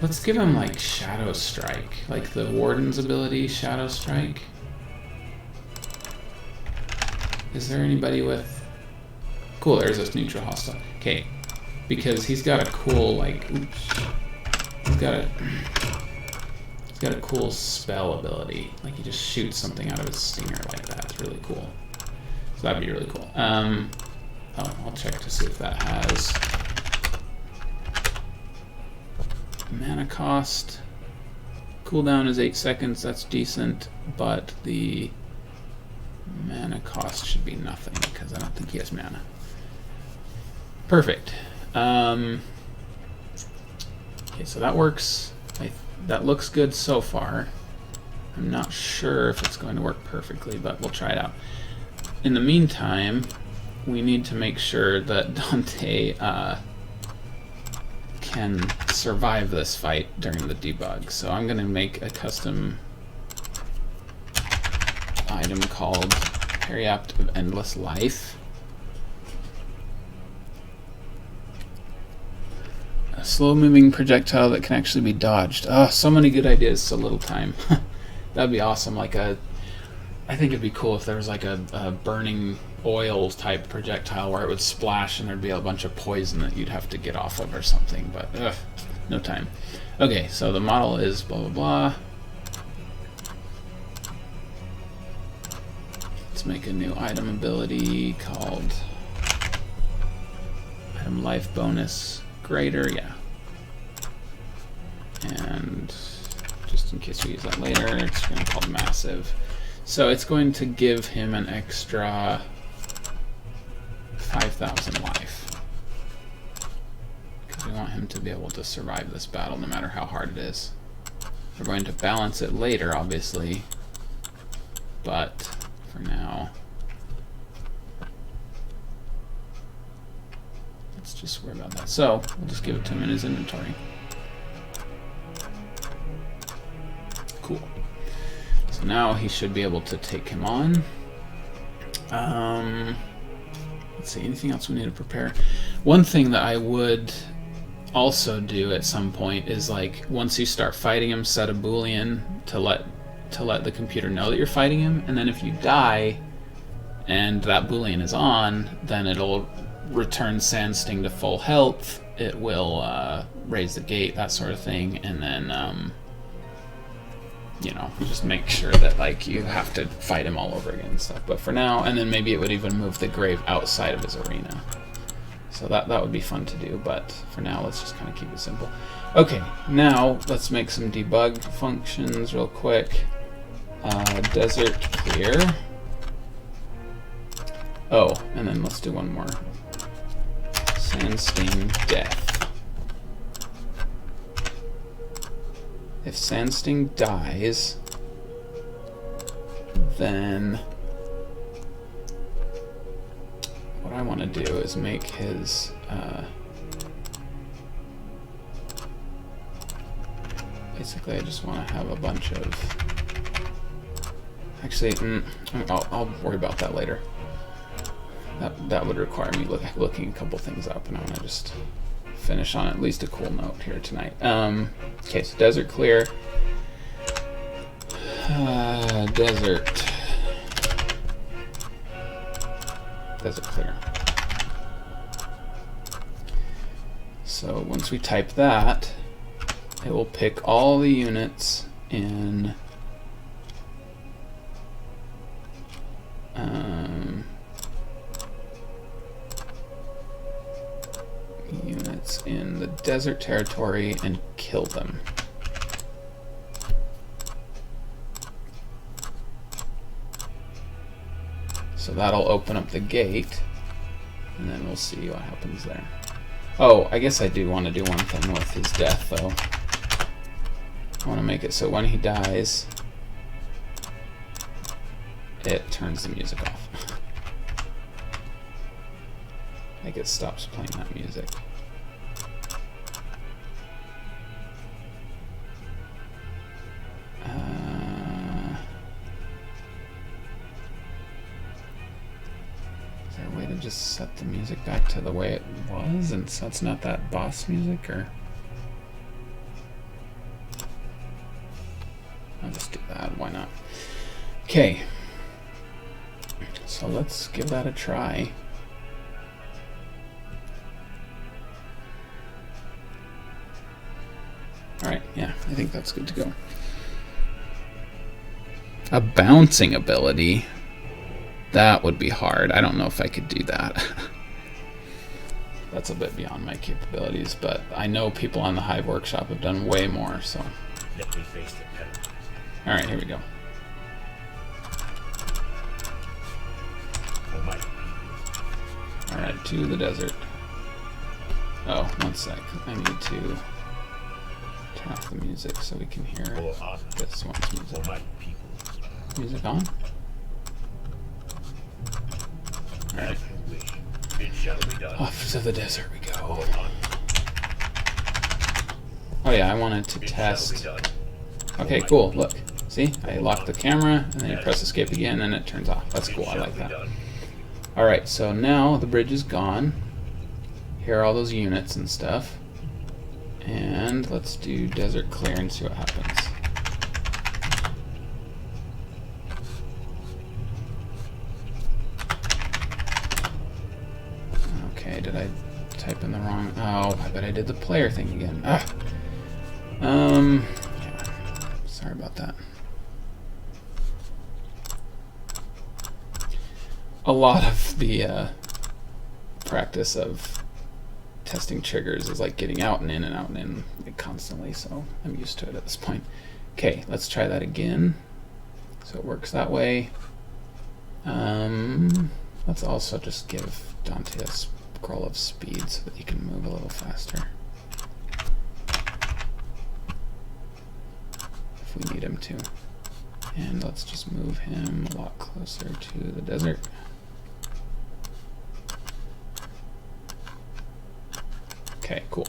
Let's give him like Shadow Strike, like the Warden's ability, Shadow Strike. Is there anybody with... Cool, there's this neutral hostile. Okay, because he's got a cool like... Oops. He's got a cool spell ability. Like he just shoots something out of his stinger like that. It's really cool. So that'd be really cool. Oh, I'll check to see if that has mana cost. Cooldown is 8 seconds. That's decent, but the Mana cost should be nothing because I don't think he has mana. Perfect. Okay, so that works. That looks good so far. I'm not sure if it's going to work perfectly, but we'll try it out. In the meantime, we need to make sure that Dante can survive this fight during the debug. So I'm going to make a custom item called Periapt of Endless Life. A slow-moving projectile that can actually be dodged. Oh, so many good ideas, so little time. That'd be awesome. I think it'd be cool if there was like a burning oil type projectile where it would splash and there'd be a bunch of poison that you'd have to get off of or something, but no time. Okay, so the model is blah blah blah. Let's make a new item ability called item life bonus greater, yeah. And just in case we use that later, it's going to be called massive. So it's going to give him an extra 5,000 life. Because we want him to be able to survive this battle no matter how hard it is. We're going to balance it later, obviously. But for now, let's just worry about that. So we'll just give it to him in his inventory. Cool. So now he should be able to take him on. Let's see, anything else we need to prepare? One thing that I would also do at some point is, like, once you start fighting him, set a Boolean to let the computer know that you're fighting him, and then if you die and that Boolean is on, then it'll return Sandsting to full health. It will raise the gate, that sort of thing, and then you know, just make sure that, like, you have to fight him all over again and stuff. But for now, and then maybe it would even move the grave outside of his arena. So that would be fun to do, but for now, let's just kind of keep it simple. Okay, now let's make some debug functions real quick. Desert clear. Oh, and then let's do one more. Sandsting death. If Sandsting dies, then what I want to do is make his basically I just want to have a bunch of actually I'll worry about that later. That would require me looking a couple things up, and I want to just finish on at least a cool note here tonight. Okay, so desert clear. Desert clear. So once we type that, it will pick all the units in the desert territory and kill them. So that'll open up the gate, and then we'll see what happens there. Oh, I guess I do want to do one thing with his death, though. I want to make it so when he dies, it turns the music off. Like it stops playing that music. Is there a way to just set the music back to the way it was, and so it's not that boss music, or? I'll just do that, why not? Okay. So let's give that a try. Alright, yeah, I think that's good to go. A bouncing ability? That would be hard. I don't know if I could do that. That's a bit beyond my capabilities, but I know people on the Hive Workshop have done way more, so. Let me face the penalties. Alright, here we go. to the desert. Oh, one sec. I need to turn off the music so we can hear this one's music. Music on? Alright. Off to the desert we go. Oh yeah, I wanted to test. Okay, cool. Look. See? I lock the camera, and then you press escape again, and it turns off. That's cool. I like that. Alright, so now the bridge is gone. Here are all those units and stuff. And let's do desert clear and see what happens. Okay, did I type in the wrong... Oh, I bet I did the player thing again. Ah. Yeah. Sorry about that. A lot of the practice of testing triggers is like getting out and in and out and in like constantly, so I'm used to it at this point. Okay, let's try that again. So it works that way. Let's also just give Dante a scroll of speed so that he can move a little faster. If we need him to. And let's just move him a lot closer to the desert. Okay, cool.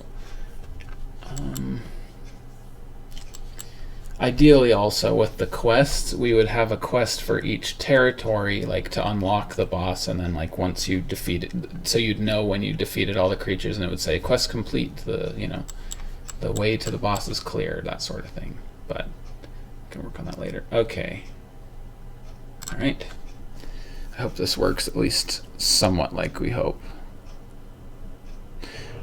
Ideally also with the quests, we would have a quest for each territory, like to unlock the boss, and then like once you defeat it, so you'd know when you defeated all the creatures, and it would say quest complete, the the way to the boss is clear, that sort of thing. But we can work on that later. Okay. Alright. I hope this works at least somewhat like we hope.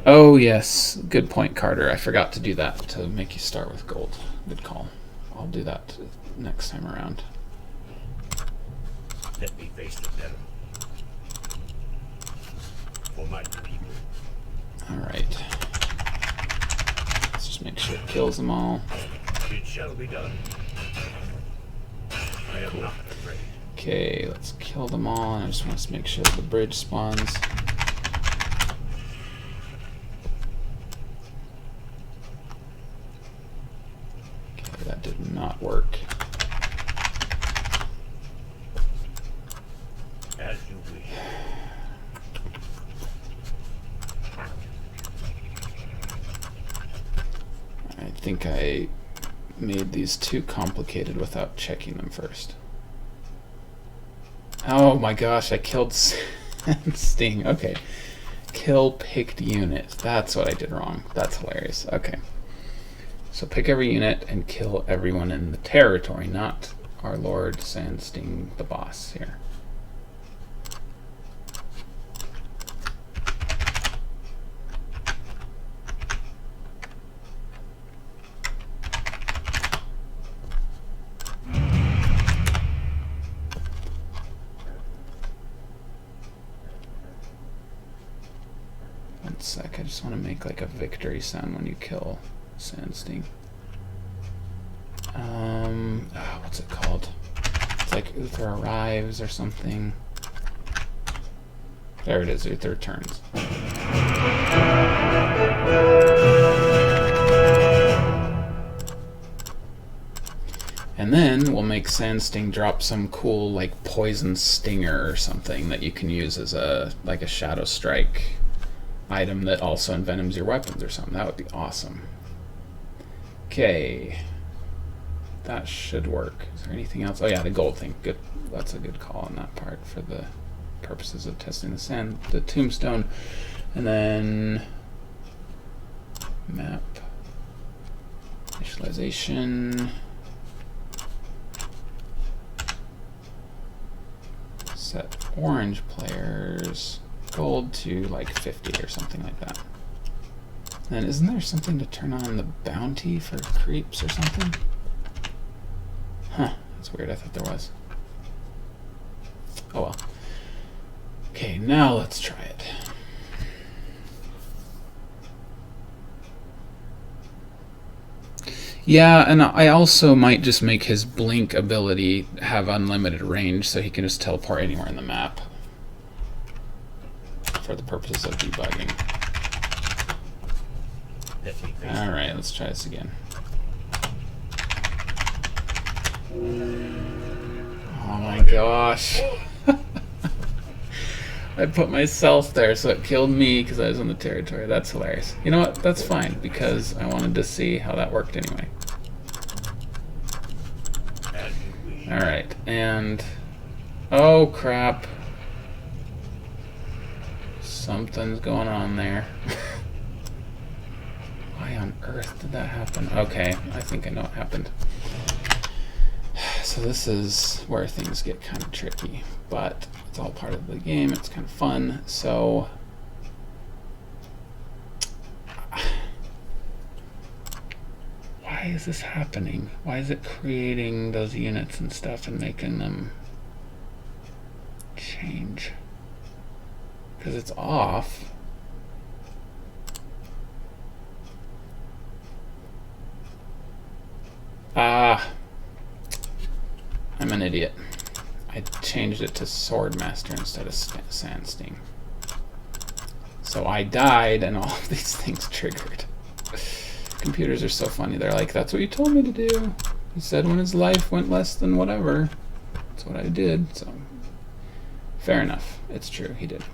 Oh yes, good point, Carter. I forgot to do that to make you start with gold. Good call. I'll do that next time around. Let me face the devil. For my people. Alright. Let's just make sure it kills them all. It shall be done. I am not afraid. Okay, let's kill them all, and I just want to make sure that the bridge spawns. That did not work. As you wish. I think I made these too complicated without checking them first. Oh my gosh, I killed Sting. Okay. Kill picked unit. That's what I did wrong. That's hilarious. Okay. So pick every unit and kill everyone in the territory, not our Lord Sandsting, the boss here. One sec, I just want to make like a victory sound when you kill Sandsting. What's it called? It's like Uther arrives or something. There it is, Uther returns. And then we'll make Sandsting drop some cool like poison stinger or something that you can use as a like a shadow strike item that also envenoms your weapons or something. That would be awesome. Okay. That should work. Is there anything else? Oh yeah, the gold thing. Good. That's a good call on that part for the purposes of testing the tombstone. And then map initialization. Set orange players gold to like 50 or something like that. And isn't there something to turn on the bounty for creeps or something? Huh, that's weird. I thought there was. Oh well. Okay, now let's try it. Yeah, and I also might just make his blink ability have unlimited range so he can just teleport anywhere in the map. for the purposes of debugging. Alright, let's try this again. Oh my gosh. I put myself there, so it killed me because I was on the territory. That's hilarious. You know what? That's fine, because I wanted to see how that worked anyway. Alright, and... oh, crap. Something's going on there. Why on earth did that happen? Okay, I think I know what happened. So this is where things get kind of tricky, but it's all part of the game. It's kind of fun. So why is this happening? Why is it creating those units and stuff and making them change? Because it's off. I'm an idiot. I changed it to Swordmaster instead of Sandsting. So I died and all of these things triggered. Computers are so funny. They're like, that's what you told me to do. He said when his life went less than whatever. That's what I did. So fair enough. It's true. He did.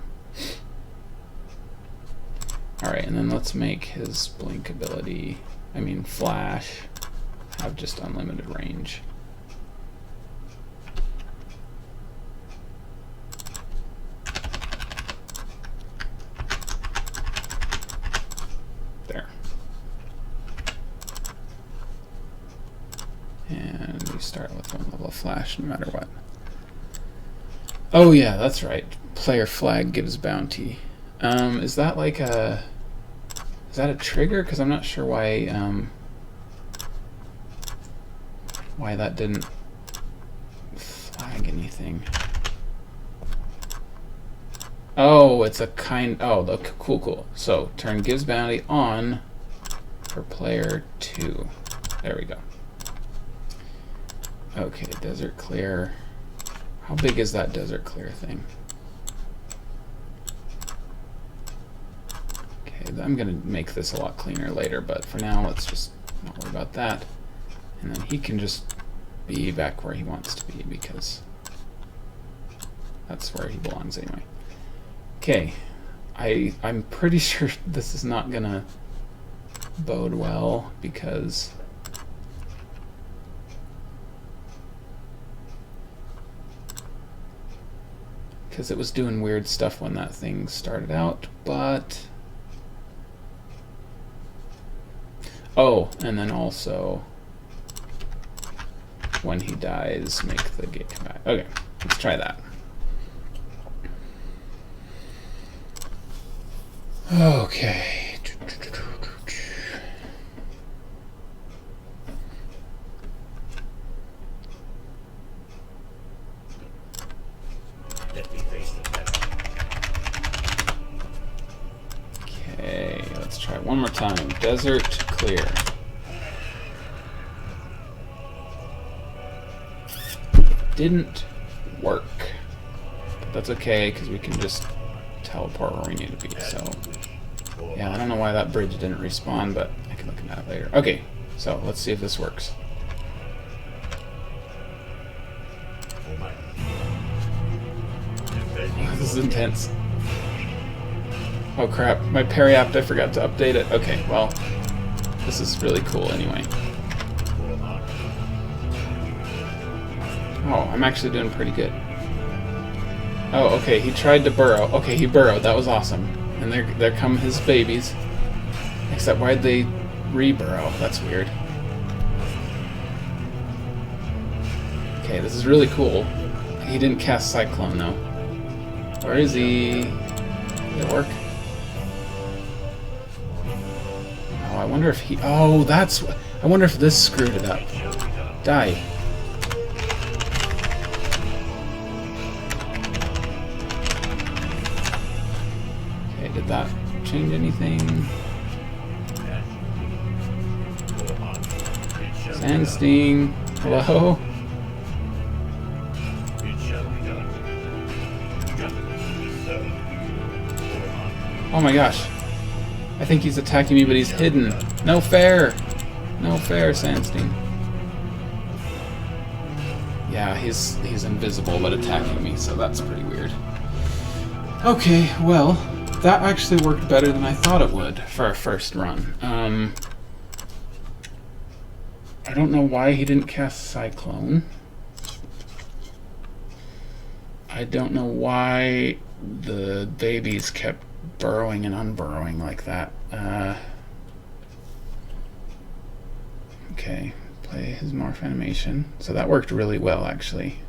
Alright, and then let's make his blink ability, flash, have just unlimited range. There. And we start with 1 level of flash no matter what. Oh yeah, that's right. Player flag gives bounty. Is that like a... is that a trigger? Because I'm not sure why that didn't flag anything. Oh, it's a kind... oh, look, cool. So, turn gives bounty on for player 2. There we go. Okay, desert clear. How big is that desert clear thing? Okay, I'm going to make this a lot cleaner later, but for now, let's just not worry about that. And then he can just be back where he wants to be, because that's where he belongs anyway. Okay, I'm pretty sure this is not going to bode well, because it was doing weird stuff when that thing started out, but... oh, and then also when he dies, make the gate come back. Okay, let's try that. Okay. Okay, let's try one more time. Desert clear. Didn't work. But that's okay, because we can just teleport where we need to be. So, yeah, I don't know why that bridge didn't respawn, but I can look at that later. Okay, so let's see if this works. Oh, this is intense. Oh crap, my parry app, I forgot to update it. Okay, well, this is really cool anyway. Oh, I'm actually doing pretty good. Oh, okay, he tried to burrow. Okay, he burrowed. That was awesome. And there come his babies. Except why'd they re-burrow? That's weird. Okay, this is really cool. He didn't cast Cyclone, though. Where is he? Did it work? Oh, I wonder if he... oh, that's... I wonder if this screwed it up. Die. Did that change anything? Sandsting. Hello? Oh my gosh. I think he's attacking me, but he's hidden. No fair. No fair, Sandstein. Yeah, he's invisible but attacking me, so that's pretty weird. Okay, well, that actually worked better than I thought it would for our first run. I don't know why he didn't cast Cyclone. I don't know why the babies kept burrowing and unburrowing like that. Okay, play his morph animation. So that worked really well, actually.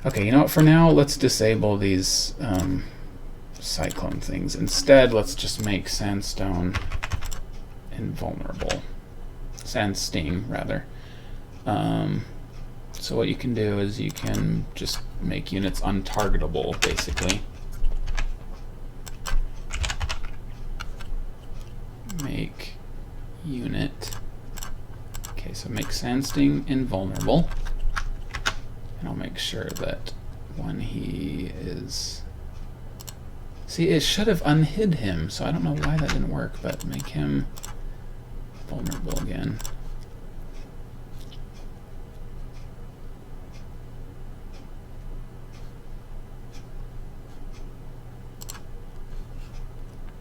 Okay, you know what? For now, let's disable these Cyclone things. Instead, let's just make Sandstone invulnerable. Sandstein, rather. So what you can do is you can just make units untargetable, basically. Make unit. Okay, so make Sandstein invulnerable. And I'll make sure that when he is... See, it should have unhid him, so I don't know why that didn't work, but make him vulnerable again.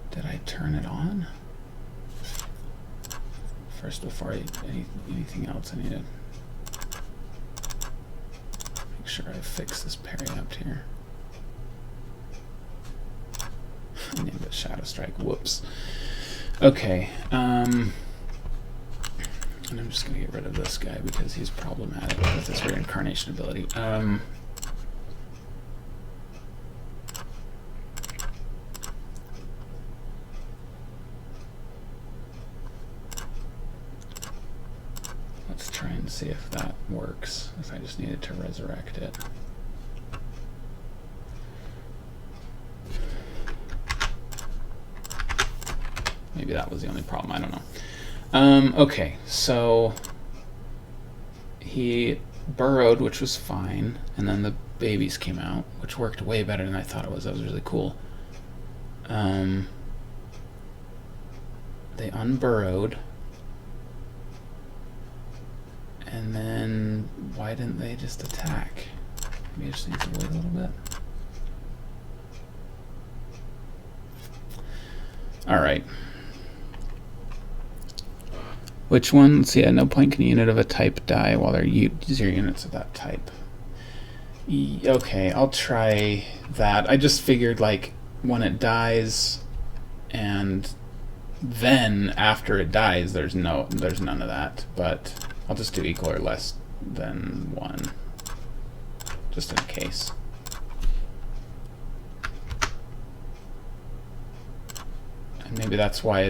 Did I turn it on? First, before anything else, I need to make sure I fix this parry up here. I named it Shadow Strike. Whoops. Okay. And I'm just going to get rid of this guy because he's problematic with his reincarnation ability. Let's try and see if that works, if I just needed to resurrect it. Maybe that was the only problem, I don't know. Okay, so he burrowed, which was fine, and then the babies came out, which worked way better than I thought it was. That was really cool. They unburrowed. And then, why didn't they just attack? Maybe I just need to wait a little bit. Alright. Which one? Let's see, at no point can a unit of a type die while there are 0 units of that type. Okay, I'll try that. I just figured, like, when it dies, and then after it dies, there's none of that. But I'll just do equal or less than 1, just in case. And maybe that's why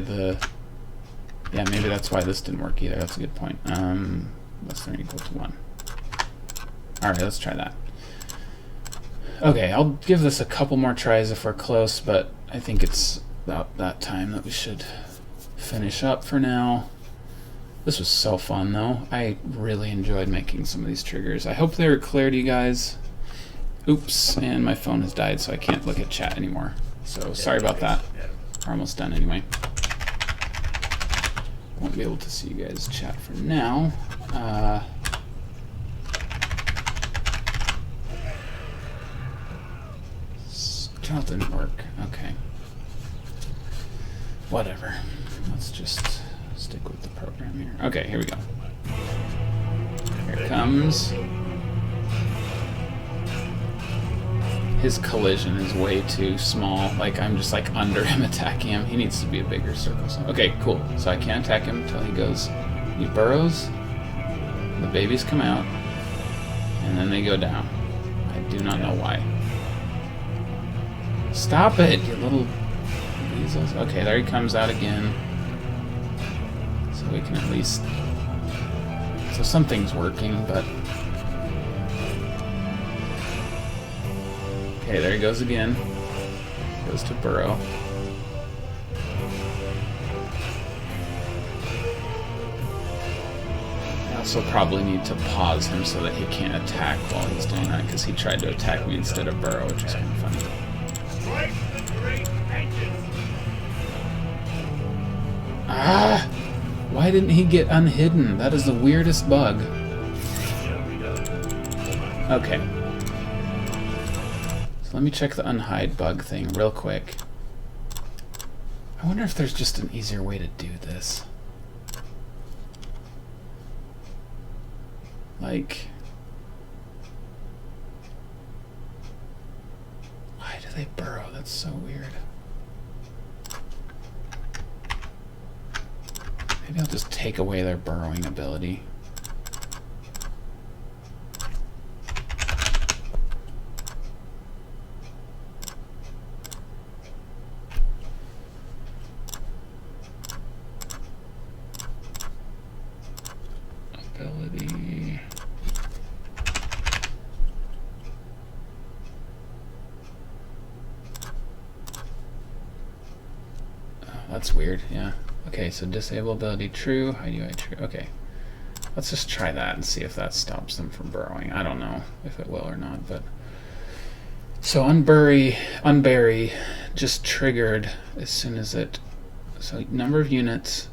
maybe that's why this didn't work either. That's a good point. Less than or equal to 1. Alright, let's try that. Okay, I'll give this a couple more tries if we're close, but I think it's about that time that we should finish up for now. This was so fun, though. I really enjoyed making some of these triggers. I hope they were clear to you guys. Oops, and my phone has died, so I can't look at chat anymore. So sorry about that. We're almost done anyway. Won't be able to see you guys chat for now. Still didn't work. Okay. Whatever. Let's just stick with the program here. Okay, here we go. Here it comes. His collision is way too small. Like, I'm just like under him attacking him. He needs to be a bigger circle. So, okay, cool. So I can't attack him until he goes. He burrows. The babies come out. And then they go down. I do not know why. Stop it, you little weasels. Okay, there he comes out again. So we can at least... So something's working, but... Okay, there he goes again. Goes to burrow. I also probably need to pause him so that he can't attack while he's doing that, because he tried to attack me instead of burrow, which is kind of funny. Strike the great engine. Ah! Why didn't he get unhidden? That is the weirdest bug. It shall be done. Okay. So let me check the unhide bug thing real quick. I wonder if there's just an easier way to do this. Like... why do they burrow? That's so weird. Maybe I'll just take away their burrowing ability. Ability. Oh, that's weird, yeah. Okay, so disable ability true, hide UI true. Okay, let's just try that and see if that stops them from burrowing. I don't know if it will or not, but so unbury just triggered as soon as it. So number of units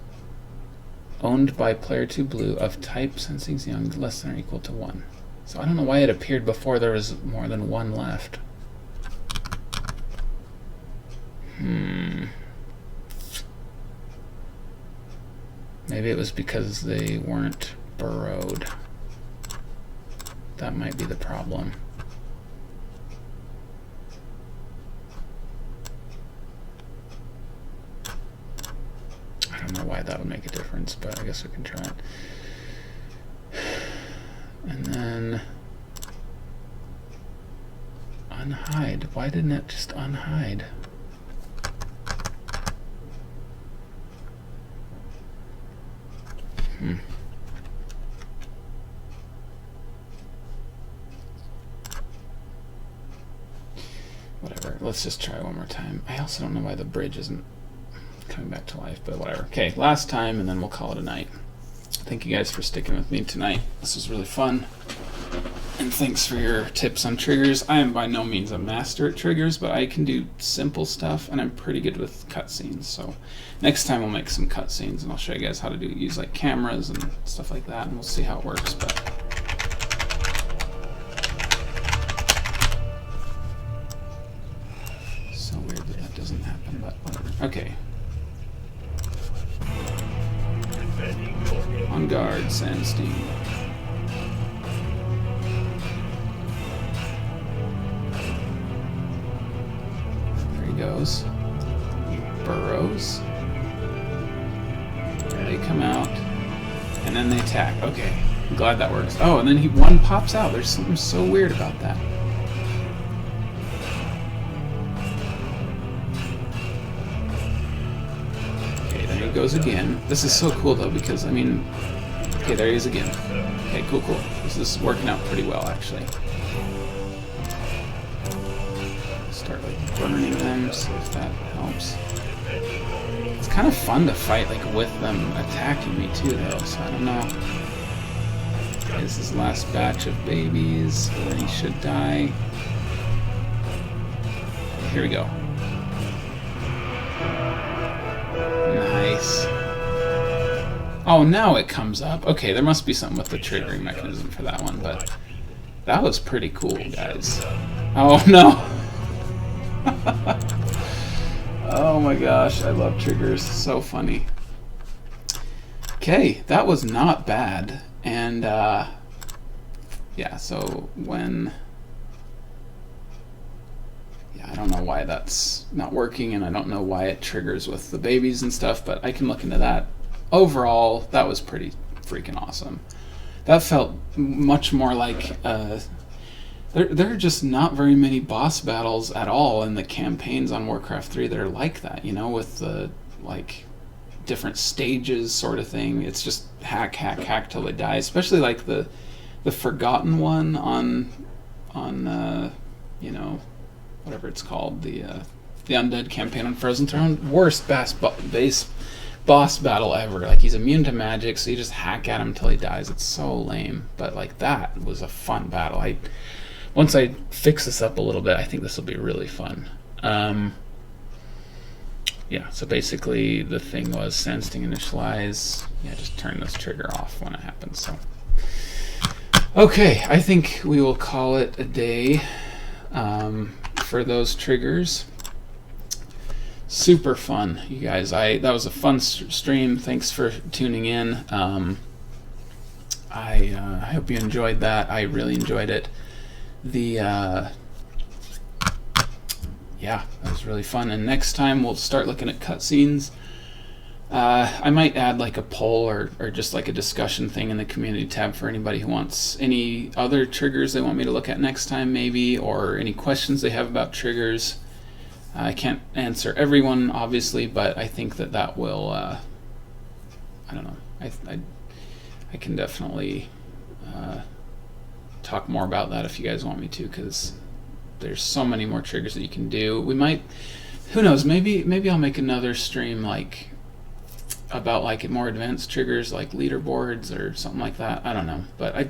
owned by player 2 blue of type sensing young less than or equal to 1. So I don't know why it appeared before there was more than 1 left. Maybe it was because they weren't burrowed. That might be the problem. I don't know why that would make a difference, but I guess we can try it. And then unhide. Why didn't it just unhide? Whatever, let's just try one more time. I also don't know why the bridge isn't coming back to life, but whatever. Okay, last time and then we'll call it a night. Thank you guys for sticking with me tonight. This was really fun. And thanks for your tips on triggers. I am by no means a master at triggers, but I can do simple stuff and I'm pretty good with cutscenes. So next time we'll make some cutscenes and I'll show you guys how to use like cameras and stuff like that, and we'll see how it works. But so weird that that doesn't happen, but whatever. Okay. On guard, Sandstein. There he goes. He burrows. They come out, and then they attack. Okay, I'm glad that works. Oh, and then one pops out. There's something so weird about that. Okay, there he goes again. This is so cool though, because I mean, okay, there he is again. Okay, cool. This is working out pretty well actually. Start like burning them, see if that helps. It's kind of fun to fight like with them attacking me too though, so I don't know. Okay, this is last batch of babies, and then he should die. Here we go. Nice. Oh, now it comes up. Okay, there must be something with the triggering mechanism for that one, but that was pretty cool, guys. Oh no! Oh my gosh, I love triggers. So funny. Okay, that was not bad. And yeah, so when... yeah, I don't know why that's not working, and I don't know why it triggers with the babies and stuff, but I can look into that. Overall, that was pretty freaking awesome. That felt much more like... there are just not very many boss battles at all in the campaigns on Warcraft 3 that are like that, you know, with the, like, different stages sort of thing. It's just hack till they die, especially like the Forgotten one on you know, whatever it's called, the Undead campaign on Frozen Throne. Worst boss battle ever. Like, he's immune to magic, so you just hack at him until he dies. It's so lame, but like that was a fun battle. Once I fix this up a little bit, I think this will be really fun. Yeah, so basically the thing was sandstone initialize. Yeah, just turn this trigger off when it happens. So, okay, I think we will call it a day for those triggers. Super fun, you guys. That was a fun stream. Thanks for tuning in. I hope you enjoyed that. I really enjoyed it. Yeah, that was really fun. And next time we'll start looking at cutscenes. I might add like a poll or just like a discussion thing in the community tab for anybody who wants any other triggers they want me to look at next time, maybe, or any questions they have about triggers. I can't answer everyone, obviously, but I think that will, I don't know, I can definitely talk more about that if you guys want me to, because there's so many more triggers that you can do. We might, who knows, maybe I'll make another stream like about like more advanced triggers like leaderboards or something like that. I don't know, but I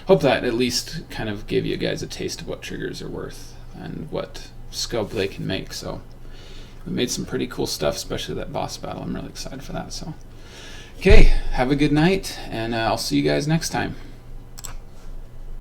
hope that at least kind of gave you guys a taste of what triggers are worth and what scope they can make. So we made some pretty cool stuff, especially that boss battle. I'm really excited for that. So okay, have a good night, and I'll see you guys next time.